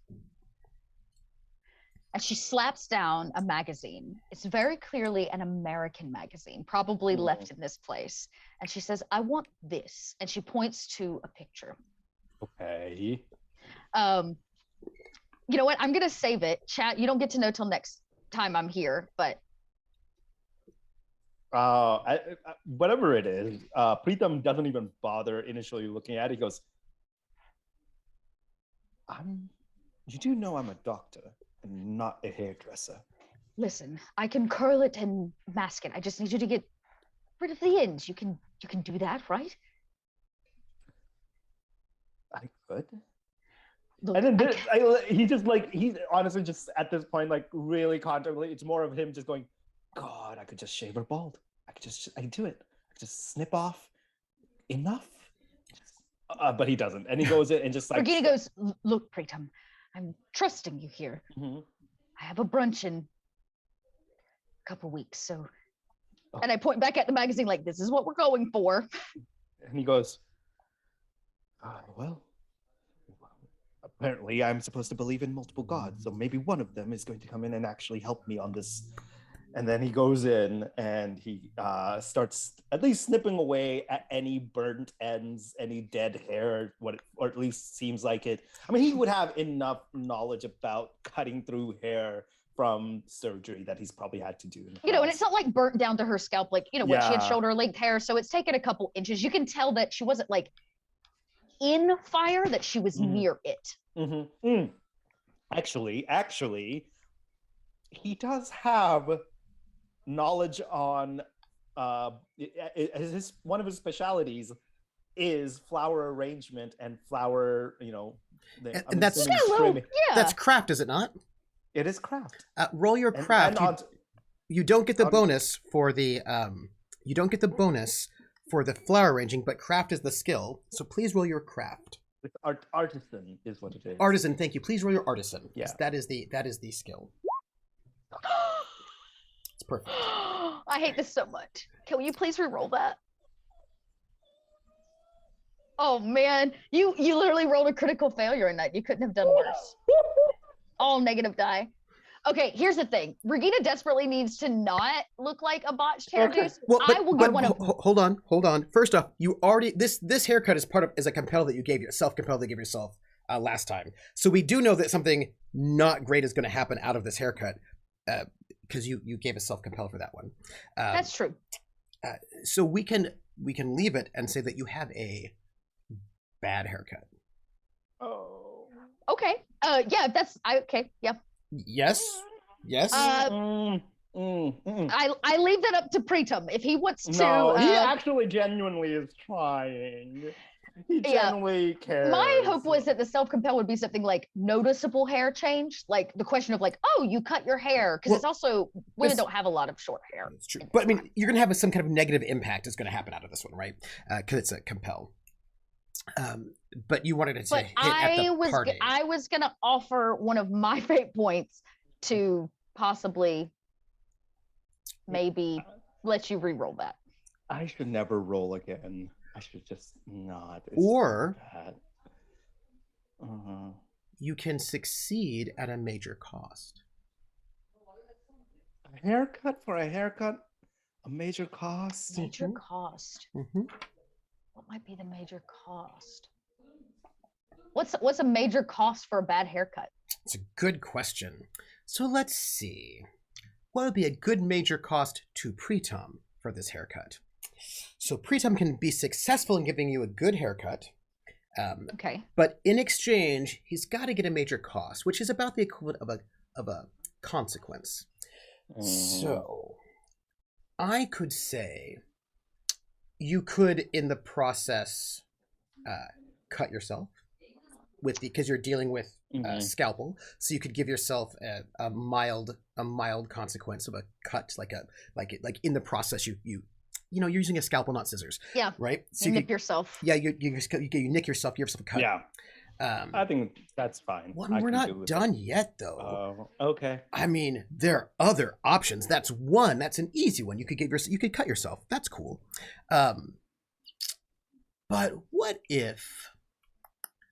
And she slaps down a magazine. It's very clearly an American magazine, probably left in this place. And she says, I want this. And she points to a picture. Okay. You know what? I'm going to save it. Chat, you don't get to know till next time I'm here, but. Whatever it is, Preetam doesn't even bother initially looking at it. He goes, you do know I'm a doctor. And not a hairdresser. Listen, I can curl it and mask it. I just need you to get rid of the ends. You can do that, right? I could. Look, and then he's honestly just at this point like really contemplating. It's more of him just going, God, I could just shave her bald. I could do it. I could just snip off enough. But he doesn't, and he goes in and just like. Regina goes, look, Preetam. I'm trusting you here. Mm-hmm. I have a brunch in a couple weeks, so. And I point back at the magazine like, this is what we're going for. And he goes, well, apparently I'm supposed to believe in multiple gods, so maybe one of them is going to come in and actually help me on this. And then he goes in and he starts at least snipping away at any burnt ends, any dead hair, or at least seems like it. I mean, he would have enough knowledge about cutting through hair from surgery that he's probably had to do. And it's not like burnt down to her scalp, like, when she had shoulder-length hair. So it's taken a couple inches. You can tell that she wasn't like in fire, that she was near it. Mm-hmm. Mm. Actually, he does have knowledge on one of his specialities is flower arrangement and flower, and that's craft, is it not? It is craft. Roll your craft. You don't get the bonus for the flower arranging, but craft is the skill. So please roll your craft. It's artisan is what it is. Artisan, thank you. Please roll your artisan. Yeah. That is the skill. It's perfect. I hate this so much. Can you please re-roll that? Oh man, you literally rolled a critical failure in that. You couldn't have done worse. All negative die. Okay, here's the thing. Regina desperately needs to not look like a botched hairdo. Well, I will get one of. Hold on. First off, you already this haircut is a compel that you gave self-compel that you gave yourself last time. So we do know that something not great is going to happen out of this haircut because you gave a self-compel for that one. That's true. So we can leave it and say that you have a bad haircut. Oh. Okay. Yeah. Okay. Yeah. Yes. I leave that up to Preetam if he wants to. No, he actually genuinely is trying. He genuinely cares. My hope was that the self-compel would be something like noticeable hair change, like the question of like, oh, you cut your hair, because it's also women don't have a lot of short hair. It's true, but I mean, you're gonna have some kind of negative impact is going to happen out of this one, right? Because it's a compel. But you wanted to say I was gonna offer one of my fate points to possibly maybe let you re-roll that. I should never roll again. I should just not. You can succeed at a major cost. A haircut for a haircut? A major cost? Major cost. Mm-hmm. What might be the major cost? What's a major cost for a bad haircut? It's a good question. So let's see. What would be a good major cost to Preetam for this haircut? So Preetam can be successful in giving you a good haircut. Okay. But in exchange, he's got to get a major cost, which is about the equivalent of a consequence. So I could say you could, in the process, cut yourself because you're dealing with scalpel. So you could give yourself a mild consequence of a cut, like in the process you're using a scalpel, not scissors. Yeah. Right. So you nip yourself. Yeah. You nick yourself. Give yourself a cut. Yeah. I think that's fine. Well, we're not done yet, though. Okay. I mean, there are other options. That's one. That's an easy one. You could cut yourself. That's cool. But what if?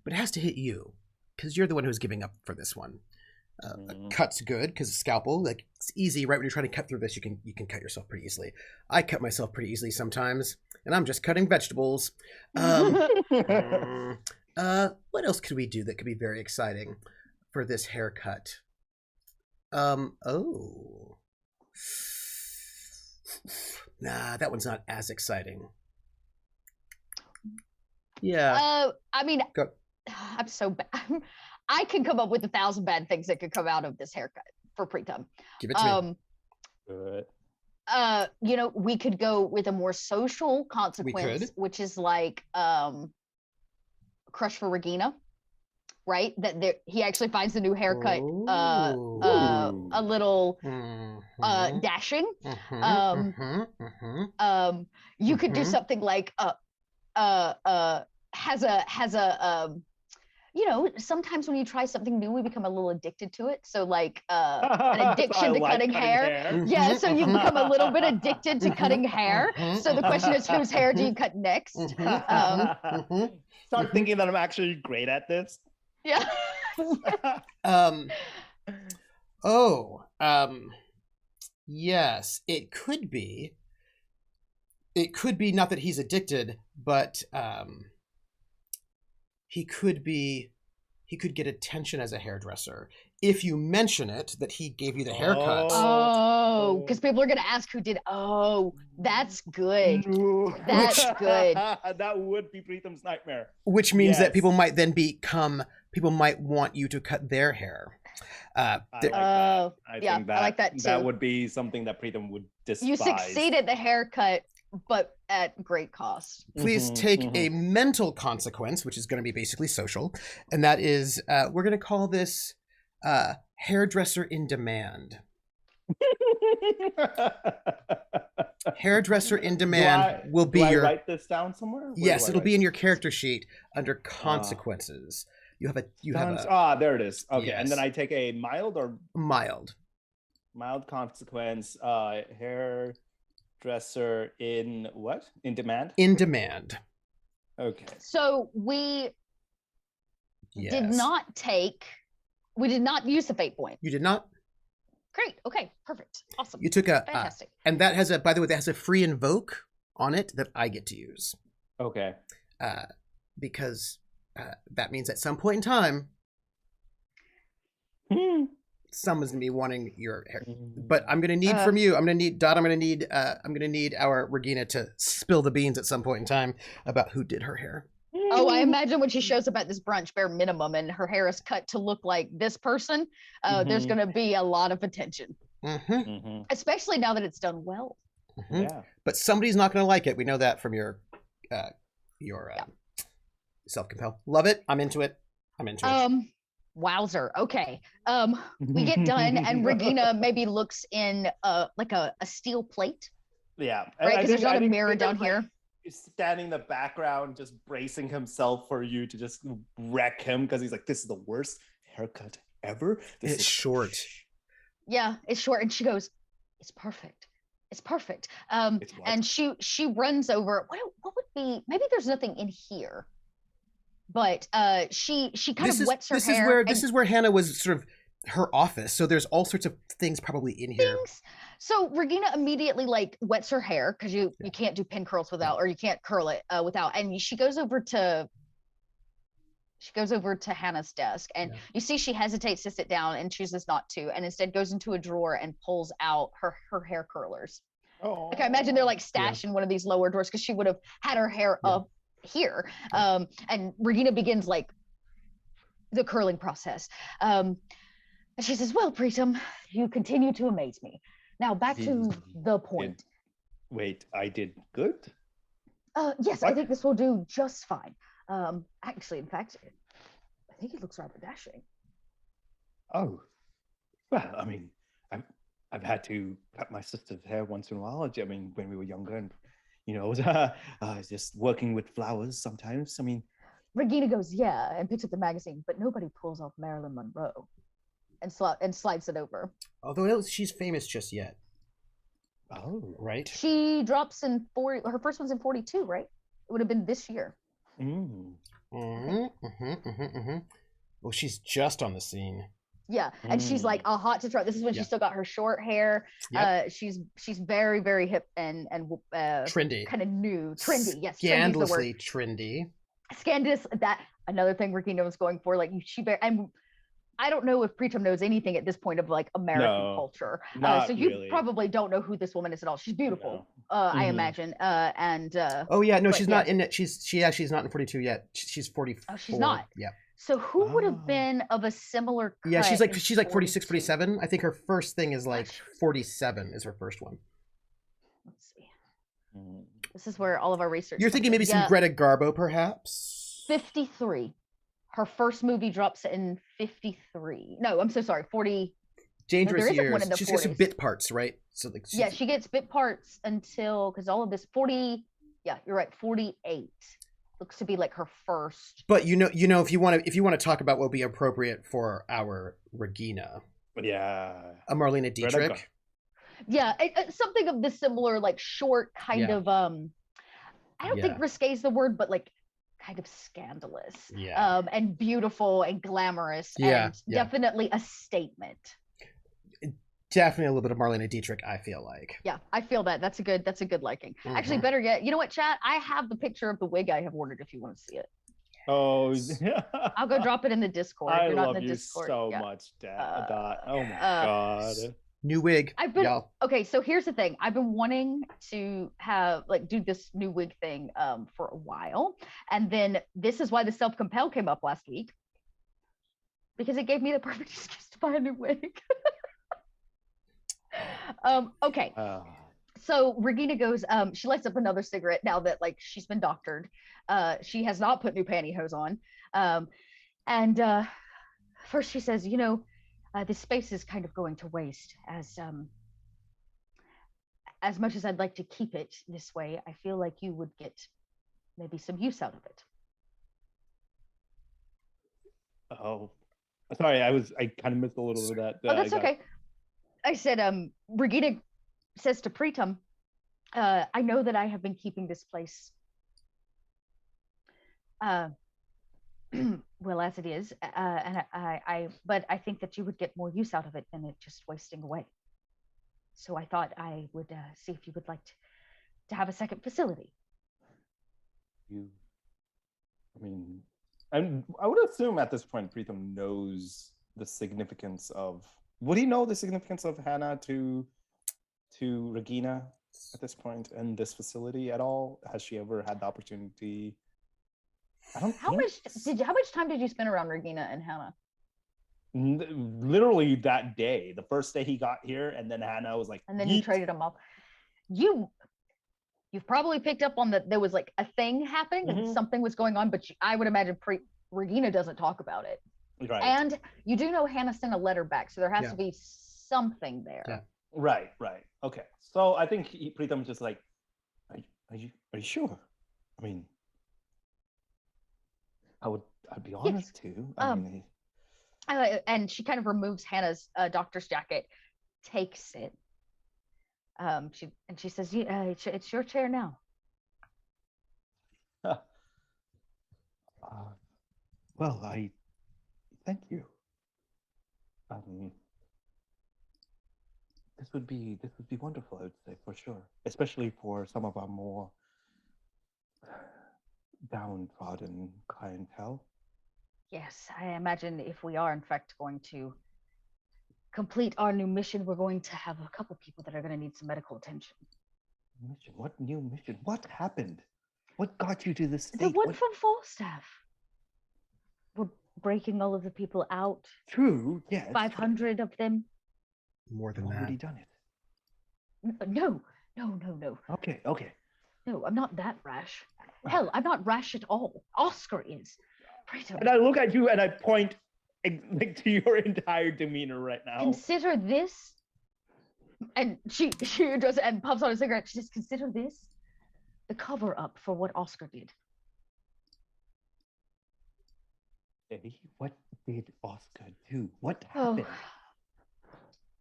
But it has to hit you, because you're the one who's giving up for this one. A cut's good because scalpel, like, it's easy. Right when you're trying to cut through this, you can cut yourself pretty easily. I cut myself pretty easily sometimes, and I'm just cutting vegetables. What else could we do that could be very exciting for this haircut? Nah, that one's not as exciting. Yeah. I mean, I'm so bad. I can come up with 1,000 bad things that could come out of this haircut for Preetam. Give it to me. Good. We could go with a more social consequence, which is like crush for Regina, right? That he actually finds the new haircut a little dashing. You could do something like sometimes when you try something new, we become a little addicted to it. So like an addiction to cutting hair. Yeah, so you become a little bit addicted to cutting hair. So the question is, whose hair do you cut next? Start thinking that I'm actually great at this. Yeah. Yes, it could be. It could be not that he's addicted, but he could get attention as a hairdresser if you mention it that he gave you the haircut. Oh, because people are gonna ask who did. Oh, that's good. That's good. That would be Preetam's nightmare. Which means that people might want you to cut their hair. I like that. I like that too. That would be something that Preetam would despise. You succeed at the haircut, but at great cost. Please take a mental consequence, which is going to be basically social, and that is we're going to call this hairdresser in demand. Hairdresser in demand will be your. Write this down somewhere? Yes, it'll be in your character sheet under consequences. You have there it is. Okay, yes. And then I take a mild consequence. Hairdresser in what? In demand? In demand. Okay. So we did not use the fate point. You did not? Great. Okay. Perfect. Awesome. You took fantastic. And that has by the way, that has a free invoke on it that I get to use. Okay. Because that means at some point in time, someone's gonna be wanting your hair. But I'm gonna need from you. I'm gonna need our Regina to spill the beans at some point in time about who did her hair. Oh, I imagine when she shows up at this brunch, bare minimum, and her hair is cut to look like this person, there's gonna be a lot of attention. Especially now that it's done well. Yeah. But somebody's not gonna like it. We know that from your self-compel. Love it. I'm into it. Wowzer. Okay. We get done and Regina maybe looks in like a steel plate. Yeah. Right, because there's not a mirror down here. He's standing in the background, just bracing himself for you to just wreck him because he's like, this is the worst haircut ever. It's short. Yeah, it's short. And she goes, it's perfect. It's perfect. And she runs over. What would be, maybe there's nothing in here. But she kind of wets her hair. This is where Hannah was sort of her office. So there's all sorts of things probably in here. So Regina immediately like wets her hair because you can't do pin curls without, or you can't curl it without. And she goes over to She goes over to Hannah's desk, and you see she hesitates to sit down and chooses not to, and instead goes into a drawer and pulls out her hair curlers. Oh, like I imagine they're like stashed in one of these lower drawers because she would have had her hair up here. And Regina begins like the curling process. And she says, "Well, Preetam, you continue to amaze me. Now back to the point." Wait, I did good? Yes, I think this will do just fine. Actually, in fact, I think it looks rather dashing. Oh, well, I mean, I've had to cut my sister's hair once in a while. I mean, when we were younger, and just working with flowers sometimes. I mean, Regina goes, "Yeah," and picks up the magazine, but nobody pulls off Marilyn Monroe, and slides it over. Although she's famous just yet. Oh, right. She drops in 40. Her first one's in 42, right? It would have been this year. Well, she's just on the scene. Yeah, and she's like a hot to trot. This is when she still got her short hair. She's very, very hip and trendy, kind of new, trendy. Yes, scandalously trendy. Scandalous. That another thing Regina was going for. Like I don't know if Preetam knows anything at this point of like American culture. So you really. probably don't know who this woman is at all. She's beautiful, I imagine. Oh yeah, no, she's not in it. She's not in 42 yet. She's 44. Oh, she's not. Yeah. So who would have been of a similar cut? Yeah, she's like 46, 47. I think her first thing is like 47 is her first one. Let's see. This is where all of our research. You're thinking maybe some Greta Garbo, perhaps? 53. Her first movie drops in 53. No, I'm so sorry. 40. Dangerous Years. She's got some bit parts, right? So like. Yeah, she gets bit parts until because all of this 40. Yeah, you're right. 48 looks to be like her first. But you know, if you want to talk about what would be appropriate for our Regina. Yeah. A Marlene Dietrich. Yeah, something of this similar, like short kind of. I don't think risque is the word, but like. Kind of scandalous, and beautiful and glamorous, and definitely a statement. Definitely a little bit of Marlene Dietrich, I feel like. Yeah, I feel that. That's a good liking. Actually, better yet, you know what, chat? I have the picture of the wig I have ordered if you want to see it. Oh, I'll go drop it in the Discord. I You're not love in the you Discord. so much, Dot. Oh my god. New wig. Okay, so here's the thing. I've been wanting to do this new wig thing for a while. And then this is why the self-compel came up last week. Because it gave me the perfect excuse to buy a new wig. Okay. So Regina goes, she lights up another cigarette now that like she's been doctored. She has not put new pantyhose on. And first she says, this space is kind of going to waste as much as I'd like to keep it this way. I feel like you would get maybe some use out of it. Oh, sorry. I kind of missed a little bit of that. Oh, that's okay. I said, Regina says to Preetam, I know that I have been keeping this place well as it is, but I think that you would get more use out of it than it just wasting away. So I thought I would see if you would like to have a second facility. I would assume at this point Preetam knows the significance of. Would he know the significance of Hannah to Regina at this point in this facility at all? Has she ever had the opportunity? How much time did you spend around Regina and Hannah? Literally that day, the first day he got here, and then Hannah was like, and then you traded them off. You've probably picked up on that there was like a thing happening, that something was going on, but I would imagine Regina doesn't talk about it. Right. And you do know Hannah sent a letter back, so there has to be something there. Yeah. Right. Okay. So I think Preetam just like, are you sure? I mean, I'd be honest too. And she kind of removes Hannah's doctor's jacket, takes it. She says, "It's your chair now." Well, I thank you. This would be wonderful, I would say, for sure, especially for some of our more downtrodden clientele. Yes, I imagine if we are in fact going to complete our new mission, we're going to have a couple people that are going to need some medical attention. Mission? What new mission? What happened? What got you to this state? The one from Falstaff. We're breaking all of the people out. True, yes. 500 of them. More than that. Already done it. No. Okay. No, I'm not that rash. Hell, I'm not rash at all. Oscar is. Preetam. And I look at you and I point to your entire demeanor right now. Consider this. And she does and puffs on a cigarette. She says, consider this the cover up for what Oscar did. Eddie, what did Oscar do? What happened?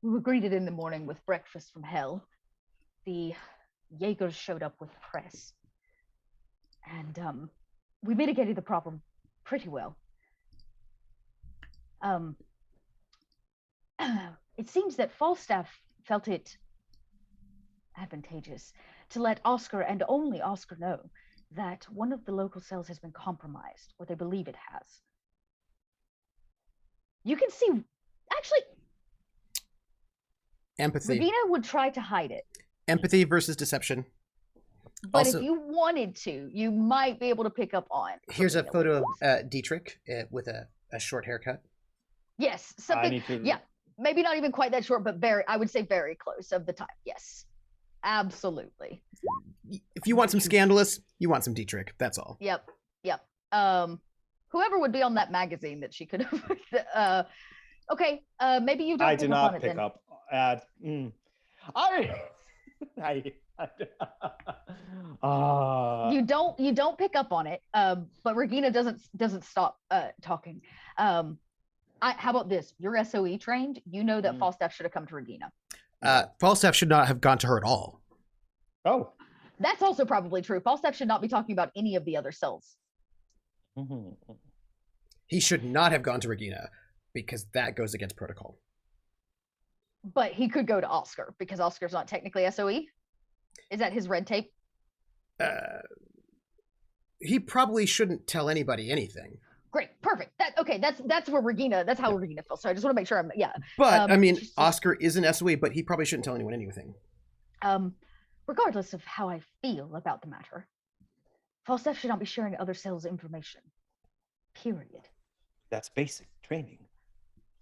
We were greeted in the morning with breakfast from hell. The Jaegers showed up with press. And we mitigated the problem pretty well. It seems that Falstaff felt it advantageous to let Oscar and only Oscar know that one of the local cells has been compromised, or they believe it has. You can see, actually, empathy. Regina would try to hide it. Empathy versus deception. But Also, if you wanted to, you might be able to pick up on. Here's a photo of Dietrich with a short haircut. Yes, something. Yeah, maybe not even quite that short, but I would say very close of the time. Yes, absolutely. If you want some scandalous, you want some Dietrich. That's all. Yep. Whoever would be on that magazine that she could have. Okay, maybe you don't. I did not pick up. You don't pick up on it. But Regina doesn't stop talking. How about this? You're SOE trained. You know that Falstaff should have come to Regina. Falstaff should not have gone to her at all. Oh. That's also probably true. Falstaff should not be talking about any of the other cells. He should not have gone to Regina because that goes against protocol. But he could go to Oscar because Oscar's not technically SOE. Is that his red tape? He probably shouldn't tell anybody anything. Great, perfect. That's where Regina. That's how Regina feels. So I just want to make sure But I mean, Oscar is an SOE, but he probably shouldn't tell anyone anything. Regardless of how I feel about the matter, Falstaff should not be sharing other cells' information. Period. That's basic training.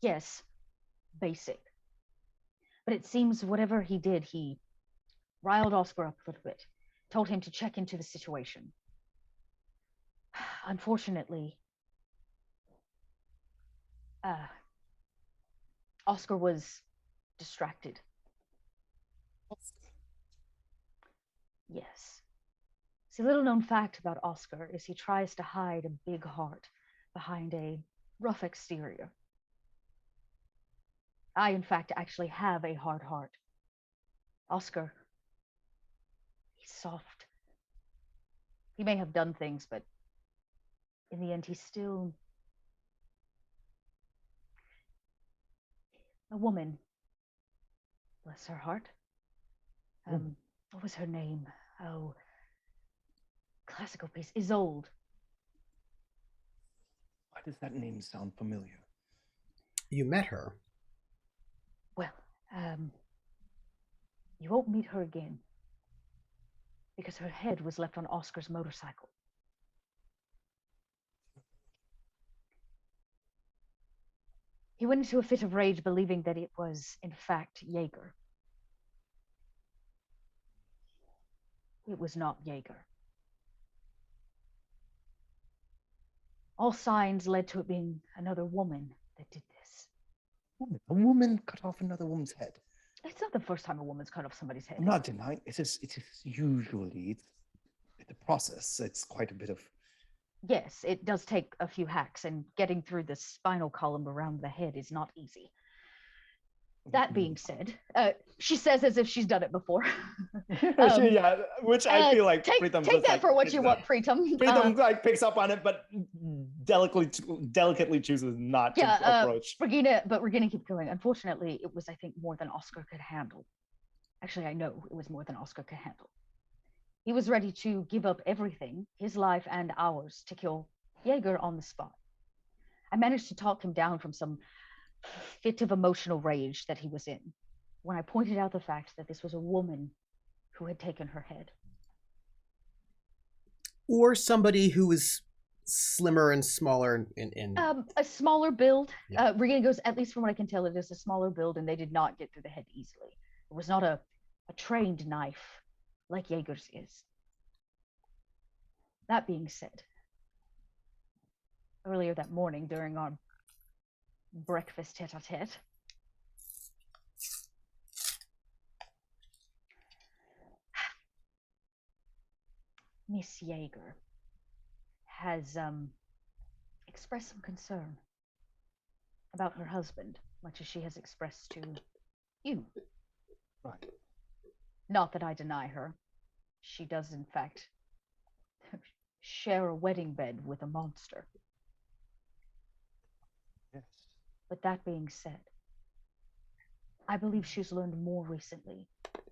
Yes, basic. But it seems whatever he did, he riled Oscar up a little bit, told him to check into the situation. Unfortunately, Oscar was distracted. Yes. See, little known fact about Oscar is he tries to hide a big heart behind a rough exterior. I, in fact, actually have a hard heart. Oscar, he's soft. He may have done things, but in the end, he's still a woman. Bless her heart. What was her name? Oh, classical piece. Isolde. Why does that name sound familiar? You met her. Well, you won't meet her again because her head was left on Oscar's motorcycle. He went into a fit of rage believing that it was, in fact, Jaeger. It was not Jaeger. All signs led to it being another woman that did this. A woman cut off another woman's head. It's not the first time a woman's cut off somebody's head. I'm not denying. It is usually the process. It's quite a bit of. Yes, it does take a few hacks, and getting through the spinal column around the head is not easy. That being said, she says as if she's done it before. Which I feel like take that for what you want, Preetam. Preetam picks up on it, but delicately chooses not to approach. Regina keeps going. Unfortunately, it was, I think, more than Oscar could handle. Actually, I know it was more than Oscar could handle. He was ready to give up everything, his life and ours, to kill Jaeger on the spot. I managed to talk him down from some fit of emotional rage that he was in when I pointed out the fact that this was a woman who had taken her head. Or somebody who was slimmer and smaller in a smaller build. Yeah. Regina goes, at least from what I can tell, it is a smaller build, and they did not get through the head easily. It was not a trained knife like Jaeger's is. That being said, earlier that morning during our breakfast tete-a-tete, Miss Jaeger has expressed some concern about her husband, much as she has expressed to you. Right. Not that I deny her. She does, in fact, share a wedding bed with a monster. Yes. But that being said, I believe she's learned more recently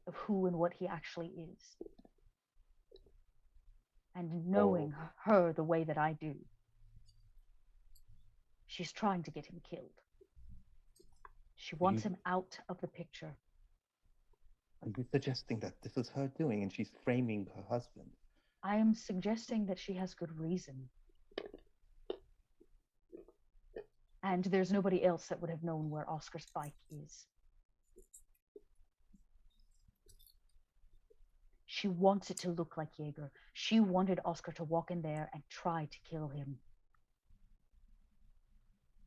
of who and what he actually is. And knowing her the way that I do, she's trying to get him killed. She wants him out of the picture. Are you suggesting that this is her doing and she's framing her husband? I am suggesting that she has good reason. And there's nobody else that would have known where Oscar's bike is. She wants it to look like Jaeger. She wanted Oscar to walk in there and try to kill him.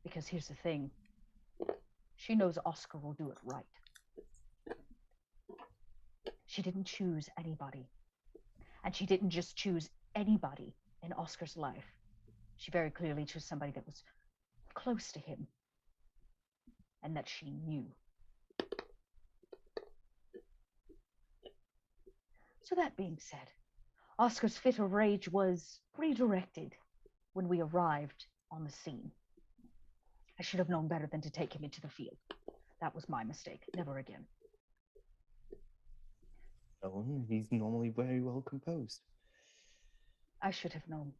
Because here's the thing. She knows Oscar will do it right. She didn't choose anybody. And she didn't just choose anybody in Oscar's life. She very clearly chose somebody that was close to him and that she knew. So that being said, Oscar's fit of rage was redirected when we arrived on the scene. I should have known better than to take him into the field. That was my mistake. Never again. He's normally very well composed. I should have known.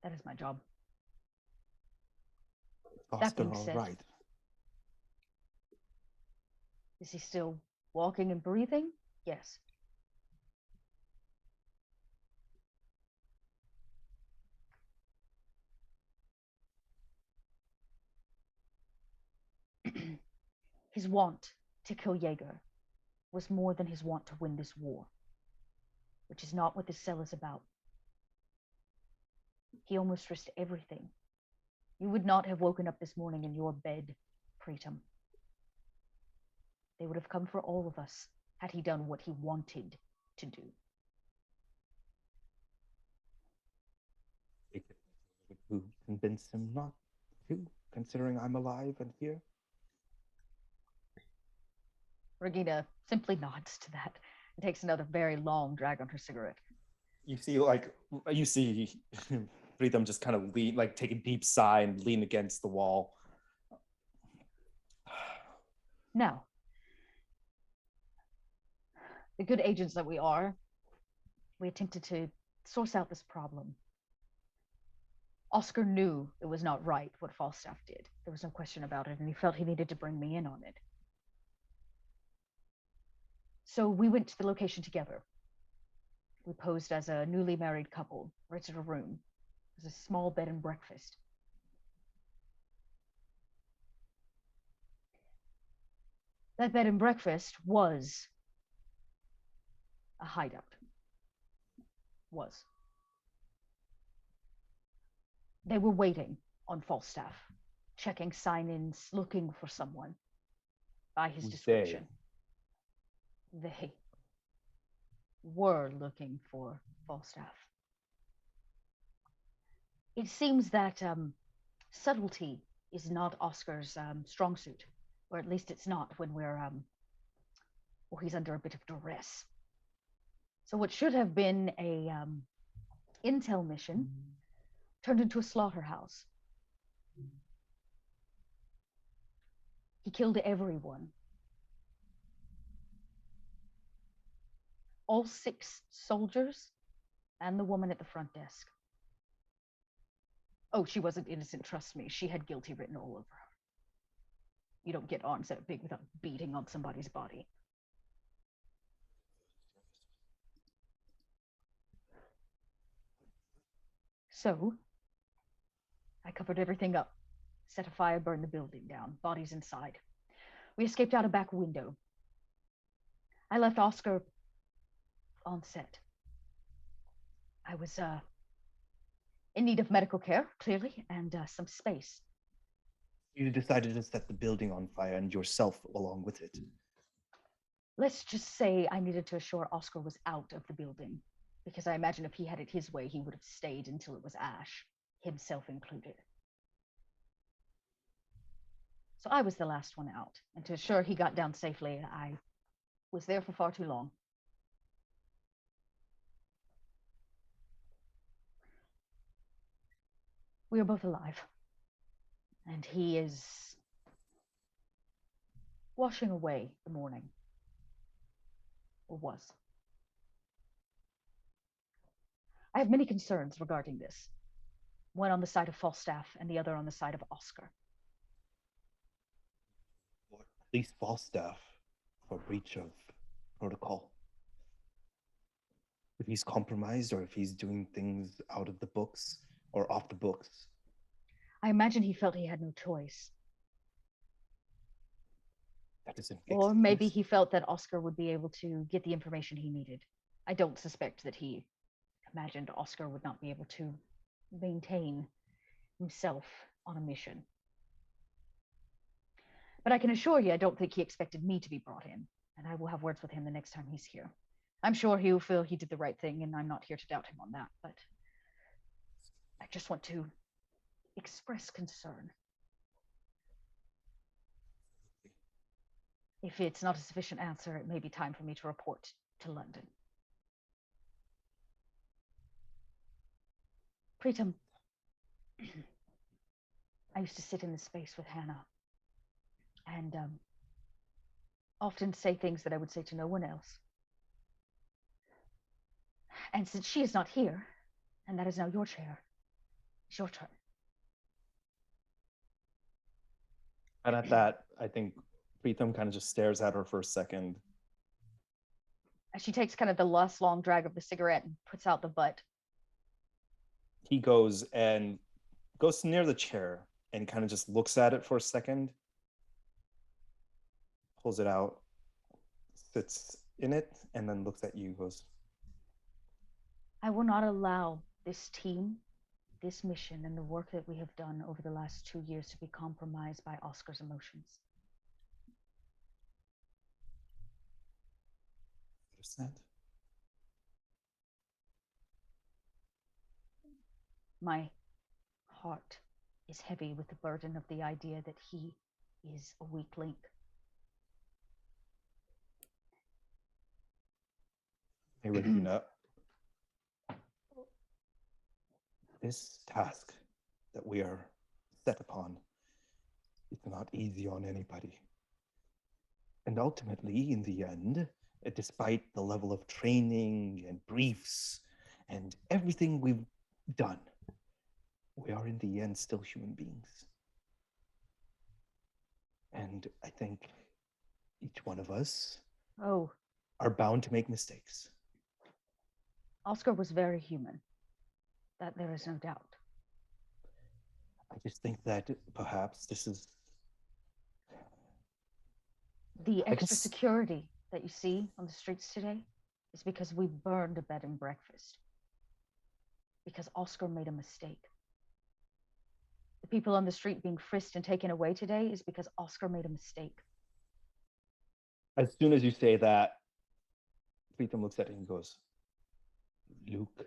That is my job. Oscar, all right. Is he still walking and breathing? Yes. His want to kill Jaeger was more than his want to win this war, which is not what this cell is about. He almost risked everything. You would not have woken up this morning in your bed, Preetam. They would have come for all of us had he done what he wanted to do. Who convinced him not to, considering I'm alive and here? Regina simply nods to that and takes another very long drag on her cigarette. You see Preetam just kind of lean, like take a deep sigh and lean against the wall. Now, the good agents that we are, we attempted to source out this problem. Oscar knew it was not right what Falstaff did. There was no question about it, and he felt he needed to bring me in on it. So we went to the location together. We posed as a newly married couple, rented a room. It was a small bed and breakfast. That bed and breakfast was a hideout. Was. They were waiting on Falstaff, checking sign-ins, looking for someone by his description. They were looking for Falstaff. It seems that subtlety is not Oscar's strong suit, or at least it's not when he's under a bit of duress. So what should have been a intel mission turned into a slaughterhouse. He killed everyone. All 6 soldiers and the woman at the front desk. Oh, she wasn't innocent, trust me. She had guilty written all over her. You don't get arms that big without beating on somebody's body. So, I covered everything up, set a fire, burned the building down, bodies inside. We escaped out a back window. I left Oscar on set. I was in need of medical care, clearly, and some space. You decided to set the building on fire and yourself along with it. Let's just say I needed to assure Oscar was out of the building, because I imagine if he had it his way, he would have stayed until it was ash, himself included. So I was the last one out, and to assure he got down safely, I was there for far too long. We are both alive, and he is washing away the morning, or was. I have many concerns regarding this, one on the side of Falstaff and the other on the side of Oscar. Or at least Falstaff for breach of protocol. If he's compromised or if he's doing things out of the books or off the books. I imagine he felt he had no choice. That doesn't Or maybe he felt that Oscar would be able to get the information he needed. I don't suspect that he imagined Oscar would not be able to maintain himself on a mission. But I can assure you, I don't think he expected me to be brought in, and I will have words with him the next time he's here. I'm sure he'll feel he did the right thing, and I'm not here to doubt him on that, but I just want to express concern. If it's not a sufficient answer, it may be time for me to report to London. Preetam, I used to sit in this space with Hannah and often say things that I would say to no one else. And since she is not here, and that is now your chair, it's your turn. And at that, I think Preetam kind of just stares at her for a second. As she takes kind of the last long drag of the cigarette and puts out the butt. He goes near the chair and kind of just looks at it for a second, pulls it out, sits in it, and then looks at you, goes, I will not allow this team, this mission, and the work that we have done over the last 2 years to be compromised by Oscar's emotions. Understand? My heart is heavy with the burden of the idea that he is a weak link. Hey, Regina, this task that we are set upon is not easy on anybody. And ultimately, in the end, despite the level of training and briefs and everything we've done, we are in the end still human beings. And I think each one of us are bound to make mistakes. Oscar was very human. That there is no doubt. I just think that perhaps this is the extra security that you see on the streets today is because we burned a bed and breakfast. Because Oscar made a mistake. The people on the street being frisked and taken away today is because Oscar made a mistake. As soon as you say that, Preetam looks at him and goes, Luke.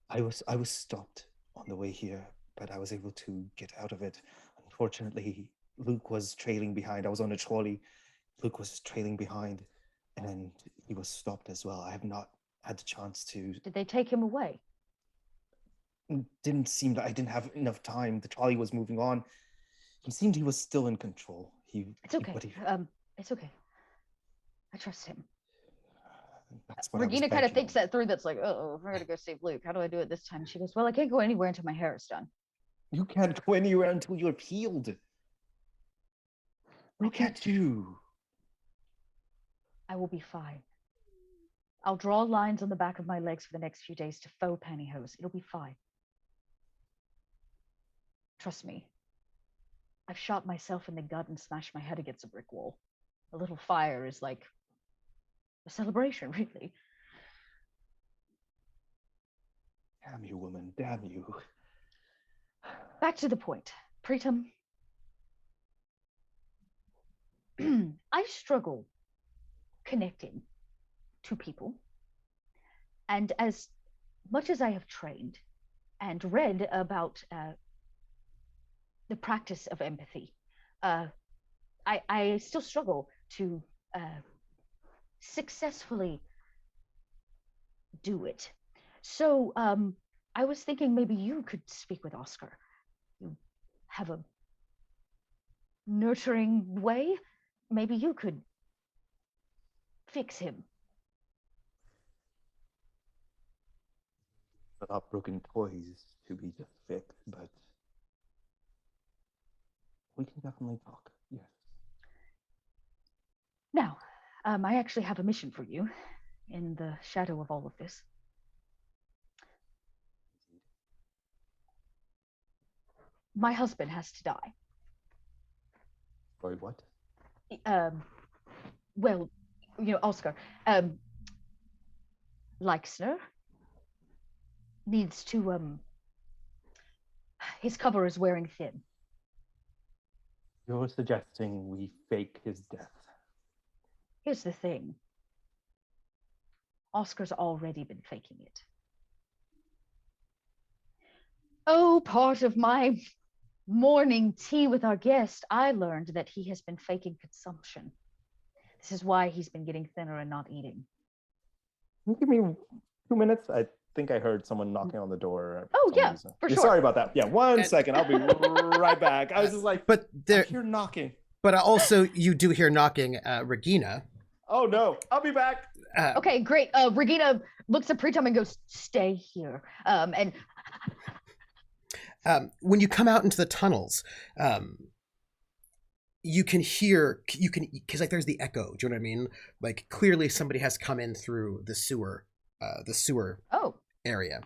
I was stopped on the way here, but I was able to get out of it. Unfortunately, Luke was trailing behind. I was on a trolley. Luke was trailing behind, and he was stopped as well. I have not had the chance to. Did they take him away? Didn't seem that I didn't have enough time. The trolley was moving on. He seemed he was still in control. It's okay. It's okay. I trust him. Regina kind of thinks that through. That's like, oh, we're gonna go save Luke. How do I do it this time? She goes, well, I can't go anywhere until my hair is done. You can't go anywhere until you're healed. Look at you. I will be fine. I'll draw lines on the back of my legs for the next few days to faux pantyhose. It'll be fine. Trust me. I've shot myself in the gut and smashed my head against a brick wall. A little fire is like a celebration, really. Damn you, woman. Damn you. Back to the point. Preetam, I struggle connecting to people. And as much as I have trained and read about the practice of empathy, I still struggle to successfully do it. So I was thinking maybe you could speak with Oscar. You have a nurturing way. Maybe you could fix him. Not broken toys to be just fixed, but we can definitely talk. Yes. Now, I actually have a mission for you in the shadow of all of this. My husband has to die. Sorry, what? Well, you know, Oscar, Leixner needs to, his cover is wearing thin. You're suggesting we fake his death. Here's the thing. Oscar's already been faking it. Oh, part of my morning tea with our guest, I learned that he has been faking consumption. This is why he's been getting thinner and not eating. Can you give me 2 minutes? I think I heard someone knocking on the door. Oh, yeah, for sure. Sorry about that. Yeah, one second. I'll be right back. I was just like, but there, you're knocking. But also, you do hear knocking, Regina. Oh, no. I'll be back. Okay, great. Regina looks at Preetam and goes, stay here. And when you come out into the tunnels, you can hear, because like there's the echo. Do you know what I mean? Like clearly somebody has come in through the sewer area,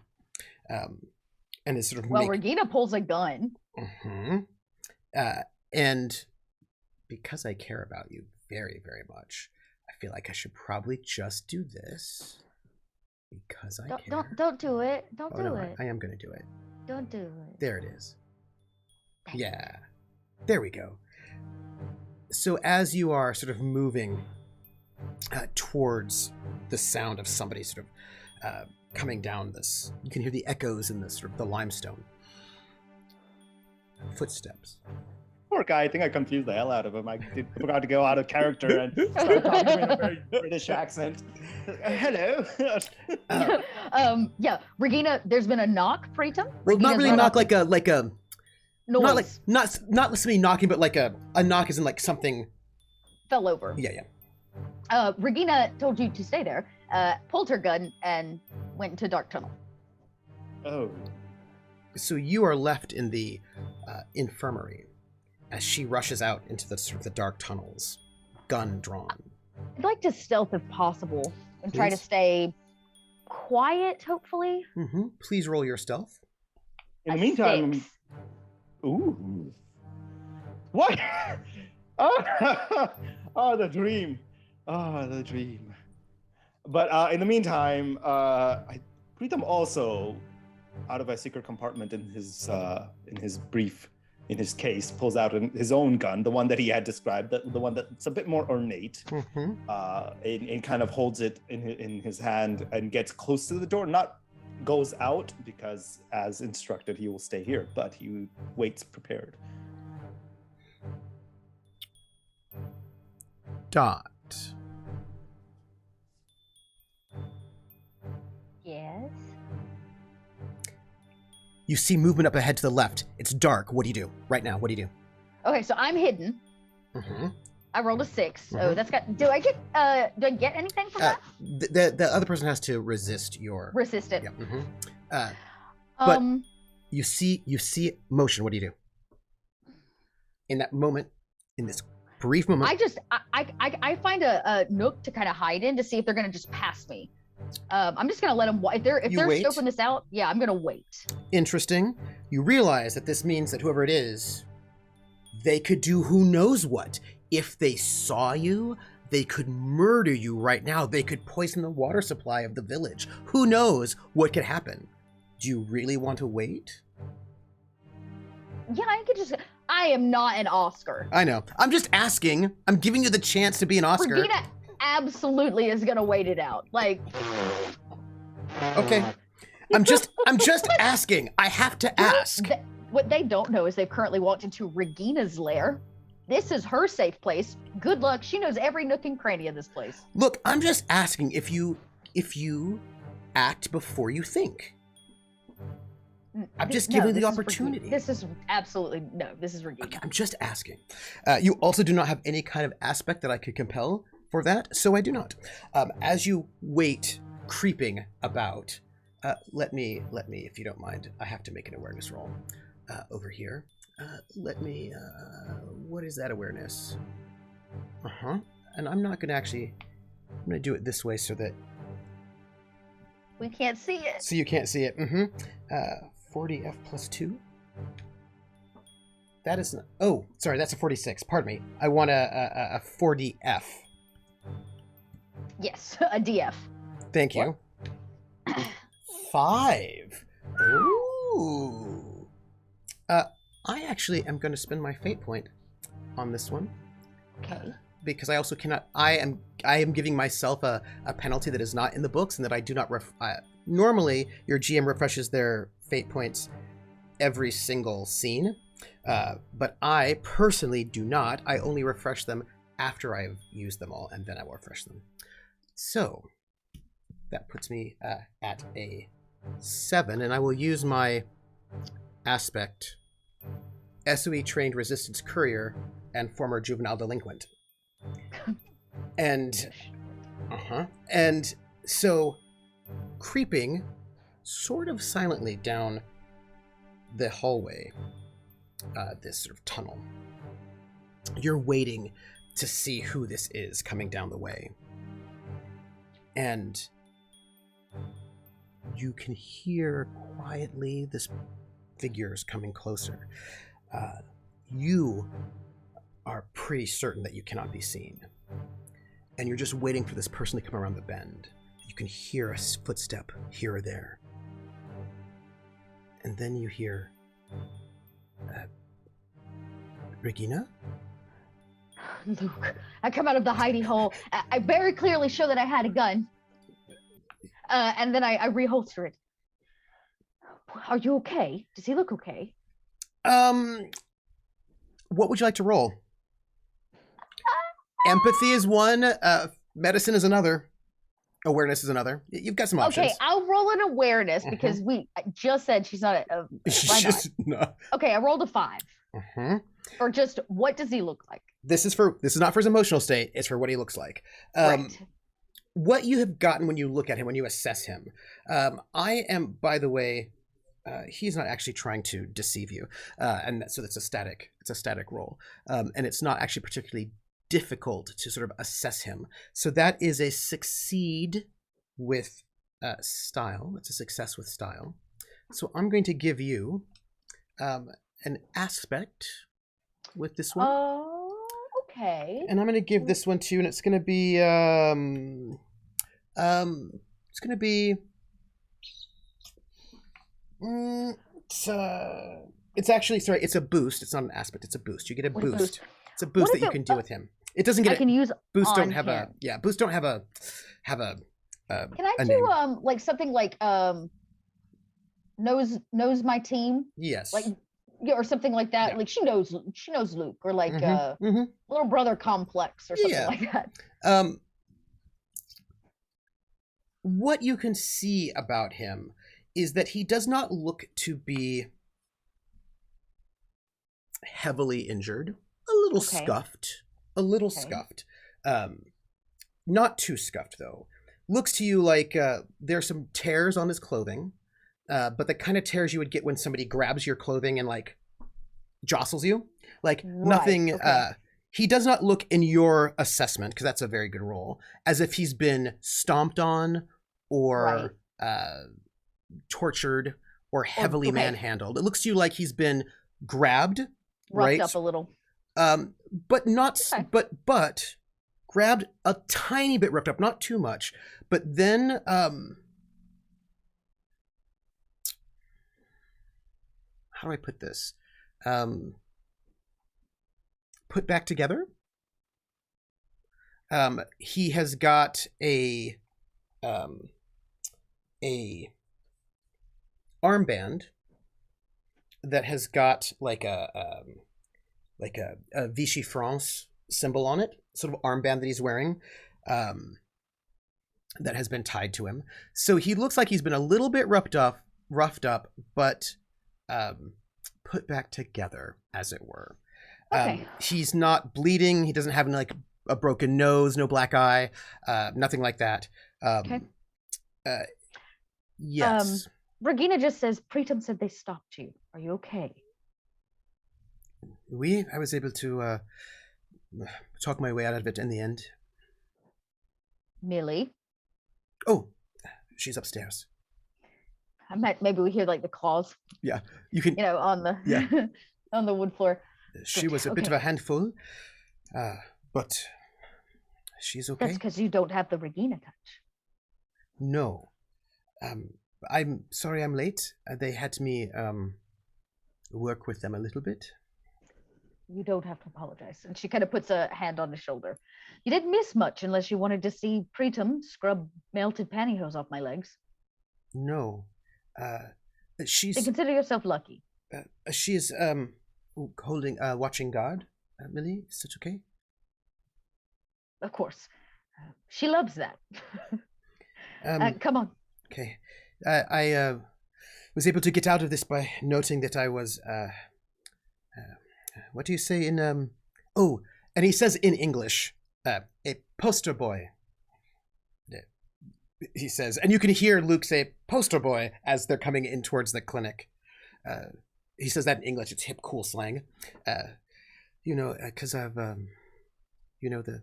and is sort of. Well, Regina pulls a gun. Mm-hmm. And because I care about you very, very much, I feel like I should probably just do this because I care. Don't do it. Don't do it. I am going to do it. Don't do it. There it is. Yeah. There we go. So as you are sort of moving towards the sound of somebody sort of coming down this, you can hear the echoes in the sort of the limestone. Footsteps. Poor guy, I think I confused the hell out of him. I forgot to go out of character and start talking in a very British accent. Hello. Yeah, Regina, there's been a knock, Preetam. Well, not really knock like a noise. Not somebody knocking, but like a knock as in like something fell over. Yeah. Regina told you to stay there, pulled her gun, and went into dark tunnel. Oh. So you are left in the infirmary as she rushes out into the sort of the dark tunnels, gun drawn. I'd like to stealth if possible and try to stay quiet, hopefully. Mm-hmm. Please roll your stealth. In the meantime, 6. Ooh. What? Oh, the dream. Oh, the dream. But in the meantime, Preetam also, out of a secret compartment in his case, pulls out his own gun, the one that he had described, the one that's a bit more ornate, and kind of holds it in his hand and gets close to the door. Not goes out because, as instructed, he will stay here, but he waits prepared. Dot. Yes. You see movement up ahead to the left. It's dark. What do you do right now? What do you do? Okay, so I'm hidden. Mm-hmm. I rolled a 6. So that's got. Do I get anything from that? The other person has to resist your resistance. Yeah. But you see motion. What do you do in that moment? In this brief moment, I find a nook to kind of hide in to see if they're gonna just pass me. I'm just gonna let them. If they're scoping this out, yeah, I'm gonna wait. Interesting. You realize that this means that whoever it is, they could do who knows what. If they saw you, they could murder you right now. They could poison the water supply of the village. Who knows what could happen? Do you really want to wait? Yeah, I am not an Oscar. I know. I'm just asking. I'm giving you the chance to be an Oscar. Regina absolutely is gonna wait it out. Like. Okay. I'm just asking. I have to ask. What they don't know is they've currently walked into Regina's lair. This is her safe place. Good luck. She knows every nook and cranny of this place. Look, I'm just asking if you act before you think. I'm just giving the opportunity. This is absolutely no. This is Regina. Okay, I'm just asking. You also do not have any kind of aspect that I could compel for that, so I do not. As you wait, creeping about, let me, if you don't mind, I have to make an awareness roll over here. What is that awareness? And I'm not going to I'm going to do it this way so that we can't see it. So you can't see it. 40F plus 2. That is not, oh, sorry, that's a 46. Pardon me. I want a 40F. Yes, a DF. Thank you. 5. Ooh. I actually am going to spend my fate point on this one. Okay. Because I also cannot. I am giving myself a penalty that is not in the books, and that I do not. Normally, your GM refreshes their fate points every single scene, but I personally do not. I only refresh them after I've used them all, and then I will refresh them. So that puts me at a 7, and I will use my aspect. SOE trained resistance courier and former juvenile delinquent. And so creeping sort of silently down the hallway, this sort of tunnel, you're waiting to see who this is coming down the way, and you can hear quietly this figure's coming closer. You are pretty certain that you cannot be seen. And you're just waiting for this person to come around the bend. You can hear a footstep here or there. And then you hear... Regina? Luke, I come out of the hidey hole. I very clearly show that I had a gun. And then I reholster it. Are you okay? Does he look okay? What would you like to roll? Empathy is one, medicine is another, awareness is another. You've got some options. Okay, I'll roll an awareness because we just said she's not a no. Okay, I rolled a 5. Or just, what does he look like? This is not for his emotional state, it's for what he looks like. Right. What you have gotten when you look at him, when you assess him. I am, by the way, he's not actually trying to deceive you. So it's a static roll. And it's not actually particularly difficult to sort of assess him. So that is a succeed with style. It's a success with style. So I'm going to give you an aspect with this one. Oh, okay. And I'm going to give this one to you, and it's going to be it's actually, sorry, it's a boost. It's not an aspect, it's a boost. You get a boost. It's a boost that you can do with him. It doesn't get I can use boosts on don't have him. boosts don't have a Can I a do name. like something like knows my team? Yes. Like, yeah, or something like that. Yeah. Like she knows Luke, or like little brother complex or something like that. What you can see about him is that he does not look to be heavily injured. A little scuffed, a little scuffed. Not too scuffed, though. Looks to you like there's some tears on his clothing, but the kind of tears you would get when somebody grabs your clothing and, like, jostles you. Like, nothing... Okay. He does not look, in your assessment, because that's a very good roll, as if he's been stomped on or tortured or heavily manhandled. It looks to you like he's been grabbed, roughed up a little, but not, but grabbed a tiny bit, roughed up, not too much. But then, how do I put this? Put back together. He has got a armband that has got like a Vichy France symbol on it, sort of armband that he's wearing, that has been tied to him. So he looks like he's been a little bit roughed up, but put back together, as it were. Okay. He's not bleeding. He doesn't have like a broken nose, no black eye, nothing like that. Yes. Regina just says, Preetam said they stopped you. Are you okay? I was able to talk my way out of it in the end. Millie? Oh, she's upstairs. Maybe we hear like the claws. Yeah, you can. On the on the wood floor. She was a bit of a handful, but she's okay. That's because you don't have the Regina touch. No. I'm sorry I'm late. They had me work with them a little bit. You don't have to apologize. And she kind of puts a hand on his shoulder. You didn't miss much unless you wanted to see Preetam scrub melted pantyhose off my legs. No. She's... Then consider yourself lucky. She's holding watching guard, Millie. Is it okay? Of course. She loves that. Come on. Okay. I was able to get out of this by noting that I was what do you say in and he says in English, a poster boy. He says, and you can hear Luke say poster boy as they're coming in towards the clinic. He says that in English. It's hip, cool slang. Because I've, the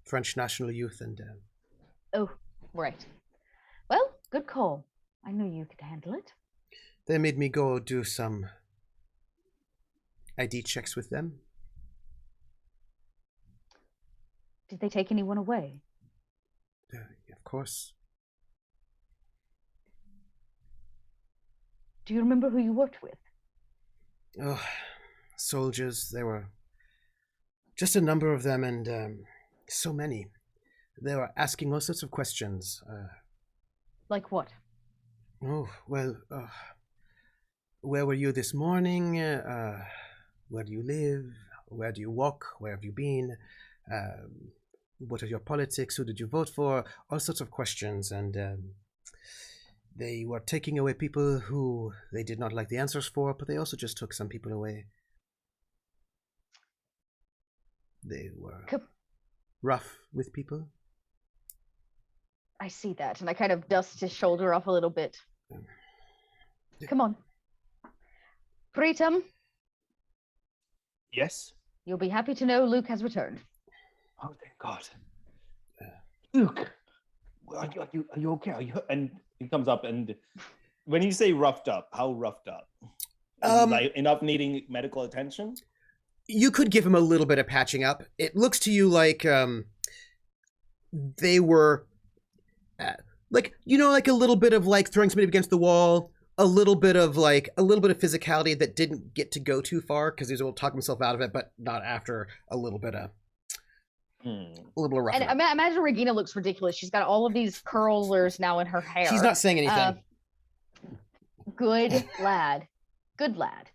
French National Youth and... Oh, right. Well, good call. I knew you could handle it. They made me go do some ID checks with them. Did they take anyone away? Of course. Do you remember who you worked with? Oh, soldiers. There were just a number of them, and so many. They were asking all sorts of questions. Like what? Oh, well, where were you this morning? Where do you live? Where do you walk? Where have you been? What are your politics? Who did you vote for? All sorts of questions, and they were taking away people who they did not like the answers for, but they also just took some people away. They were rough with people. I see that, and I kind of dust his shoulder off a little bit. Come on. Preetam? Yes? You'll be happy to know Luke has returned. Oh, thank God. Luke, are you okay? And he comes up, and when you say roughed up, how roughed up? Like enough needing medical attention? You could give him a little bit of patching up. It looks to you like they were like a little bit of like throwing somebody against the wall, a little bit of physicality that didn't get to go too far because he was able to talk himself out of it, but not after a little bit of rough. And imagine Regina looks ridiculous. She's got all of these curlers now in her hair. She's not saying anything. Good lad. Good lad.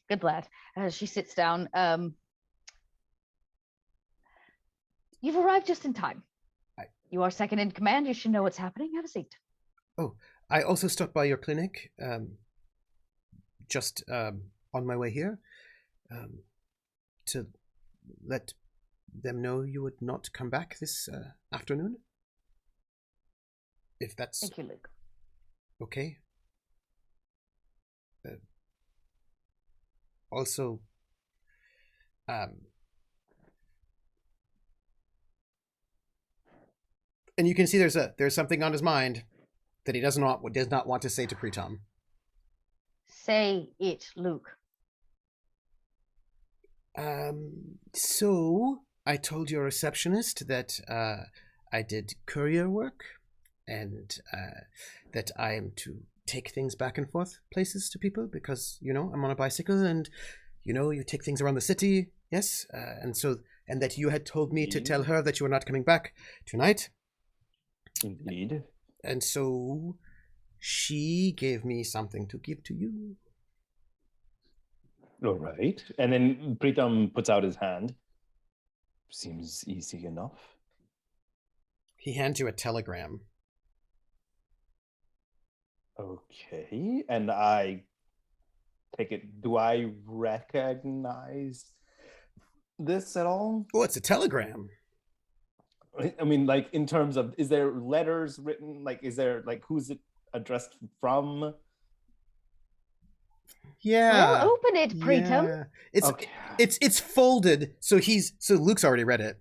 Good lad. She sits down. You've arrived just in time. You are second in command. You should know what's happening. Have a seat. Oh, I also stopped by your clinic just on my way here to let them know you would not come back this afternoon? If that's Thank you, Luke. okay. Also, and you can see there's something on his mind that he does not want to say to Preetam. Say it, Luke. So I told your receptionist that I did courier work, and that I am to take things back and forth places to people because I'm on a bicycle, and you take things around the city. Yes, and that you had told me to tell her that you were not coming back tonight. Indeed. And so she gave me something to give to you. All right. And then Preetam puts out his hand. Seems easy enough. He hands you a telegram. Okay. And I take it. Do I recognize this at all? Oh, it's a telegram. I mean, like, in terms of, is there letters written? Like, is there, like, who's it addressed from? Yeah. Well, open it, Preetam. Yeah. It's folded, so Luke's already read it.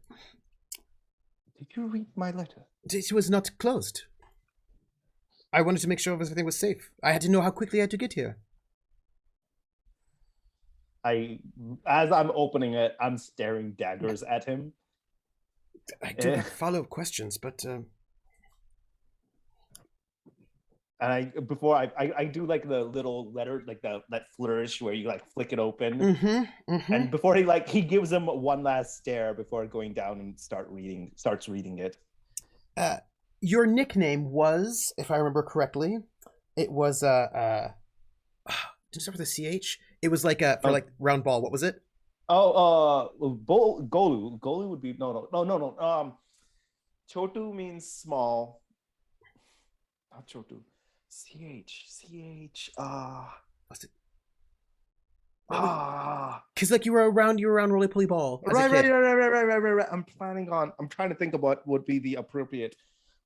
Did you read my letter? It was not closed. I wanted to make sure everything was safe. I had to know how quickly I had to get here. As I'm opening it, I'm staring daggers at him. I do have follow-up questions, but and I do like the little letter, like that flourish where you like flick it open. And before he gives him one last stare before going down and starts reading it. Your nickname was, if I remember correctly, it was did it start with a CH? It was like like round ball. What was it? Golu. Golu would be no. Chotu means small. Not Chotu. CH. What's it? Because like you were around roly poly ball. Right. I'm trying to think of what would be the appropriate.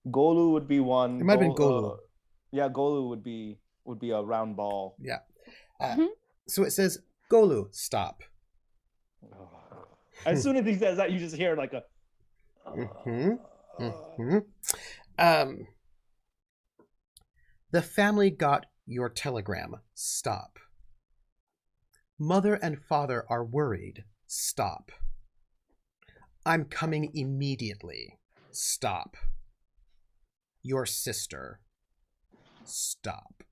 Golu would be one. It might have been Golu. Yeah, Golu would be a round ball. Yeah. So it says Golu, stop. As soon as he says that, you just hear like a. The family got your telegram. Stop. Mother and father are worried. Stop. I'm coming immediately. Stop. Your sister. Stop.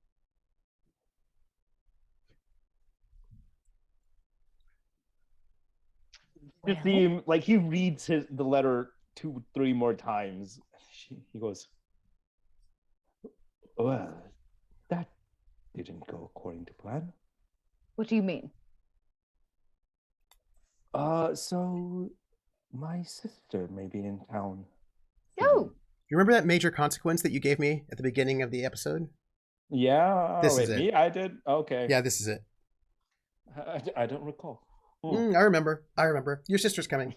You see him, like, he reads the letter 2-3 more times. He goes, well, that didn't go according to plan. What do you mean? So my sister may be in town. Oh. You remember that major consequence that you gave me at the beginning of the episode? Yeah. This is it. Me? I did? Okay. Yeah, this is it. I don't recall. I remember. Your sister's coming.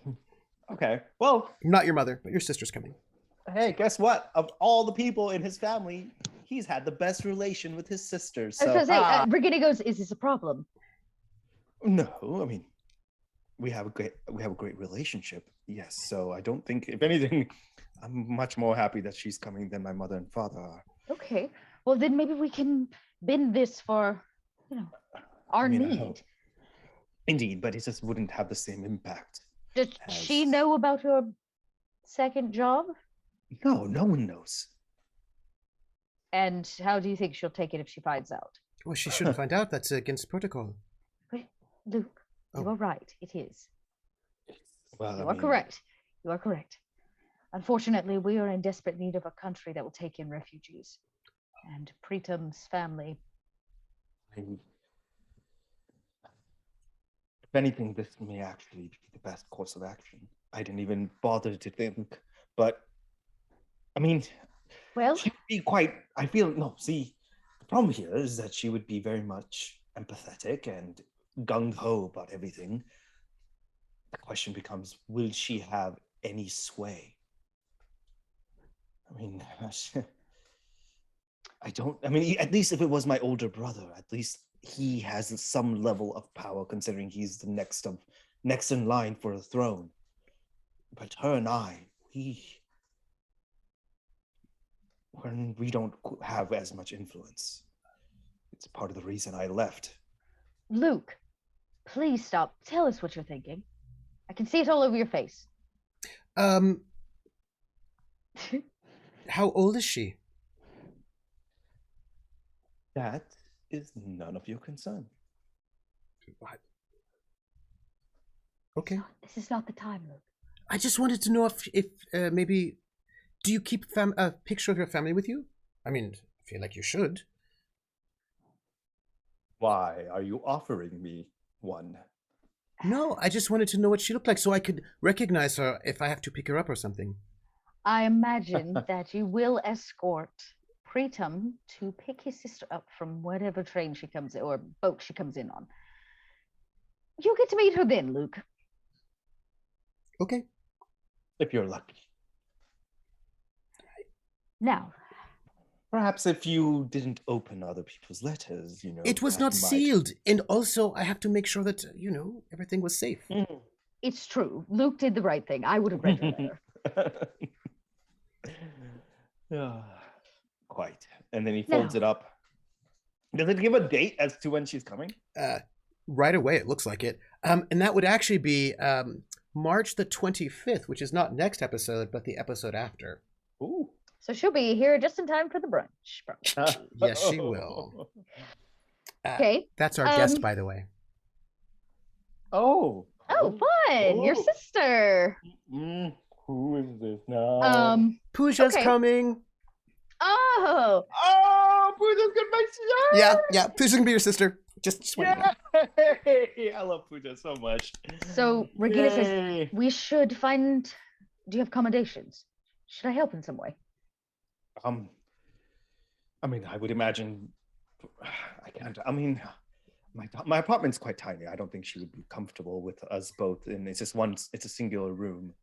Okay. Well, not your mother, but your sister's coming. Hey, guess what? Of all the people in his family, he's had the best relation with his sisters. So, I was gonna say, Regina goes, "Is this a problem?" No, I mean, we have a great relationship. Yes, so I don't think, if anything, I'm much more happy that she's coming than my mother and father are. Okay. Well, then maybe we can bend this for, our need. Indeed, but it just wouldn't have the same impact. Does she know about her second job? No, no one knows. And how do you think she'll take it if she finds out? Well, she shouldn't find out. That's against protocol. Wait, Luke, you are right. It is. Well, you are correct. You are correct. Unfortunately, we are in desperate need of a country that will take in refugees. And Preetam's family. If anything, this may actually be the best course of action. I didn't even bother to think, but I mean, well, she'd be quite, the problem here is that she would be very much empathetic and gung-ho about everything. the question becomes, will she have any sway? I mean, at least if it was my older brother, at least he has some level of power, considering he's the next in line for the throne. But her and I, we don't have as much influence. It's part of the reason I left. Luke, please stop. Tell us what you're thinking. I can see it all over your face. How old is she? That is none of your concern. What? Okay. This is not the time, Luke. I just wanted to know if maybe, do you keep a picture of your family with you? I mean, I feel like you should. Why are you offering me one? No, I just wanted to know what she looked like so I could recognize her if I have to pick her up or something. I imagine that you will escort Preetam to pick his sister up from whatever train she comes in, or boat she comes in on. You'll get to meet her then, Luke. Okay. If you're lucky. Now, perhaps if you didn't open other people's letters, It was not sealed, and also I have to make sure that, everything was safe. It's true. Luke did the right thing. I would have read your letter. Quite. And then he folds it up. Does it give a date as to when she's coming? Right away, it looks like it. And that would actually be March the 25th, which is not next episode, but the episode after. Ooh. So she'll be here just in time for the brunch. Yes, she will. Okay. That's our guest, by the way. Oh, fun! Oh. Your sister. Who is this now? Pooja's coming. Oh, Pooja's gonna be my sister. Yeah. Pooja's gonna be your sister. Just wait. I love Pooja so much. So Regina says we should find. Do you have accommodations? Should I help in some way? I would imagine. I can't. My apartment's quite tiny. I don't think she would be comfortable with us both. And it's just it's a singular room.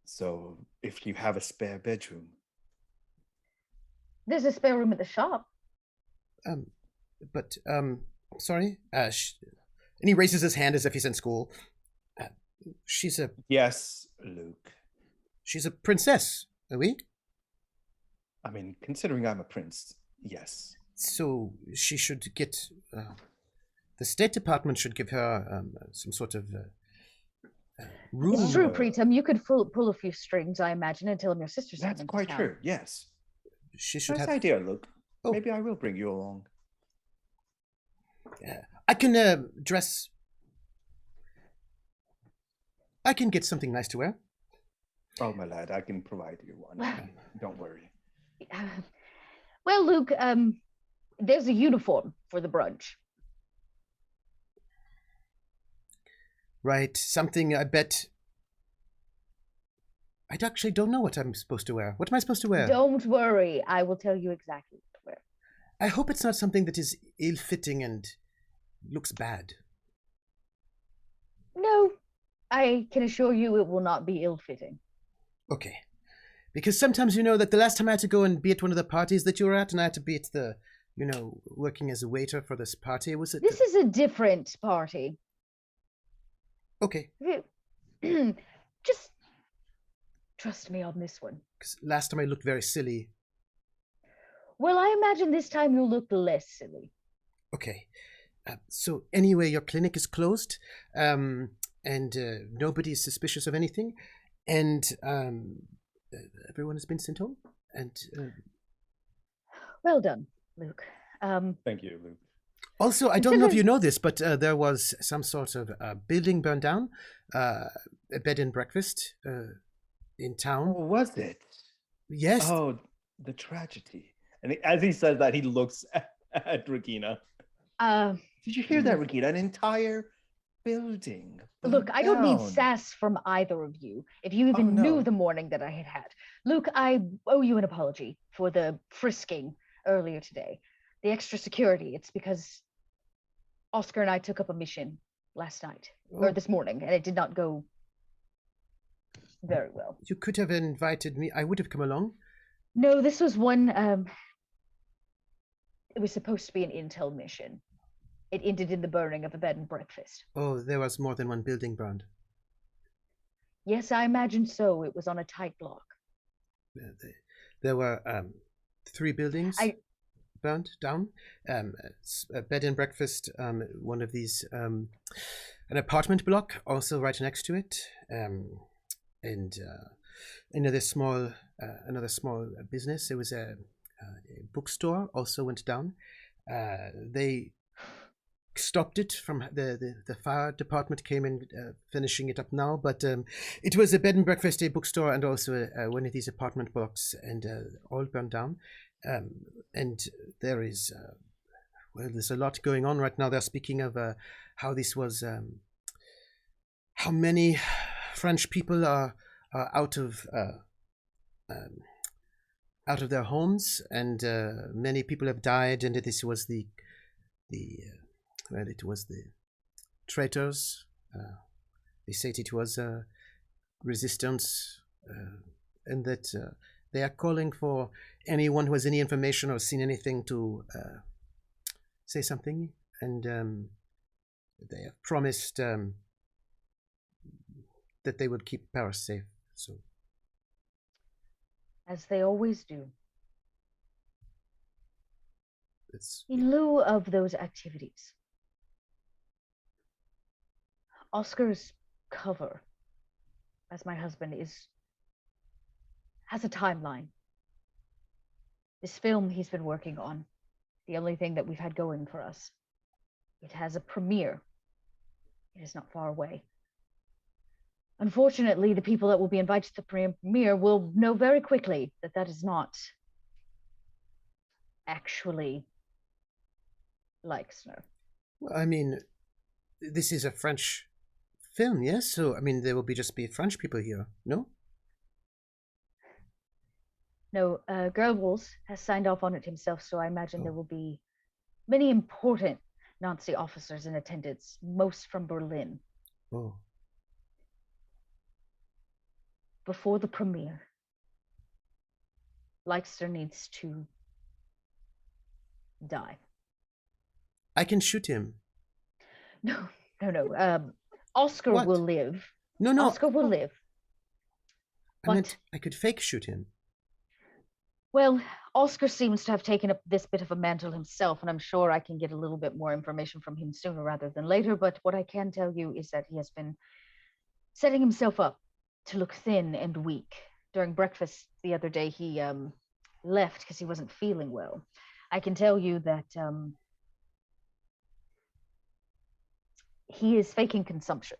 So if you have a spare bedroom. There's a spare room at the shop. Sorry. And he raises his hand as if he's in school. She's a... Yes, Luke. She's a princess, are we? Considering I'm a prince, yes. So she should get... the State Department should give her some sort of room. It's true, Preetam. You could pull a few strings, I imagine, and tell him your sister's That's quite true, yes. She should nice have... idea, Luke. Oh. Maybe I will bring you along. I can dress... I can get something nice to wear. Oh, my lad, I can provide you one. Don't worry. Well, Luke, there's a uniform for the brunch. Right, something I bet... I actually don't know what I'm supposed to wear. What am I supposed to wear? Don't worry, I will tell you exactly what to wear. I hope it's not something that is ill-fitting and looks bad. No, I can assure you it will not be ill-fitting. Okay. Because sometimes, that the last time I had to go and be at one of the parties that you were at, and I had to be at the, working as a waiter for this party, was it? This is a different party. Okay. Just trust me on this one. Because last time I looked very silly. Well, I imagine this time you'll look less silly. Okay. So anyway, your clinic is closed, and nobody is suspicious of anything, and everyone has been sent home. And well done, Luke. Thank you, Luke. Also, I don't know if you know this, but there was some sort of building burned down, a bed and breakfast in town. Oh, was it? Yes. Oh, the tragedy. And as he says that, he looks at Regina. Did you hear that, Regina? An entire building. Look, I don't need sass from either of you. If you even knew the morning that I had had. Luke, I owe you an apology for the frisking earlier today. The extra security, it's because Oscar and I took up a mission last night, or this morning, and it did not go very well. You could have invited me. I would have come along. No, this was one, it was supposed to be an intel mission. It ended in the burning of a bed and breakfast. Oh, there was more than one building burned. Yes, I imagine so. It was on a tight block. There were 3 buildings burned down. A bed and breakfast, one of these, an apartment block also right next to it, and another small business. It was a bookstore also went down. They stopped it from the fire department came in finishing it up now, but it was a bed and breakfast, a bookstore, and also one of these apartment blocks, and all burned down. And there is there's a lot going on right now. They're speaking of how this was how many French people are out of their homes, and many people have died, and this was the traitors. They said it was resistance, and that they are calling for anyone who has any information or seen anything to say something, and they have promised that they would keep Paris safe. So, as they always do. In lieu of those activities, Oscar's cover, as my husband has a timeline. This film he's been working on, the only thing that we've had going for us, it has a premiere. It is not far away. Unfortunately, the people that will be invited to the premiere will know very quickly that that is not actually Leixner. Well, I mean, this is a French film, yes? So, I mean, there will just be French people here, no? No, Goebbels has signed off on it himself, so I imagine there will be many important Nazi officers in attendance, most from Berlin. Oh. Before the premiere, Leixner needs to die. I can shoot him. No. Oscar will live. No. Oscar will live. I meant I could fake shoot him. Well, Oscar seems to have taken up this bit of a mantle himself, and I'm sure I can get a little bit more information from him sooner rather than later, but what I can tell you is that he has been setting himself up to look thin and weak. During breakfast the other day, he left because he wasn't feeling well. I can tell you that he is faking consumption.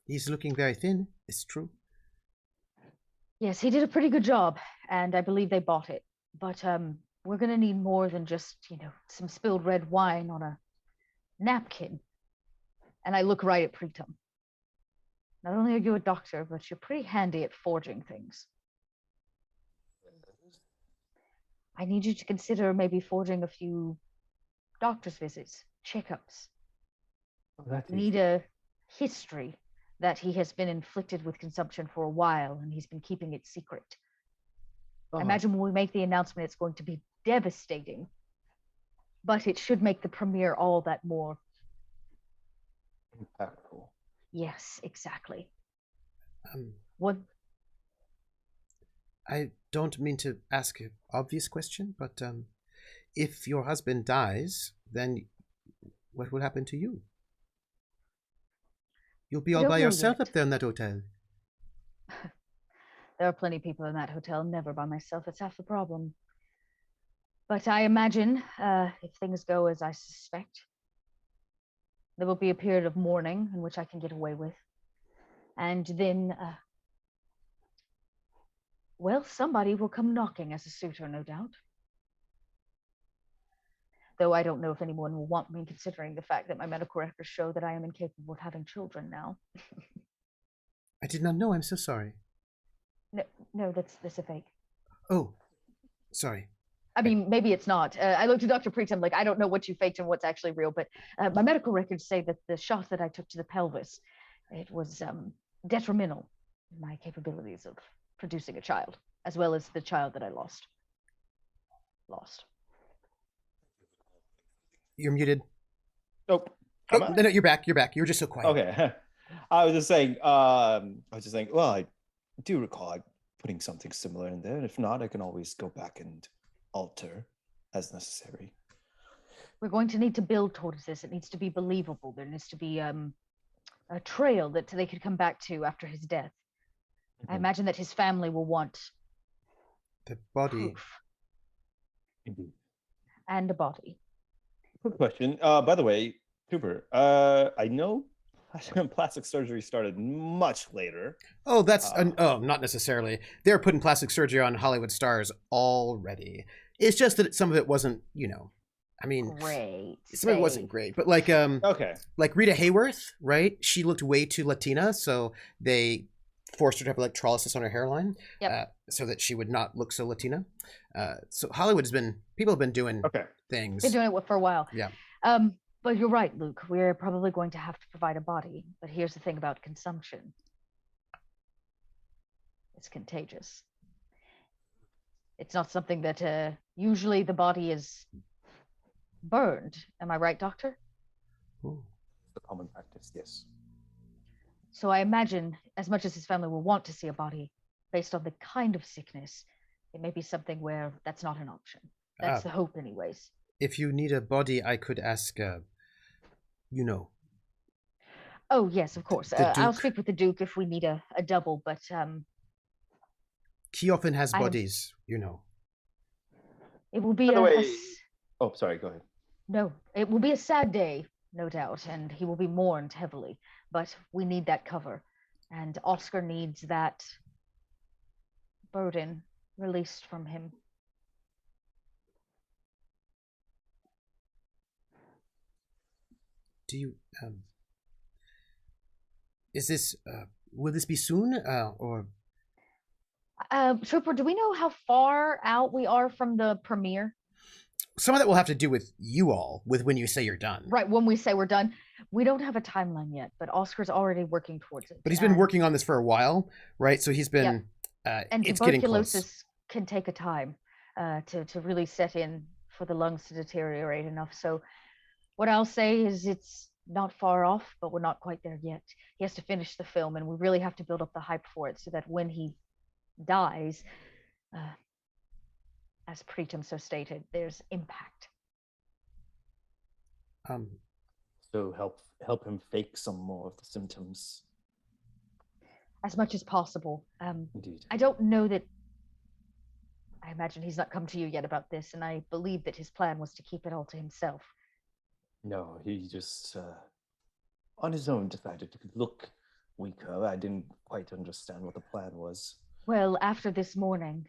He's looking very thin, it's true. Yes, he did a pretty good job, and I believe they bought it. But we're going to need more than just, some spilled red wine on a napkin. And I look right at Preetam. Not only are you a doctor, but you're pretty handy at forging things. I need you to consider maybe forging a few doctor's visits, checkups. We need a history that he has been inflicted with consumption for a while, and he's been keeping it secret. I imagine when we make the announcement, it's going to be devastating, but it should make the premiere all that more impactful. Yes, exactly. What? I don't mean to ask an obvious question, but if your husband dies, then what will happen to you? You'll be all by yourself up there in that hotel. There are plenty of people in that hotel, never by myself. It's half the problem. But I imagine, if things go as I suspect, there will be a period of mourning in which I can get away with. And then, somebody will come knocking as a suitor, no doubt. Though I don't know if anyone will want me, considering the fact that my medical records show that I am incapable of having children now. I did not know. I'm so sorry. No, that's a fake. Oh, sorry. I mean, maybe it's not. I looked at Dr. Preetam, like, I don't know what you faked and what's actually real, but my medical records say that the shot that I took to the pelvis, it was detrimental in my capabilities of producing a child, as well as the child that I lost. You're muted. Nope. Oh, no, you're back. You're back. You were just so quiet. Okay. I was just saying, well, I do recall putting something similar in there. And if not, I can always go back and alter as necessary. We're going to need to build towards this. It needs to be believable. There needs to be a trail that they could come back to after his death. I imagine that his family will want the body. Proof. Indeed. And a body. Quick question. By the way, Cooper, I know plastic surgery started much later. Oh, that's not necessarily. They're putting plastic surgery on Hollywood stars already. It's just that some of it wasn't, I mean, great. Some of it wasn't great, but like like Rita Hayworth, right? She looked way too Latina, so they forced her to have electrolysis on her hairline, so that she would not look so Latina. So people have been doing things. Been doing it for a while. Yeah. But you're right, Luke. We're probably going to have to provide a body. But here's the thing about consumption. It's contagious. It's not something that usually the body is burned. Am I right, Doctor? Ooh. The common practice, yes. So I imagine, as much as his family will want to see a body, based on the kind of sickness, it may be something where that's not an option. That's the hope, anyways. If you need a body, I could ask, Oh, yes, of course. I'll speak with the Duke if we need a double, but... He often has bodies, It will be Oh, sorry, go ahead. No, it will be a sad day, no doubt, and he will be mourned heavily, but we need that cover, and Oscar needs that burden released from him. Do you is this will this be soon or Trooper, do we know how far out we are from the premiere? Some of that will have to do with you all, with when you say you're done. Right, when we say we're done. We don't have a timeline yet, but Oscar's already working towards it. But he's been working on this for a while, right? So he's been and it's getting close. tuberculosis can take a time to really set in for the lungs to deteriorate enough. So what I'll say is it's not far off, but we're not quite there yet. He has to finish the film, and we really have to build up the hype for it so that when he dies, as Preetam so stated, there's impact. So help him fake some more of the symptoms. As much as possible. Indeed. I don't know that. I imagine he's not come to you yet about this, and I believe that his plan was to keep it all to himself. No, he just on his own decided to look weaker. I didn't quite understand what the plan was. Well, after this morning,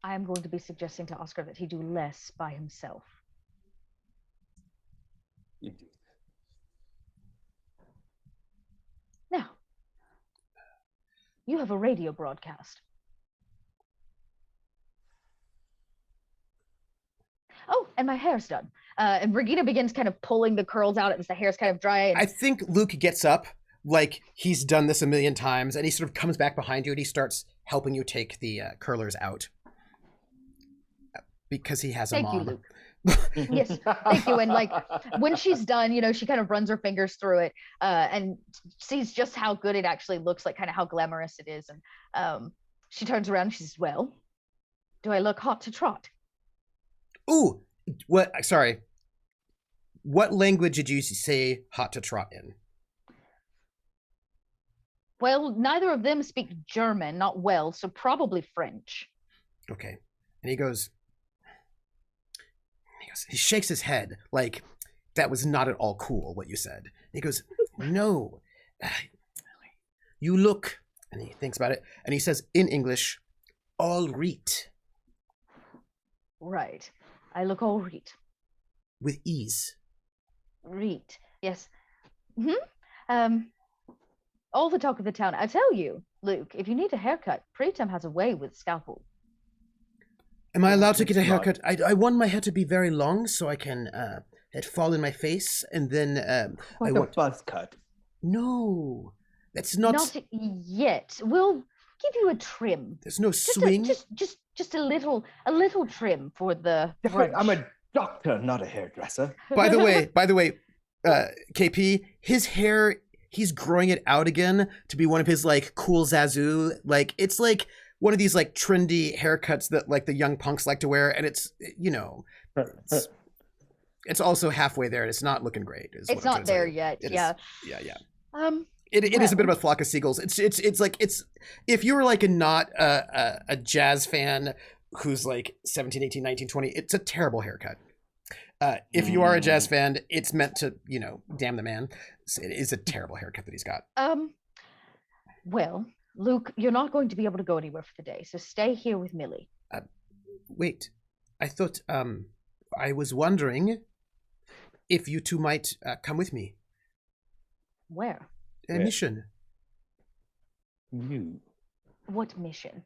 I am going to be suggesting to Oscar that he do less by himself. Indeed. Now, you have a radio broadcast. Oh, and my hair's done. And Regina begins kind of pulling the curls out as the hair's kind of dry. And... I think Luke gets up, like he's done this a million times, and he sort of comes back behind you and he starts helping you take the curlers out. Because he has a mom. Thank you, Luke. Yes, thank you. And like when she's done, she kind of runs her fingers through it and sees just how good it actually looks, like kind of how glamorous it is. And she turns around and she says, "Well, do I look hot to trot?" Ooh, what? Sorry. What language did you say hot to trot in? Well, neither of them speak German, not well, so probably French. Okay. And he goes, he shakes his head like that was not at all cool what you said. He goes, "No, you look," and he thinks about it, and he says in English, "all right." Right. I look all right. With ease. Right. Yes. All the talk of the town. I tell you, Luke, if you need a haircut, Preetam has a way with scalpel. Am I allowed to get a haircut? I want my hair to be very long so I can it fall in my face, and then I Like a want buzz cut. No, that's not. Not yet. We'll give you a trim. There's no swing. Just a little trim for the. I'm a doctor, not a hairdresser. By the way, KP, his hair, he's growing it out again to be one of his like cool Zazu. Like it's like one of these like trendy haircuts that like the young punks like to wear, and it's it's also halfway there, and it's not looking great. It's not there yet. Yeah. It is a bit of a flock of seagulls. It's like if you were like not a jazz fan who's like 17, 18, 19, 20, it's a terrible haircut. If you are a jazz fan, it's meant to, damn the man. It is a terrible haircut that he's got. Well, Luke, you're not going to be able to go anywhere for the day, so stay here with Millie. Wait, I thought, I was wondering if you two might come with me. Where? A mission. You? What mission?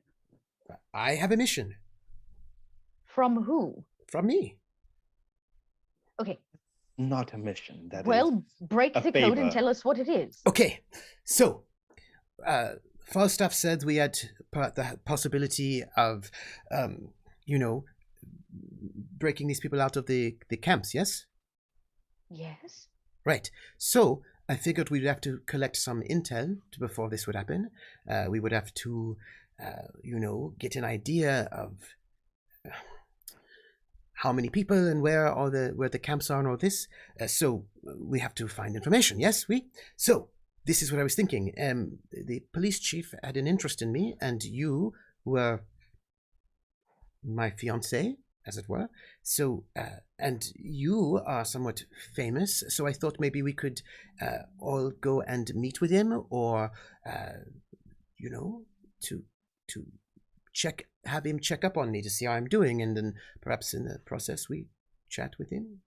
I have a mission. From who? From me. Okay. Not a mission. Break the code and tell us what it is. Okay, so Falstaff said we had the possibility of, breaking these people out of the camps, yes? Yes. Right. So I figured we'd have to collect some intel before this would happen. We would have to, get an idea of how many people and where the camps are and all this. So we have to find information. Yes, So this is what I was thinking. The police chief had an interest in me, and you were my fiancée, as it were. So, and you are somewhat famous, so I thought maybe we could all go and meet with him, or, to have him check up on me to see how I'm doing, and then perhaps in the process we chat with him.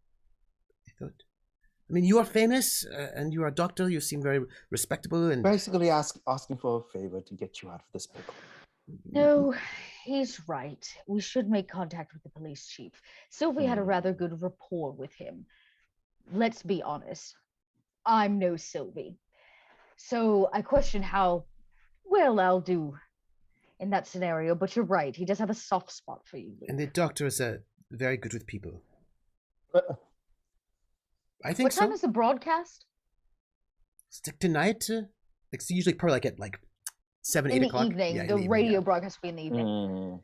I thought. I mean, you are famous, and you are a doctor. You seem very respectable, and basically asking for a favor to get you out of this pickle. No, he's right. We should make contact with the police chief. Sylvie had a rather good rapport with him. Let's be honest. I'm no Sylvie. So I question how well I'll do in that scenario, but you're right. He does have a soft spot for you. And the doctor is very good with people. I think What time is the broadcast? Stick tonight. It's usually probably like at 7, 8 o'clock. In the evening. Yeah, the radio broadcast will be in the evening.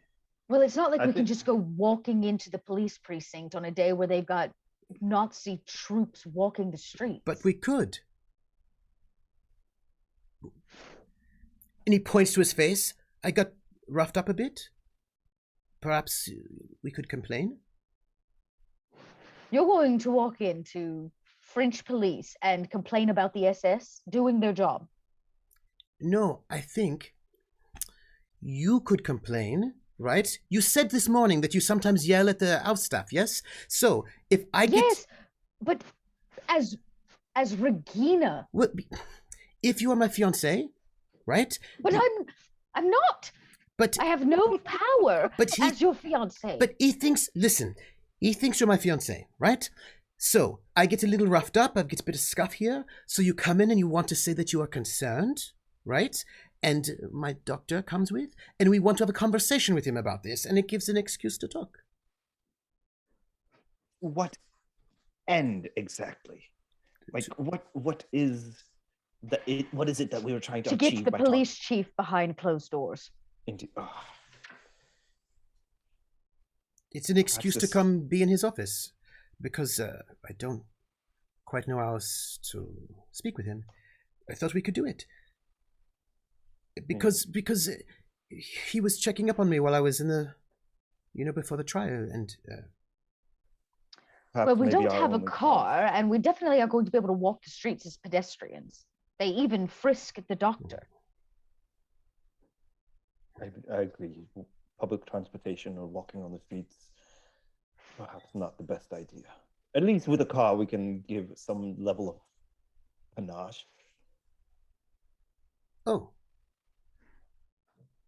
Well, it's not like we can just go walking into the police precinct on a day where they've got Nazi troops walking the streets. But we could. And he points to his face. I got roughed up a bit. Perhaps we could complain. You're going to walk into French police and complain about the SS doing their job. No, I think you could complain, right? You said this morning that you sometimes yell at the house staff, yes? So if I get... Yes, but as Regina... Well, if you are my fiancée, right? But I'm not. But I have no power as your fiancée. But he thinks, listen, he thinks you're my fiancée, right? So I get a little roughed up, I get a bit of scuff here, so you come in and you want to say that you are concerned, right? And my doctor comes with, and we want to have a conversation with him about this, and it gives an excuse to talk. What end exactly? Like what is it that we were trying to achieve? To get the police chief behind closed doors. It's an excuse to come be in his office, because I don't quite know how else to speak with him. I thought we could do it. Because he was checking up on me while I was in the, before the trial, and... Well, we don't have a car, and we definitely are going to be able to walk the streets as pedestrians. They even frisk the doctor. I agree. Public transportation or walking on the streets, perhaps not the best idea. At least with a car, we can give some level of panache. Oh.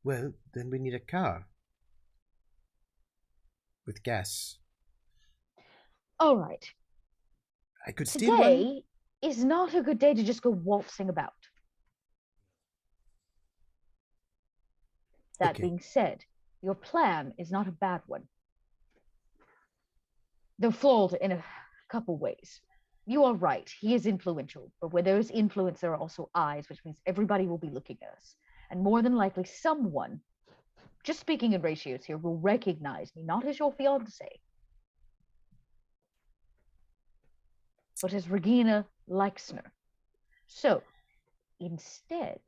Well, then we need a car. with gas. All right. I could steal one. Today is not a good day to just go waltzing about. That being said, your plan is not a bad one. Though flawed in a couple ways. You are right, he is influential, but where there is influence, there are also eyes, which means everybody will be looking at us. And more than likely, someone, just speaking in ratios here, will recognize me, not as your fiance, but as Regina Leixner. So, instead,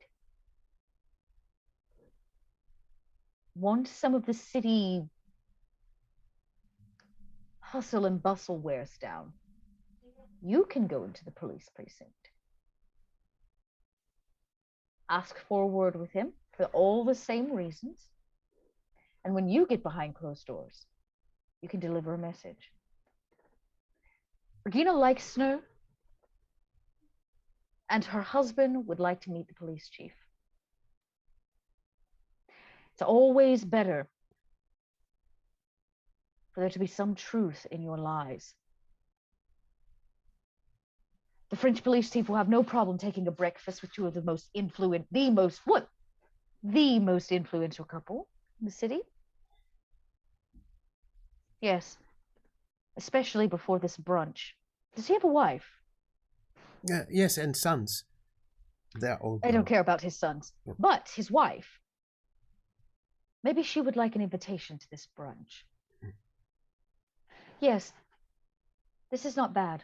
once some of the city hustle and bustle wears down, you can go into the police precinct. Ask for a word with him for all the same reasons. And when you get behind closed doors, you can deliver a message. Regina Leixner and her husband would like to meet the police chief. It's always better for there to be some truth in your lies. The French police chief will have no problem taking a breakfast with two of the most influential couple in the city. Yes, especially before this brunch. Does he have a wife? Yes, and sons. They're all I don't care about his sons, but his wife. Maybe she would like an invitation to this brunch. Yes, this is not bad.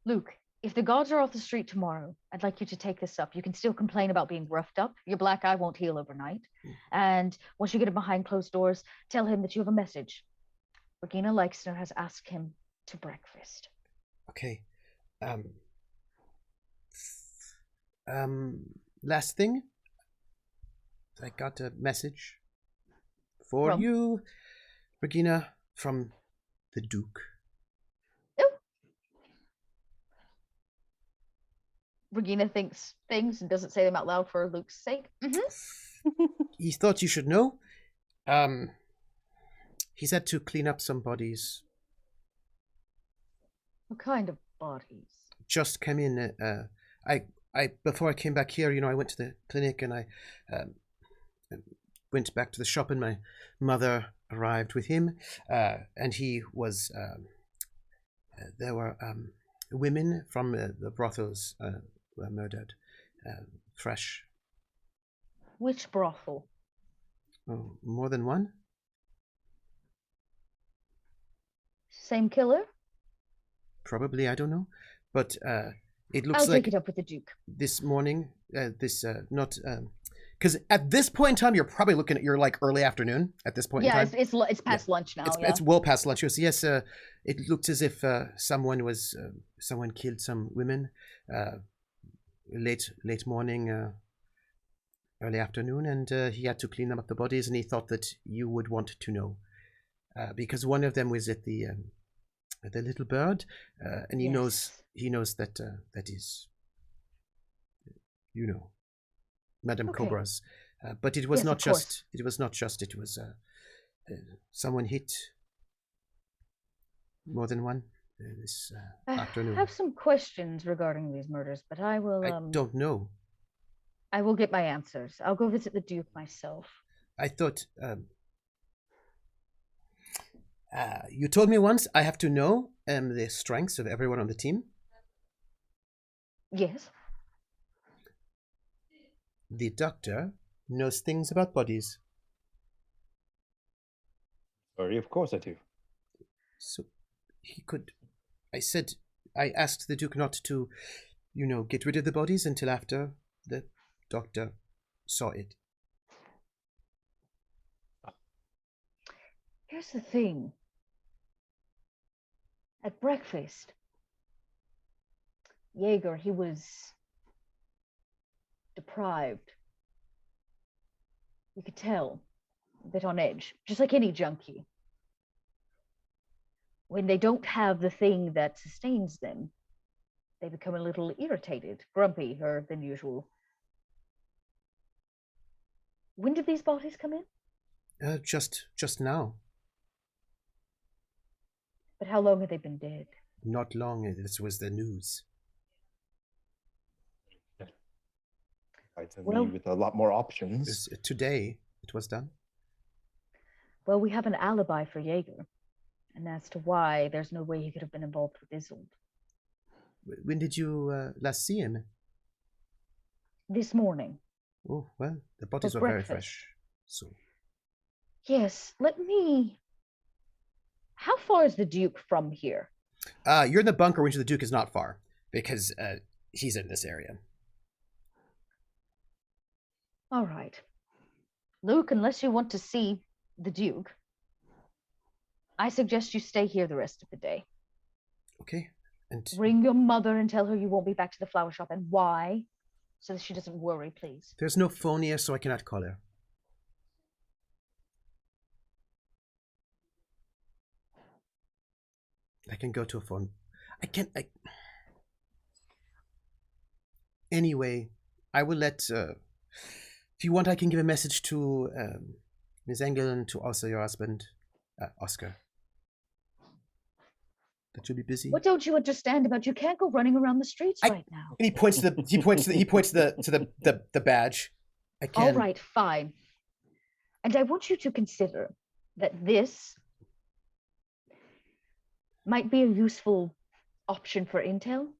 Luke, if the gods are off the street tomorrow, I'd like you to take this up. You can still complain about being roughed up. Your black eye won't heal overnight. And once you get it behind closed doors, tell him that you have a message. Regina Leixner has asked him to breakfast. Okay. Last thing. I got a message for you, Regina, from the Duke. Oh. Regina thinks things and doesn't say them out loud for Luke's sake. He thought you should know. He said to clean up some bodies. What kind of bodies? Just came in. I before I came back here, I went to the clinic and I went back to the shop, and my mother arrived with him, and he was. There were women from the brothels were murdered, fresh. Which brothel? Oh, more than one? Same killer? Probably, I don't know, but it looks I'll like take it up with the Duke. this morning. Not because at this point in time you're probably looking at your like early afternoon at this point in time. It's past lunch now. It's well past lunch. Yes, it looked as if someone killed some women late morning, early afternoon, and he had to clean up the bodies, and he thought that you would want to know because one of them was at the Little Bird, and he knows that that is, Madame Cobra's, but it was not just. It was not just. It was someone hit more than one this afternoon. I have some questions regarding these murders, but I will. I don't know. I will get my answers. I'll go visit the Duke myself. I thought. You told me once I have to know the strengths of everyone on the team. Yes. The doctor knows things about bodies. Sorry, of course I do. So he could. I asked the Duke not to, get rid of the bodies until after the doctor saw it. Here's the thing. At breakfast, Jaeger, he was deprived. You could tell, a bit on edge, just like any junkie. When they don't have the thing that sustains them, they become a little irritated, grumpier than usual. When did these bodies come in? Just now. But how long have they been dead? Not long. This was the news. Well, me with a lot more options. Today it was done. Well, we have an alibi for Jaeger, and as to why, there's no way he could have been involved with Isolde. When did you last see him? This morning. Oh, well, the bodies were very fresh. So. Yes, How far is the Duke from here? You're in the bunker, which the Duke is not far, because he's in this area. All right. Luke, unless you want to see the Duke, I suggest you stay here the rest of the day. Okay. And ring your mother and tell her you won't be back to the flower shop, and why, so that she doesn't worry, please. There's no phone here, so I cannot call her. I can go to a phone. Anyway, I will let... if you want, I can give a message to Ms. Engel and to also your husband, Oscar. That you'll be busy. What don't you understand about you can't go running around the streets right now? And he points to the badge. I can. All right, fine. And I want you to consider that this might be a useful option for intel.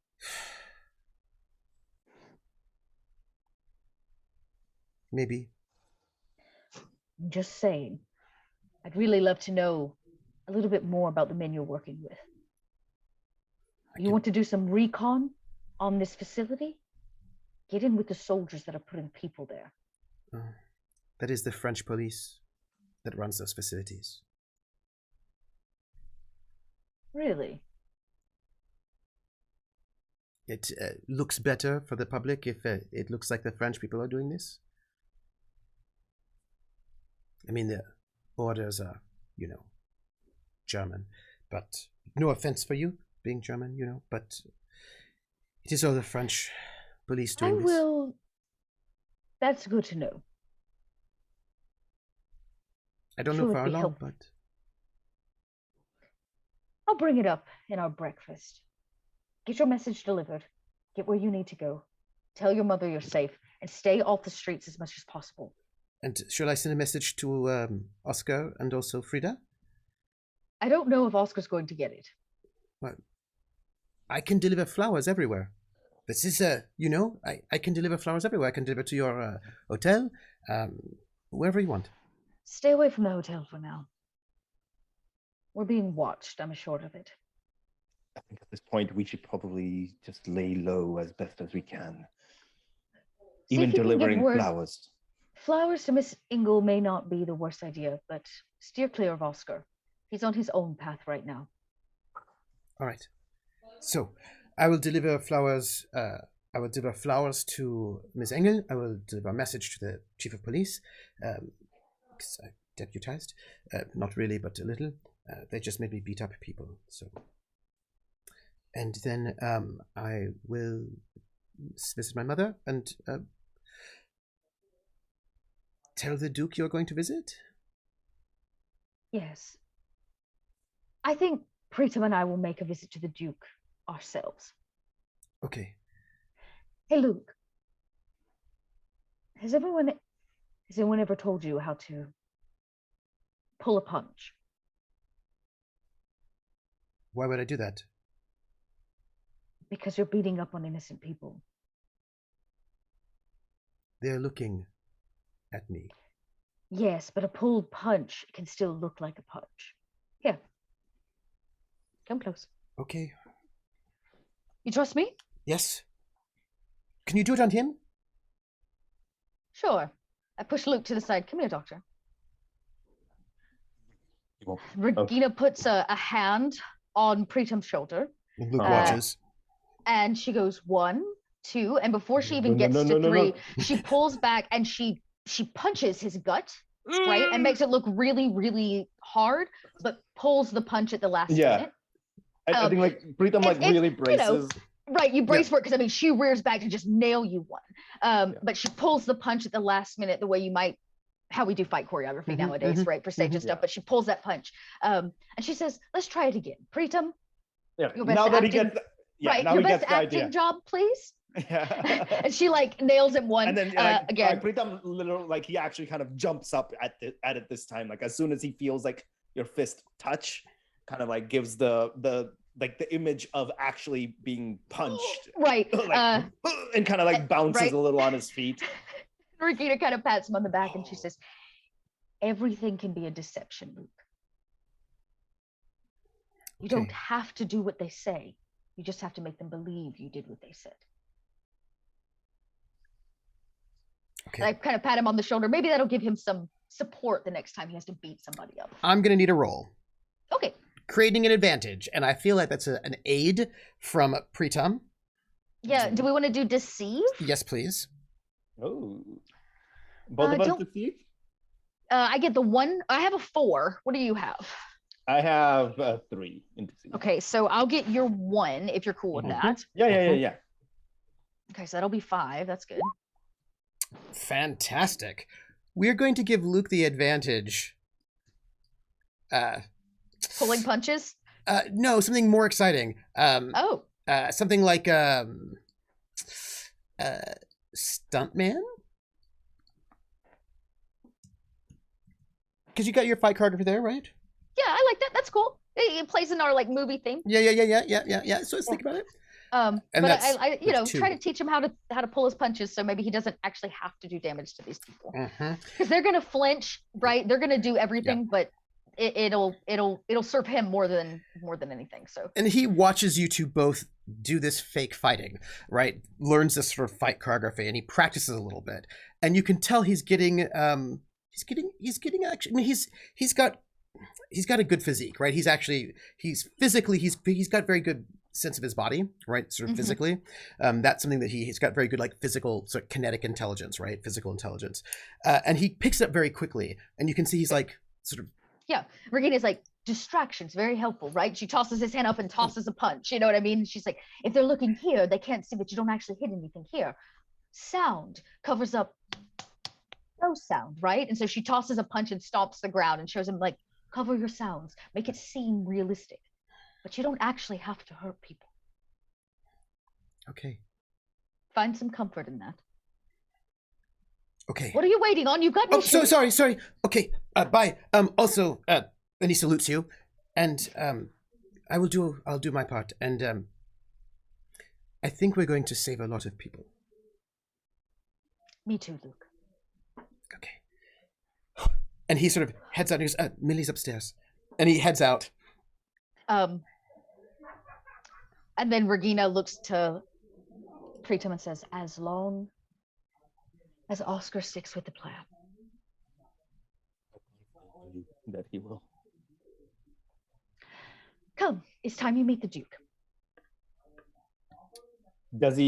Maybe. I'm just saying. I'd really love to know a little bit more about the men you're working with. You want to do some recon on this facility? Get in with the soldiers that are putting people there. That is the French police that runs those facilities. Really? It looks better for the public if it looks like the French people are doing this. I mean, the orders are, German. But no offense for you being German, but it is all the French police doing this. That's good to know. I don't know for how long, but... I'll bring it up in our breakfast. Get your message delivered. Get where you need to go. Tell your mother you're safe, and stay off the streets as much as possible. And shall I send a message to Oscar and also Frida? I don't know if Oscar's going to get it. Well, I can deliver flowers everywhere. This is I can deliver flowers everywhere. I can deliver to your hotel, wherever you want. Stay away from the hotel for now. We're being watched, I'm assured of it. I think at this point we should probably just lay low as best as we can. Even delivering flowers. Flowers to Miss Ingle may not be the worst idea, but steer clear of Oscar. He's on his own path right now. All right. So, I will deliver flowers. I will deliver flowers to Miss Engel. I will deliver a message to the chief of police. Because I deputized. Not really, but a little. They just made me beat up people. So, and then I will visit my mother and tell the Duke you're going to visit. Yes. I think Preetam and I will make a visit to the Duke ourselves. Okay. Hey, Luke. Has anyone ever told you how to pull a punch? Why would I do that? Because you're beating up on innocent people. They're looking at me. Yes, but a pulled punch can still look like a punch. Here. Come close. Okay. You trust me? Yes. Can you do it on him? Sure. I push Luke to the side. Come here, doctor. Regina puts a hand on Preetam's shoulder. And Luke watches. And she goes 1, 2, and before she even gets to 3, she pulls back and she punches his gut, right? And makes it look really, really hard, but pulls the punch at the last minute. I think Preetam really braces. Right, you brace for it because she rears back to just nail you one. But she pulls the punch at the last minute the way you might how we do fight choreography nowadays, right? For stage and stuff. But she pulls that punch. And she says, let's try it again. Preetam, your best now that acting, he gets right? now Your he best gets the acting idea. job, please. Yeah. And she like nails him one. And then again. Preetam literally, like, he actually kind of jumps up at it this time. Like, as soon as he feels like your fist touch, kind of like gives the image of actually being punched. Right. Like, and kind of like bounces a little on his feet. Regina kind of pats him on the back and she says, everything can be a deception, Luke. You don't have to do what they say. You just have to make them believe you did what they said. Okay. And I kind of pat him on the shoulder. Maybe that'll give him some support the next time he has to beat somebody up. I'm going to need a roll. Okay. Creating an advantage. And I feel like that's an aid from Preetam. Yeah. Do we want to do deceive? Yes, please. Oh. Both of us deceive? I get the 1. I have a 4. What do you have? I have 3 in deceive. Okay, so I'll get your 1 if you're cool with that. Yeah. Okay, so that'll be 5. That's good. Fantastic. We're going to give Luke the advantage. Pulling punches? No, something more exciting. Something like stuntman? Because you got your fight choreography there, right? Yeah, I like that. That's cool. It plays in our like movie theme. Yeah. So let's think about it. But I try to teach him how to pull his punches, so maybe he doesn't actually have to do damage to these people. Because they're gonna flinch, right? They're gonna do everything, but it'll serve him more than anything. So. And he watches you two both do this fake fighting, right? Learns this sort of fight choreography, and he practices a little bit, and you can tell he's getting actually. I mean, he's got a good physique, right? He's got very good sense of his body, right? Sort of physically. That's something that he's got very good, like, physical sort of kinetic intelligence, right? Physical intelligence. And he picks it up very quickly. And you can see he's like sort of. Yeah. Regina's like, distractions, very helpful, right? She tosses his hand up and tosses a punch. You know what I mean? She's like, if they're looking here, they can't see, but you don't actually hit anything here. Sound covers up no sound, right? And so she tosses a punch and stomps the ground and shows him, like, cover your sounds, make it seem realistic, but you don't actually have to hurt people. Okay. Find some comfort in that. Okay. What are you waiting on? You got me. Oh, sorry. Okay. Bye. Also, and he salutes you, and I'll do my part, and I think we're going to save a lot of people. Me too, Luke. Okay. And he sort of heads out. And he goes, Millie's upstairs. And he heads out. And then Regina looks to Preetam and says, as long as Oscar sticks with the plan. That he will. Come, it's time you meet the Duke. Does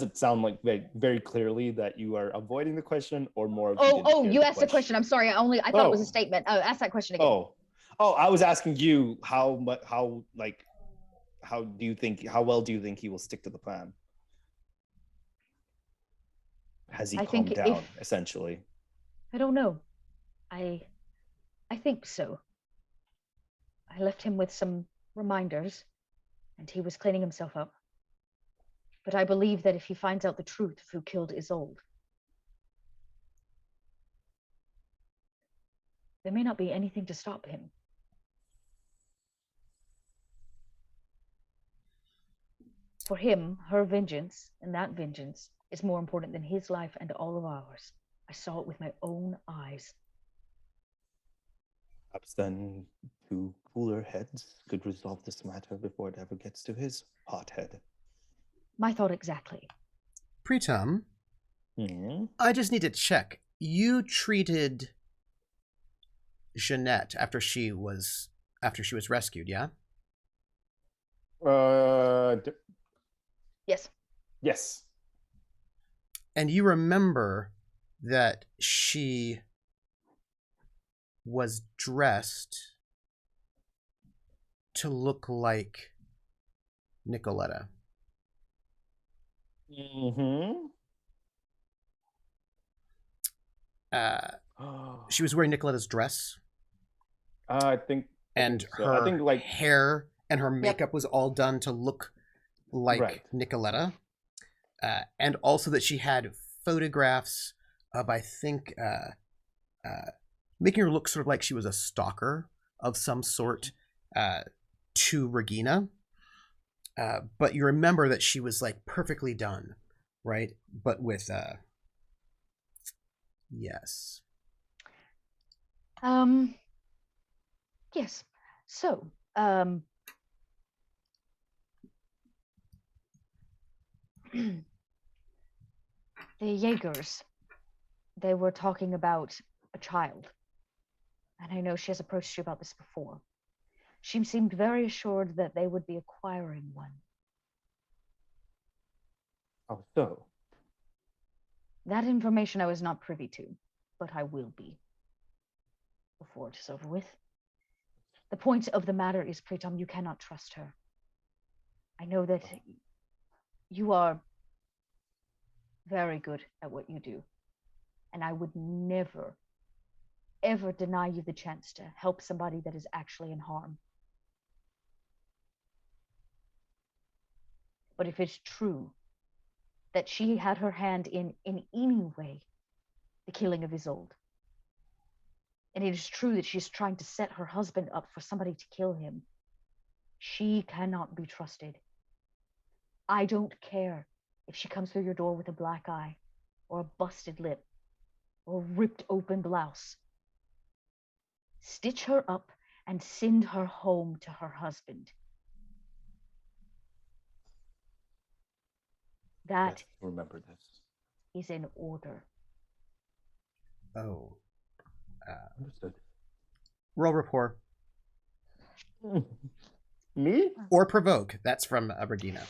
it sound like very, very clearly that you are avoiding the question, or more of you asked the question. I'm sorry. I thought it was a statement. Ask that question again. I was asking you how well do you think he will stick to the plan? Has he calmed down, essentially? I don't know. I think so. I left him with some reminders, and he was cleaning himself up. But I believe that if he finds out the truth of who killed Isolde, there may not be anything to stop him. For him, her vengeance, and that vengeance, is more important than his life and all of ours. I saw it with my own eyes. Perhaps then 2 cooler heads could resolve this matter before it ever gets to his hot head. My thought exactly. Preetam, I just need to check. You treated Jeanette after she was rescued, yeah? Yes. Yes. And you remember that she was dressed to look like Nicoletta. she was wearing Nicoletta's dress. I think. And so. her I think, like, hair and her makeup was all done to look like Nicoletta. And also that she had photographs of, I think, making her look sort of like she was a stalker of some sort to Regina. But you remember that she was like perfectly done, right? But with yes. Yes. So, the Jaegers, they were talking about a child. And I know she has approached you about this before. She seemed very assured that they would be acquiring one. Oh, so? That information I was not privy to, but I will be before it is over with. The point of the matter is, Preetam, you cannot trust her. I know that you are very good at what you do, and I would never, ever deny you the chance to help somebody that is actually in harm. But if it's true that she had her hand in any way the killing of Isolde, and it is true that she's trying to set her husband up for somebody to kill him, she cannot be trusted. I don't care if she comes through your door with a black eye, or a busted lip, or a ripped open blouse. Stitch her up and send her home to her husband. That remember this is in order. Oh. Understood. Roll rapport. Me? Or provoke. That's from Regina.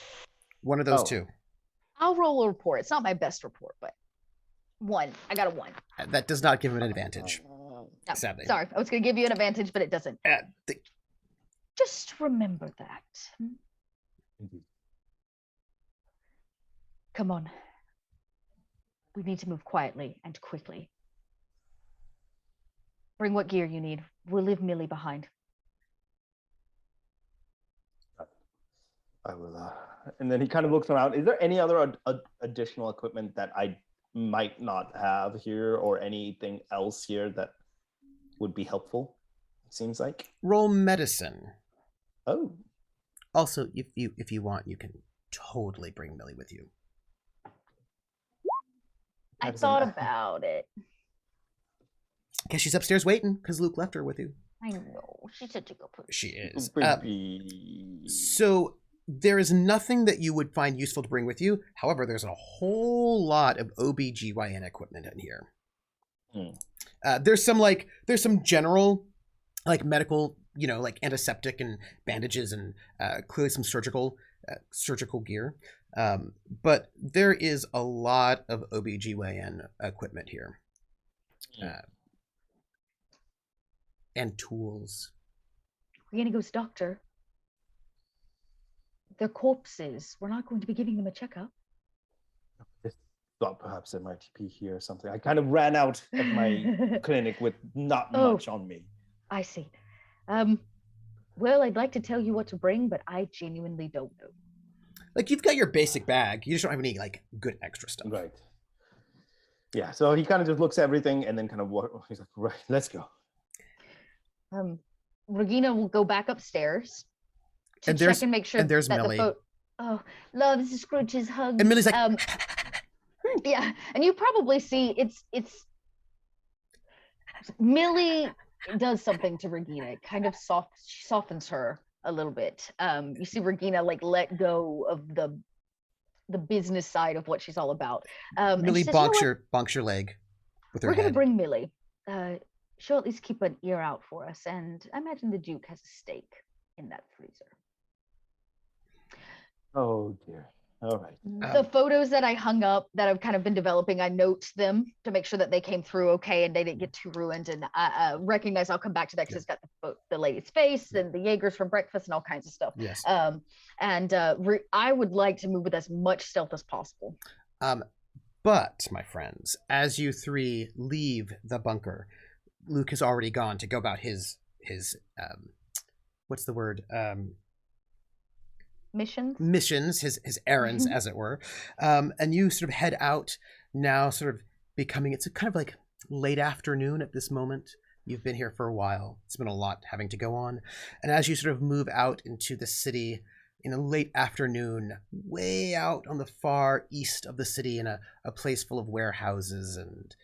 One of those two. I'll roll a report. It's not my best report, but 1. I got a 1. That does not give him an advantage. No, sadly. Sorry, I was going to give you an advantage, but it doesn't. Just remember that. Come on. We need to move quietly and quickly. Bring what gear you need. We'll leave Millie behind. I will. And then he kind of looks around. Is there any other additional equipment that I might not have here, or anything else here that would be helpful? It seems like. Roll medicine. Oh. Also, if you want, you can totally bring Millie with you. I thought about it. Guess she's upstairs waiting because Luke left her with you. I know. She's such a good person. She is. Baby. So there is nothing that you would find useful to bring with you. However, there's a whole lot of OBGYN equipment in here. There's some general, like medical, like antiseptic and bandages and clearly some surgical gear. But there is a lot of OBGYN equipment here. And tools. Regina's doctor. They're corpses. We're not going to be giving them a checkup. I thought perhaps there might be here or something. I kind of ran out of my clinic with not much on me. I see. Well, I'd like to tell you what to bring, but I genuinely don't know. Like, you've got your basic bag. You just don't have any, like, good extra stuff. Right. Yeah, so he kind of just looks at everything and then kind of he's like, right, let's go. Regina will go back upstairs to and check and make sure there's that Millie. Loves Scrooge's hugs. And Millie's like, yeah, and you probably see it's Millie does something to Regina. It kind of softens her a little bit. You see Regina like let go of the business side of what she's all about. Millie bonks your leg with her head. We're gonna bring Millie. She'll at least keep an ear out for us, and I imagine the Duke has a steak in that freezer. Oh dear. All right. The photos that I hung up that I've kind of been developing, I note them to make sure that they came through okay and they didn't get too ruined. And I recognize I'll come back to that because it's got the lady's face and the Jaegers from breakfast and all kinds of stuff. Yes. I would like to move with as much stealth as possible. But, my friends, as you three leave the bunker, Luke has already gone to go about his what's the word? Missions, his errands, as it were. And you sort of head out now, sort of becoming, it's kind of like late afternoon at this moment. You've been here for a while. It's been a lot having to go on. And as you sort of move out into the city in a late afternoon, way out on the far east of the city in a place full of warehouses and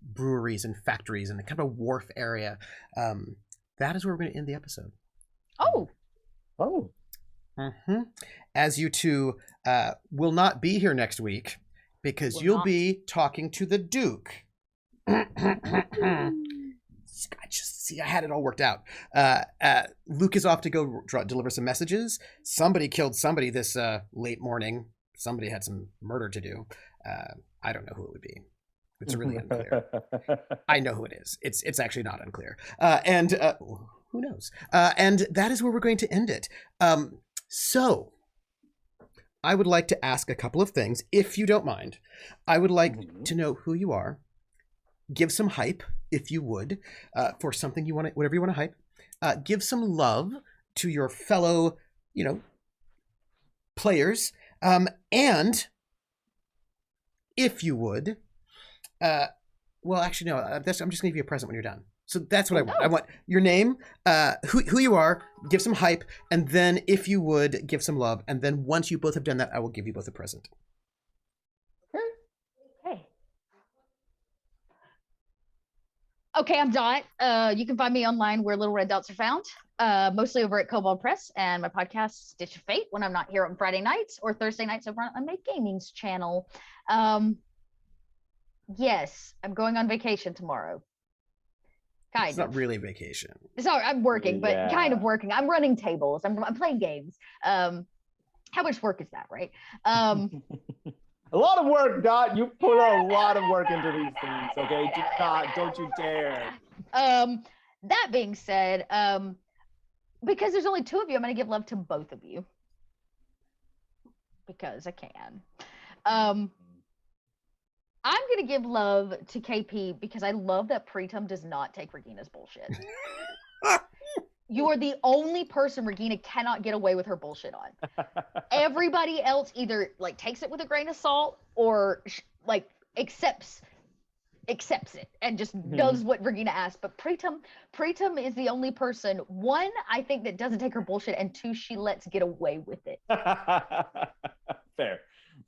breweries and factories and kind of a wharf area, that is where we're going to end the episode. Oh. Mm-hmm. As you two will not be here next week because you'll be talking to the Duke. I had it all worked out. Luke is off to go deliver some messages. Somebody killed somebody this late morning. Somebody had some murder to do. I don't know who it would be. It's really unclear. I know who it is. It's actually not unclear. And who knows? And that is where we're going to end it. So I would like to ask a couple of things, if you don't mind. I would like to know who you are. Give some hype, if you would, for something you want, whatever you want to hype. Give some love to your fellow, players. And if you would, well, actually, no. I'm just going to give you a present when you're done. So that's what I want. I want your name, who you are, give some hype, and then if you would, give some love. And then once you both have done that, I will give you both a present. Okay, I'm Dot. You can find me online where little red dots are found, mostly over at Cobalt Press, and my podcast, Stitch of Fate, when I'm not here on Friday nights or Thursday nights over on my gaming's channel. Yes, I'm going on vacation tomorrow. It's not really vacation. Sorry, I'm working, but kind of working. I'm running tables. I'm playing games. How much work is that, right? A lot of work, Dot. You put a lot of work into these things, okay? Don't you dare. That being said, because there's only two of you, I'm going to give love to both of you. Because I can. I'm going to give love to KP because I love that Preetam does not take Regina's bullshit. You are the only person Regina cannot get away with her bullshit on. Everybody else either takes it with a grain of salt or accepts it and just does what Regina asks. But Preetam is the only person, one, I think, that doesn't take her bullshit, and two, she lets get away with it. Fair.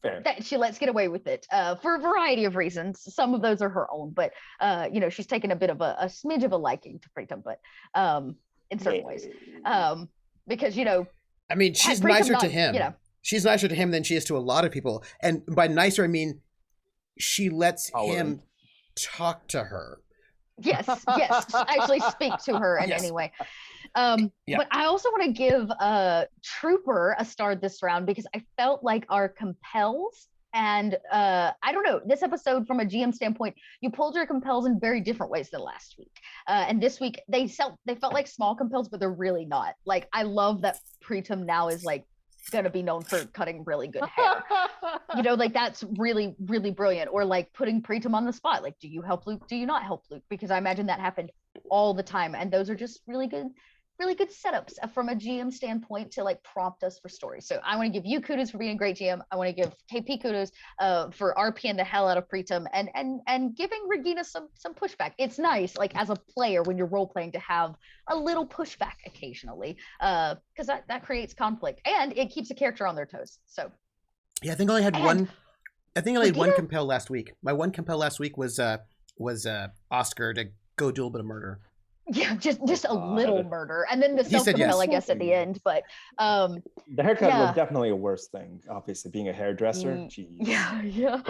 That she lets get away with it for a variety of reasons. Some of those are her own, but she's taken a bit of a smidge of a liking to Preetam, but in certain ways, because I mean, she's nicer to him. She's nicer to him than she is to a lot of people, and by nicer I mean she lets him talk to her. Yes, actually speak to her in any way. But I also want to give Trooper a star this round because I felt like our compels and I don't know, this episode from a GM standpoint, you pulled your compels in very different ways than last week. And this week they felt like small compels, but they're really not. I love that Preetam now is gonna be known for cutting really good hair. That's really, really brilliant. Or putting Preetam on the spot. Do you help Luke? Do you not help Luke? Because I imagine that happened all the time. And those are just really good setups from a GM standpoint to prompt us for stories. So I want to give you kudos for being a great GM. I want to give KP kudos for RPing the hell out of Preetam and giving Regina some pushback. It's nice, as a player when you're role playing, to have a little pushback occasionally, because that creates conflict and it keeps a character on their toes. So yeah, I think I only had one. I think I only had one compel last week. My one compel last week was Oscar to go do a little bit of murder. Yeah, just a little murder, and then the self-compel, I guess, at the end. But the haircut was definitely a worse thing. Obviously, being a hairdresser. Yeah.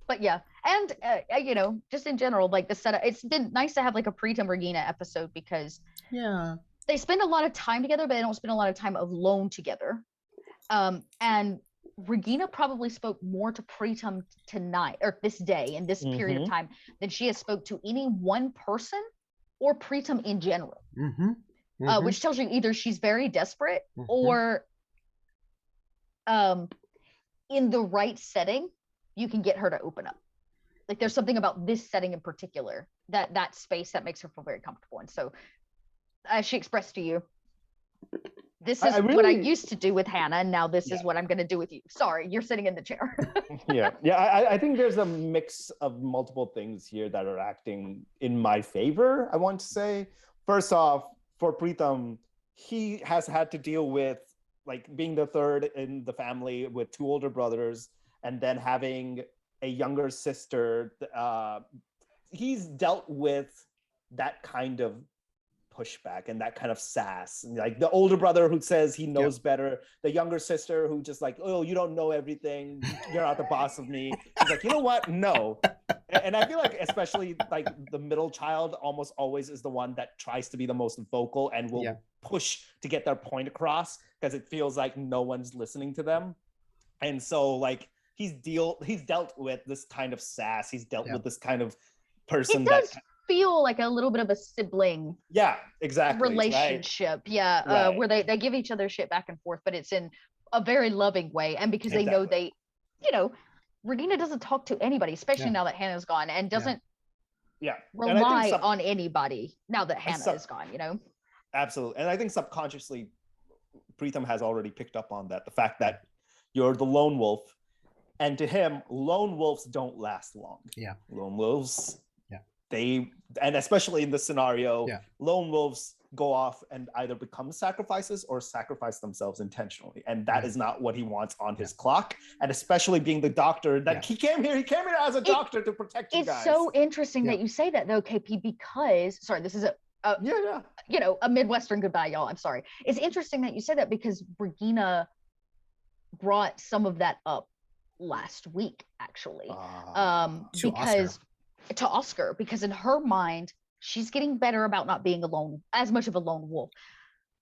But yeah, and just in general, the setup. It's been nice to have a Preetam Regina episode because they spend a lot of time together, but they don't spend a lot of time alone together. And Regina probably spoke more to Preetam tonight or this day in this period of time than she has spoke to any one person or Preetam in general, which tells you either she's very desperate or in the right setting, you can get her to open up. Like there's something about this setting in particular, that space that makes her feel very comfortable. And so as she expressed to you, this is what I used to do with Hannah, and now this is what I'm going to do with you. Sorry, you're sitting in the chair. I think there's a mix of multiple things here that are acting in my favor, I want to say. First off, for Preetam, he has had to deal with like being the third in the family with two older brothers, and then having a younger sister. He's dealt with that kind of pushback and that kind of sass, like the older brother who says he knows better, the younger sister who just like, oh, you don't know everything, you're not the boss of me. He's like, you know what, no. And I feel like especially like the middle child almost always is the one that tries to be the most vocal and will push to get their point across, because it feels like no one's listening to them. And so like he's dealt with this kind of sass, he's dealt with this kind of person that feel like a little bit of a sibling relationship, where they give each other shit back and forth, but it's in a very loving way, and because they know they, you know, Regina doesn't talk to anybody, especially now that Hannah's gone, and doesn't rely on anybody now that Hannah is gone, you know. Absolutely. And I think subconsciously Preetam has already picked up on that, the fact that you're the lone wolf, and to him lone wolves don't last long. Lone wolves, and especially in this scenario, lone wolves go off and either become sacrifices or sacrifice themselves intentionally, and that is not what he wants on his clock. And especially being the doctor that he came here as a doctor to protect you guys. It's so interesting that you say that though, KP, because this is you know, a Midwestern goodbye, y'all, I'm sorry. It's interesting that you say that, because Regina brought some of that up last week, actually, to Oscar, because in her mind, she's getting better about not being as much of a lone wolf.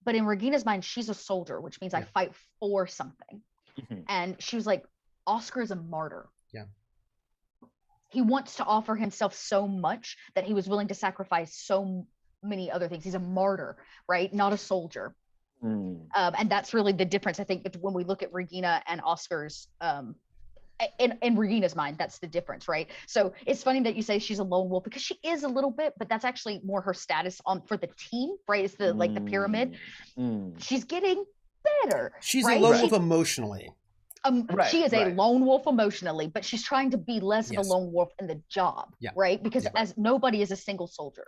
But in Regina's mind, she's a soldier, which means I fight for something. And she was like, Oscar is a martyr. He wants to offer himself so much that he was willing to sacrifice so many other things. He's a martyr, right? Not a soldier. And that's really the difference, I think, when we look at Regina and Oscar's in Regina's mind, that's the difference, right? So it's funny that you say she's a lone wolf, because she is a little bit, but that's actually more her status for the team, right? It's the like the pyramid. She's getting better. She's a lone wolf emotionally. She is a lone wolf emotionally, but she's trying to be less of a lone wolf in the job, right? Because as nobody is a single soldier.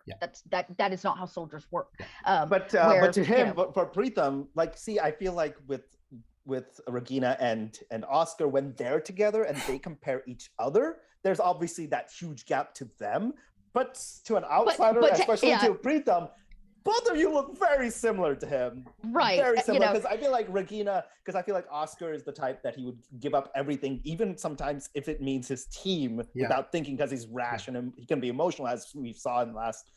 That is not how soldiers work. But to him, for Preetam, like, see, I feel like with Regina and Oscar, when they're together and they compare each other, there's obviously that huge gap to them. But to an outsider, especially to Preetam, both of you look very similar to him. Right. Very similar. Because I feel like I feel like Oscar is the type that he would give up everything, even sometimes if it means his team, without thinking, because he's rash and he can be emotional, as we saw in the last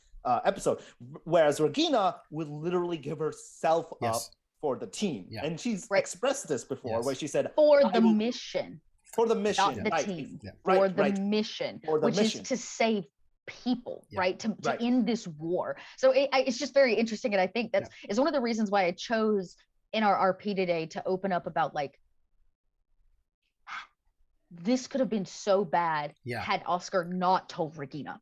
episode. Whereas Regina would literally give herself up for the team. And she's expressed this before, where she said, for the mission. For the mission. Not the team. For the mission. Which is to save people, right? To end this war. So it's just very interesting. And I think that's is one of the reasons why I chose in our RP today to open up about like, this could have been so bad had Oscar not told Regina.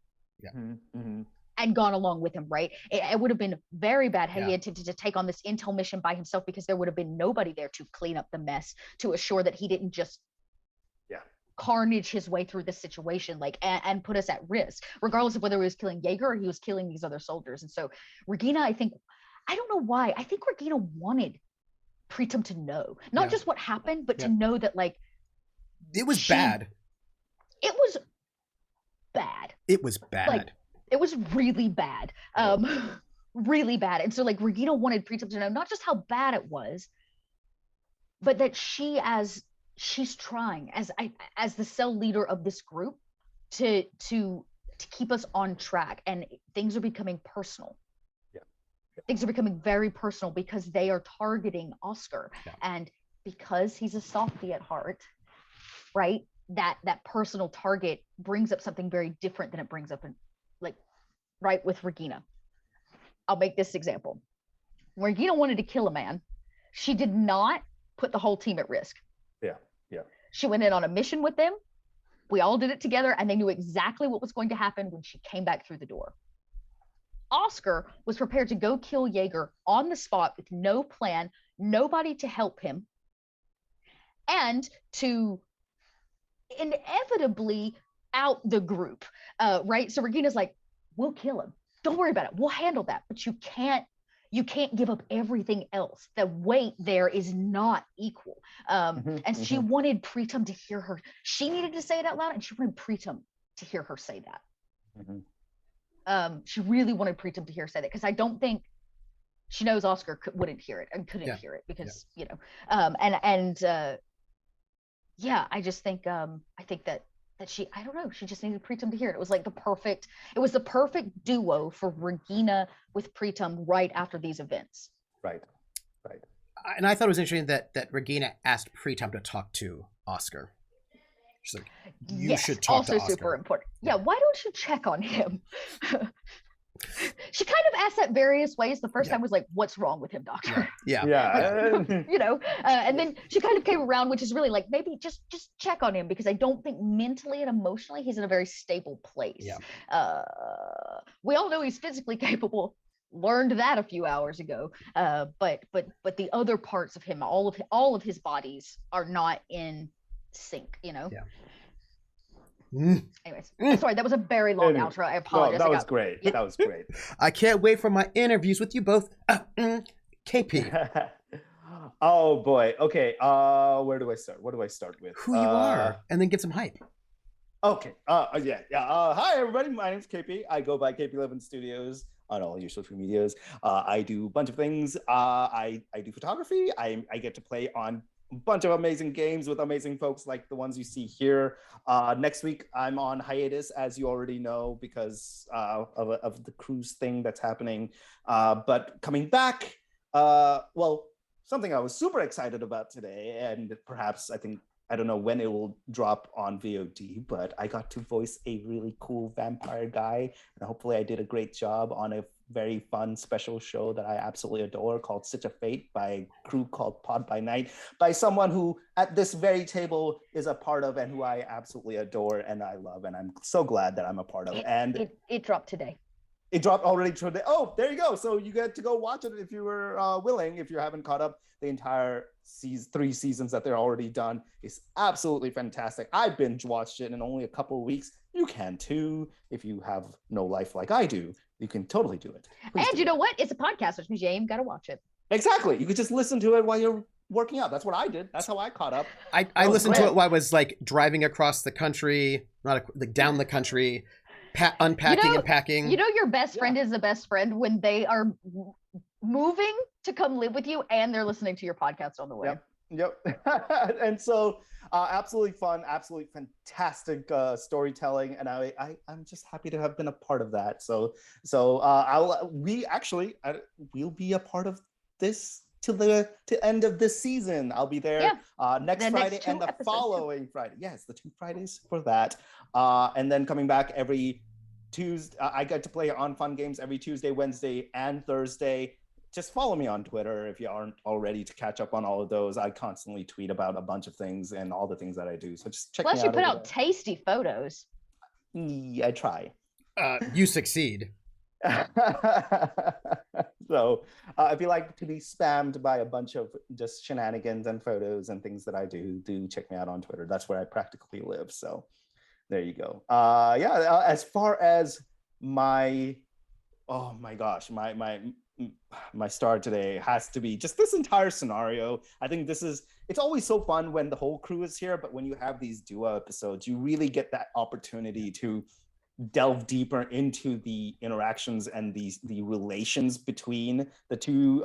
And gone along with him, right? It would have been very bad had he attempted to take on this intel mission by himself, because there would have been nobody there to clean up the mess, to assure that he didn't just carnage his way through the situation, like, and put us at risk, regardless of whether he was killing Jaeger or he was killing these other soldiers. And so Regina, I don't know why, I think Regina wanted Preetam to know, not just what happened, but to know that, like, it was bad. It was bad. It was bad. Like, it was really bad. Really bad. And so like Regina wanted Preetam to know not just how bad it was, but that she's trying as the cell leader of this group to keep us on track. And things are becoming personal. Things are becoming very personal, because they are targeting Oscar. And because he's a softie at heart, right? That personal target brings up something very different than it brings up in, like, right, with Regina. I'll make this example. When Regina wanted to kill a man, she did not put the whole team at risk. She went in on a mission with them. We all did it together, and they knew exactly what was going to happen when she came back through the door. Oscar was prepared to go kill Jaeger on the spot with no plan, nobody to help him, and to inevitably out the group, right? So Regina's like, we'll kill him. Don't worry about it. We'll handle that. But you can't give up everything else. The weight there is not equal. And she wanted Preetam to hear her. She needed to say it out loud, and she wanted Preetam to hear her say that. She really wanted Preetam to hear her say that, because I don't think she knows Oscar wouldn't hear it and couldn't hear it, because you know, I just think I think that she, I don't know, she just needed Preetam to hear it. It was like the perfect duo for Regina with Preetam right after these events. Right. And I thought it was interesting that Regina asked Preetam to talk to Oscar. She's like, you should talk to Oscar. Also super important. Yeah, why don't you check on him? She kind of asked that various ways. The first time was like, what's wrong with him, doctor? Yeah. You know, and then she kind of came around, which is really like, maybe just check on him, because I don't think mentally and emotionally he's in a very stable place. We all know he's physically capable. Learned that a few hours ago. But the other parts of him, all of his bodies are not in sync, you know? Anyways, sorry, that was a very long outro. I apologize. No, that was great. That was great. I can't wait for my interviews with you both. KP. Oh boy. Okay. Where do I start? What do I start with? Who you are, and then get some hype. Okay. Hi everybody. My name's KP. I go by KP11 Studios on all your social medias. I do a bunch of things. I do photography. I get to play on bunch of amazing games with amazing folks like the ones you see here. Next week, I'm on hiatus, as you already know, because of the cruise thing that's happening. But coming back, something I was super excited about today, and perhaps I don't know when it will drop on VOD, but I got to voice a really cool vampire guy, and hopefully I did a great job on a very fun special show that I absolutely adore called Such a Fate by a crew called Pod by Night, by someone who at this very table is a part of and who I absolutely adore and I love, and I'm so glad that I'm a part of. And it dropped today. It dropped already today. Oh, there you go. So you get to go watch it if you were willing, if you haven't caught up. The entire 3 seasons that they're already done is absolutely fantastic. I binge watched it in only a couple of weeks. You can too. If you have no life like I do, you can totally do it. And you know what? It's a podcast, which means you ain't got to watch it. Exactly. You could just listen to it while you're working out. That's what I did. That's how I caught up. I listened to it while I was like driving across the country, down the country, unpacking and packing. You know, your best friend is the best friend when they are moving to come live with you and they're listening to your podcast on the way. Yep. And so absolutely fun, absolutely fantastic storytelling, and I'm just happy to have been a part of that. So we'll be a part of this till the end of this season. I'll be there next Friday and the following Friday. Yes, the 2 Fridays for that. And then coming back every Tuesday. I get to play on Fun Games every Tuesday, Wednesday, and Thursday. Just follow me on Twitter if you aren't already to catch up on all of those. I constantly tweet about a bunch of things and all the things that I do. So just check me out. Plus, you put out tasty photos. Yeah, I try. You succeed. So if you like to be spammed by a bunch of just shenanigans and photos and things that I do check me out on Twitter. That's where I practically live. So there you go. As far as my star today has to be just this entire scenario. I think it's always so fun when the whole crew is here, but when you have these duo episodes, you really get that opportunity to delve deeper into the interactions and the relations between the two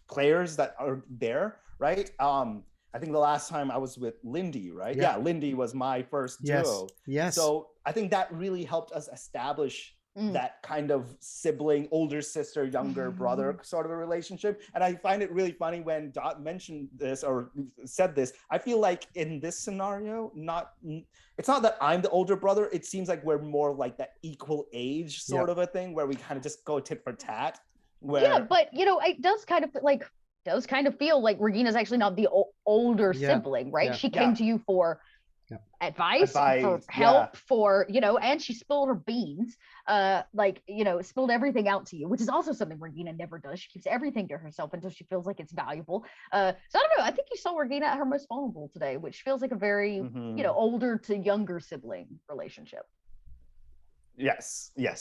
players that are there, right? I think the last time I was with Lindy, right? Yeah, Lindy was my first duo. Yes. So I think that really helped us establish that kind of sibling, older sister, younger brother sort of a relationship. And I find it really funny when Dot mentioned this or said this. I feel like in this scenario, it's not that I'm the older brother. It seems like we're more like that equal age sort of a thing where we kind of just go tit for tat. Yeah, but you know, it does kind of like does kind of feel like Regina's actually not the older sibling, right? She came to you for advice, for help, for, you know, and she spilled her beans, like, you know, spilled everything out to you, which is also something Regina never does. She keeps everything to herself until she feels like it's valuable. So I don't know, I think you saw Regina at her most vulnerable today, which feels like a very, you know, older to younger sibling relationship. Yes. Yeah,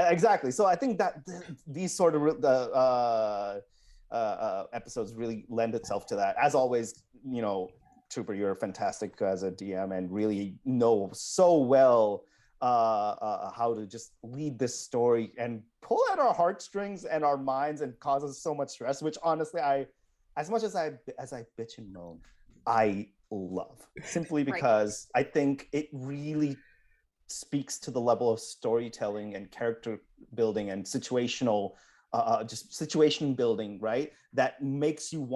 exactly. So I think that these sort of episodes really lend itself to that. As always, you know, Trooper, you're fantastic as a DM and really know so well how to just lead this story and pull at our heartstrings and our minds and cause us so much stress, which honestly, as much as I bitch and moan, I love, simply because I think it really speaks to the level of storytelling and character building and situational just situation building, right? That makes you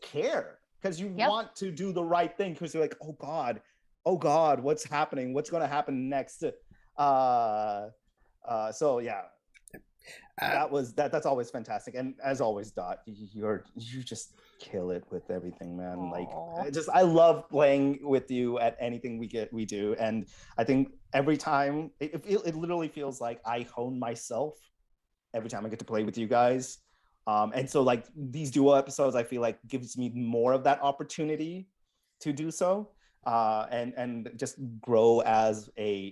care, because you want to do the right thing, because you're like, oh God, what's happening? What's going to happen next? So yeah, that's always fantastic. And as always, Dot, you just kill it with everything, man. Aww. Like, I love playing with you at anything we do. And I think every time it literally feels like I hone myself every time I get to play with you guys. And so like these duo episodes, I feel like gives me more of that opportunity to do so, and just grow as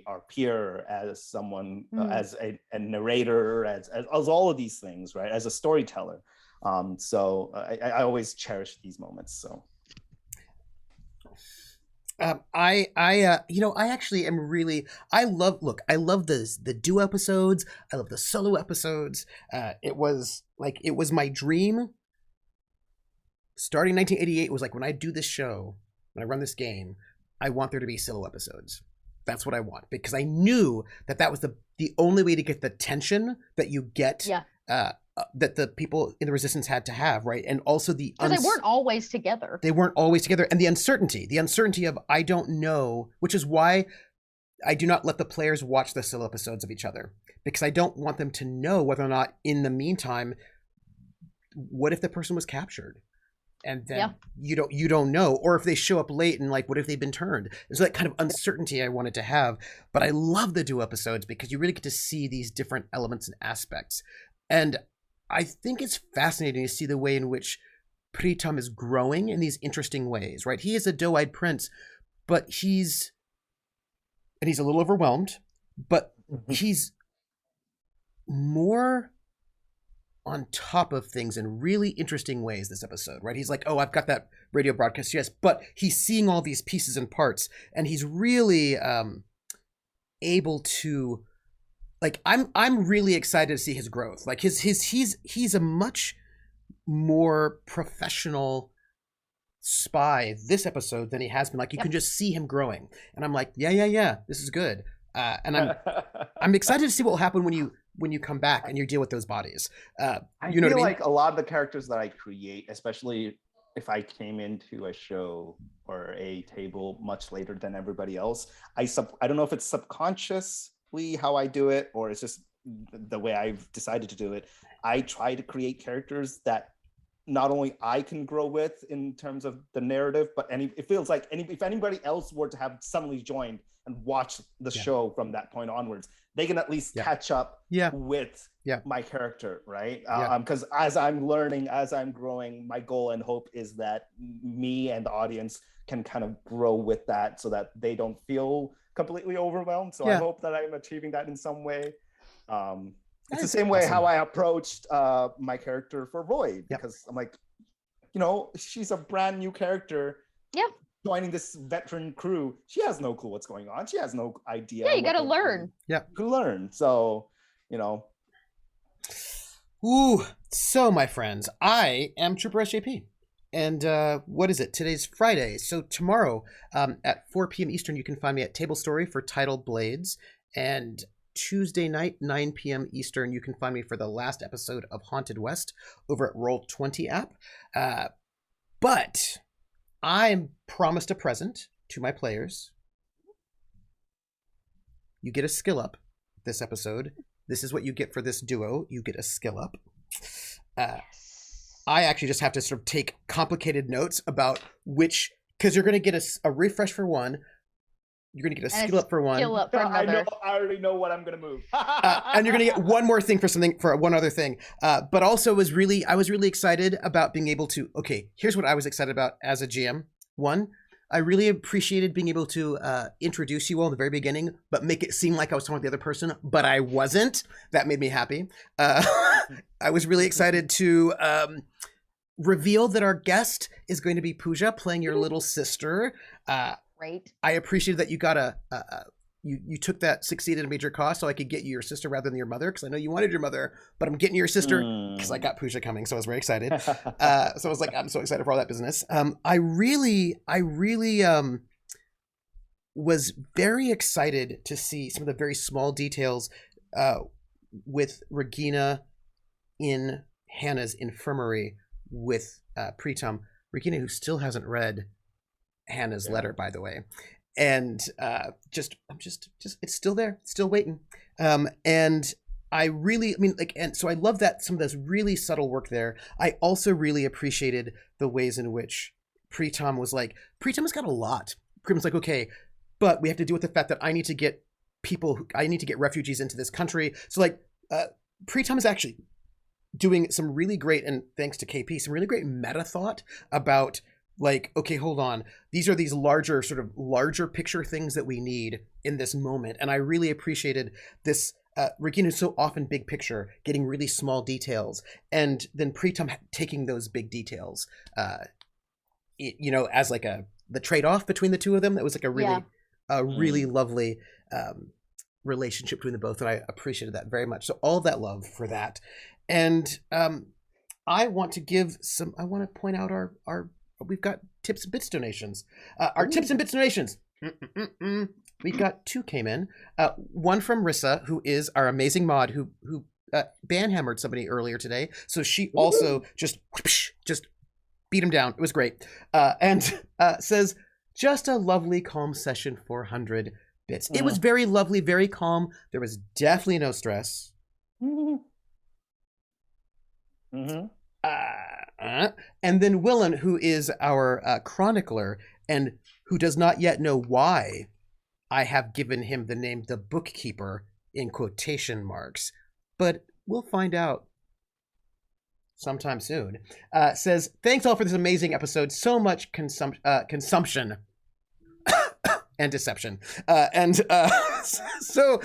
our peer, as someone, as a narrator, as all of these things, right? As a storyteller. So I always cherish these moments. So. I actually am really, I love the duo episodes. I love the solo episodes. It was my dream. Starting 1988 was like, when I do this show, when I run this game, I want there to be solo episodes. That's what I want, because I knew that was the only way to get the tension that you get. That the people in the Resistance had to have, right? And also because they weren't always together. They weren't always together. And the uncertainty of I don't know, which is why I do not let the players watch the solo episodes of each other, because I don't want them to know whether or not, in the meantime, what if the person was captured? And then you don't know, or if they show up late and like, what if they've been turned? There's that kind of uncertainty I wanted to have. But I love the duo episodes because you really get to see these different elements and aspects. And I think it's fascinating to see the way in which Preetam is growing in these interesting ways, right? He is a doe-eyed prince, but he's a little overwhelmed, but he's more on top of things in really interesting ways this episode, right? He's like, oh, I've got that radio broadcast, yes, but he's seeing all these pieces and parts, and he's really able to, like, I'm really excited to see his growth. Like he's a much more professional spy this episode than he has been. Like, you can just see him growing, and I'm like, yeah, this is good. And I'm excited to see what will happen when you come back and you deal with those bodies. I feel like a lot of the characters that I create, especially if I came into a show or a table much later than everybody else, I don't know if it's subconsciously how I do it, or it's just the way I've decided to do it. I try to create characters that not only I can grow with in terms of the narrative, but it feels like if anybody else were to have suddenly joined and watch the show from that point onwards, they can at least catch up with my character, right? Because as I'm learning, as I'm growing, my goal and hope is that me and the audience can kind of grow with that, so that they don't feel completely overwhelmed. So I hope that I'm achieving that in some way. It's the same way how I approached my character for Roy, because I'm like, she's a brand new character. Joining this veteran crew, she has no clue what's going on. She has no idea. Yeah, you got to learn. Yeah, you learn. So, Ooh, so my friends, I am troopersjp. And what is it? Today's Friday. So tomorrow at 4 p.m. Eastern, you can find me at Table Story for Title Blades. And Tuesday night, 9 p.m. Eastern, you can find me for the last episode of Haunted West over at Roll20 app. But I promised a present to my players. You get a skill up this episode. This is what you get for this duo. You get a skill up. I actually just have to sort of take complicated notes about which, because you're going to get a refresh for one. You're going to get a skill up for one. Skill up for another. I already know what I'm going to move. And you're going to get one more thing for one other thing. But also I was really excited about being able to, okay, here's what I was excited about as a GM. One, I really appreciated being able to introduce you all in the very beginning, but make it seem like I was talking with the other person, but I wasn't. That made me happy. I was really excited to reveal that our guest is going to be Pooja, playing your little sister. Great. I appreciated that you got you took that succeeded at a major cost so I could get you your sister rather than your mother, because I know you wanted your mother, but I'm getting your sister because I got Pooja coming, so I was very excited. So I was like, I'm so excited for all that business. I really was very excited to see some of the very small details with Regina in Hannah's infirmary with Preetam. Regina, who still hasn't read Hannah's letter, by the way, and I'm just it's still there, still waiting. And I mean, and so I love that some of this really subtle work there. I also really appreciated the ways in which Preetam has got a lot. Preetam's like, okay, but we have to deal with the fact that I need to get refugees into this country. So Preetam is actually doing some really great, and thanks to KP, some really great meta thought about okay, hold on. These are these larger picture things that we need in this moment. And I really appreciated this. Regina is so often big picture, getting really small details. And then Preetam taking those big details, as the trade-off between the two of them. That was a really lovely relationship between the both. And I appreciated that very much. So all of that love for that. And I want to point out we've got tips and bits donations. Our tips and bits donations. We got 2 came in. One from Rissa, who is our amazing mod, who banhammered somebody earlier today. So she also just beat him down. It was great. And says, just a lovely, calm session, 400 bits. It was very lovely, very calm. There was definitely no stress. And then Willen, who is our chronicler and who does not yet know why I have given him the name the bookkeeper in quotation marks, but we'll find out sometime soon, says, thanks all for this amazing episode. So much consumption and deception. So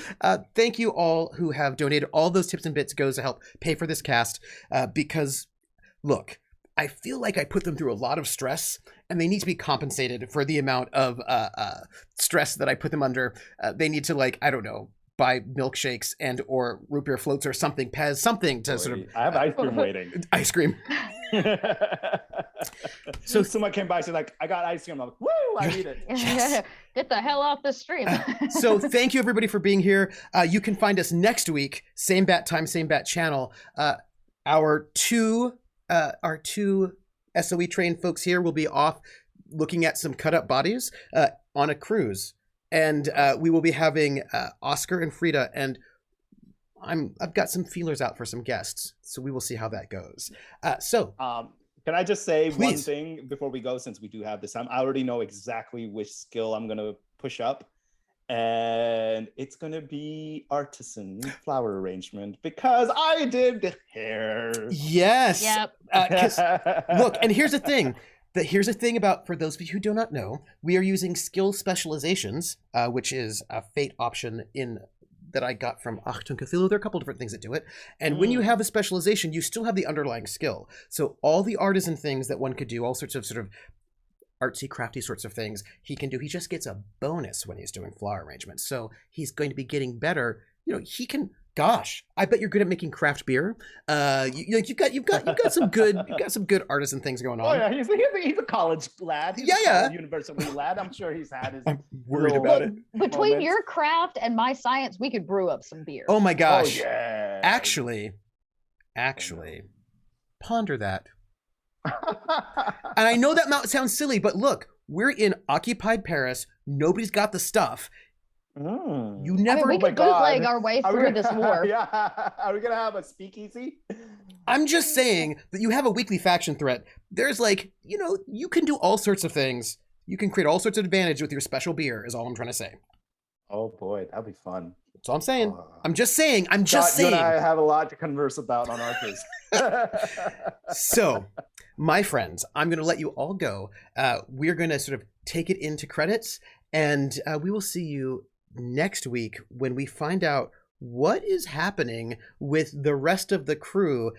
thank you all who have donated. All those tips and bits goes to help pay for this cast because, look, I feel like I put them through a lot of stress and they need to be compensated for the amount of stress that I put them under. They need to, I don't know, buy milkshakes and or root beer floats or something, Pez, something to sort of... I have ice cream waiting. Ice cream. So someone came by, she's like, I got ice cream. I'm like, woo, I need it. Yes. Get the hell off the stream. So thank you everybody for being here. You can find us next week, same bat time, same bat channel. Our two SOE trained folks here will be off looking at some cut up bodies on a cruise. And we will be having Oscar and Frida, and I've got some feelers out for some guests, so we will see how that goes. Can I just say Please. one thing before we go, since we do have this time? I already know exactly which skill I'm going to push up, and it's going to be artisan flower arrangement because I did the hair. Yes. Yep. Look, and here's the thing. Here's the thing about, for those of you who do not know, we are using skill specializations, which is a fate option that I got from Achtung Cthulhu. There are a couple different things that do it. And when you have a specialization, you still have the underlying skill. So all the artisan things that one could do, all sorts of sort of artsy, crafty sorts of things he can do. He just gets a bonus when he's doing flower arrangements. So he's going to be getting better. He can... Gosh, I bet you're good at making craft beer. You've got some good artisan things going on. Oh yeah, he's a college lad. He's a university lad. I'm sure he's had his. I'm worried about it. Between your craft and my science, we could brew up some beer. Oh my gosh! Oh, yeah. Actually, ponder that. And I know that sounds silly, but look, we're in occupied Paris. Nobody's got the stuff. You never. I mean, we could bootleg our way through this war. Yeah. Are we gonna have a speakeasy? I'm just saying that you have a weekly faction threat. There's like, you can do all sorts of things. You can create all sorts of advantage with your special beer, is all I'm trying to say. Oh boy, that'd be fun. That's all I'm saying. I'm just saying. I'm just saying. You and I have a lot to converse about on our case. So, my friends, I'm going to let you all go. We're going to sort of take it into credits, and we will see you next week when we find out what is happening with the rest of the crew.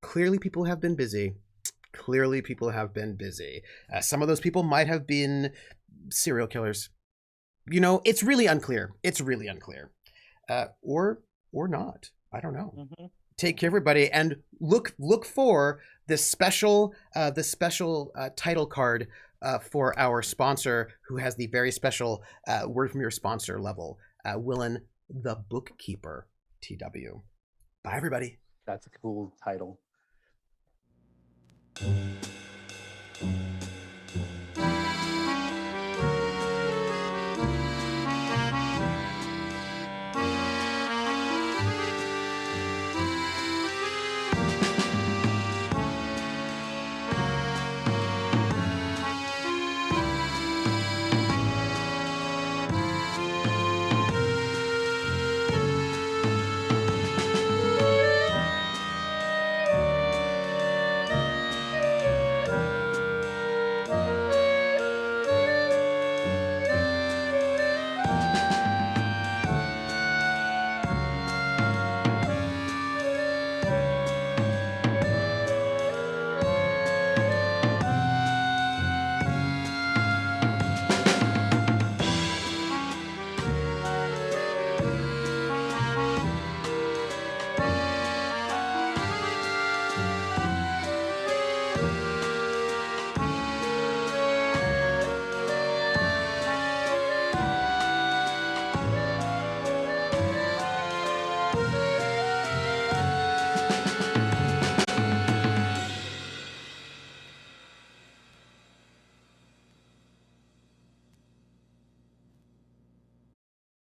Clearly, people have been busy. Some of those people might have been serial killers. It's really unclear. Or not. I don't know. Mm-hmm. Take care, everybody, and look for the special title card for our sponsor, who has the very special word from your sponsor level, Willen the Bookkeeper, TW. Bye, everybody. That's a cool title.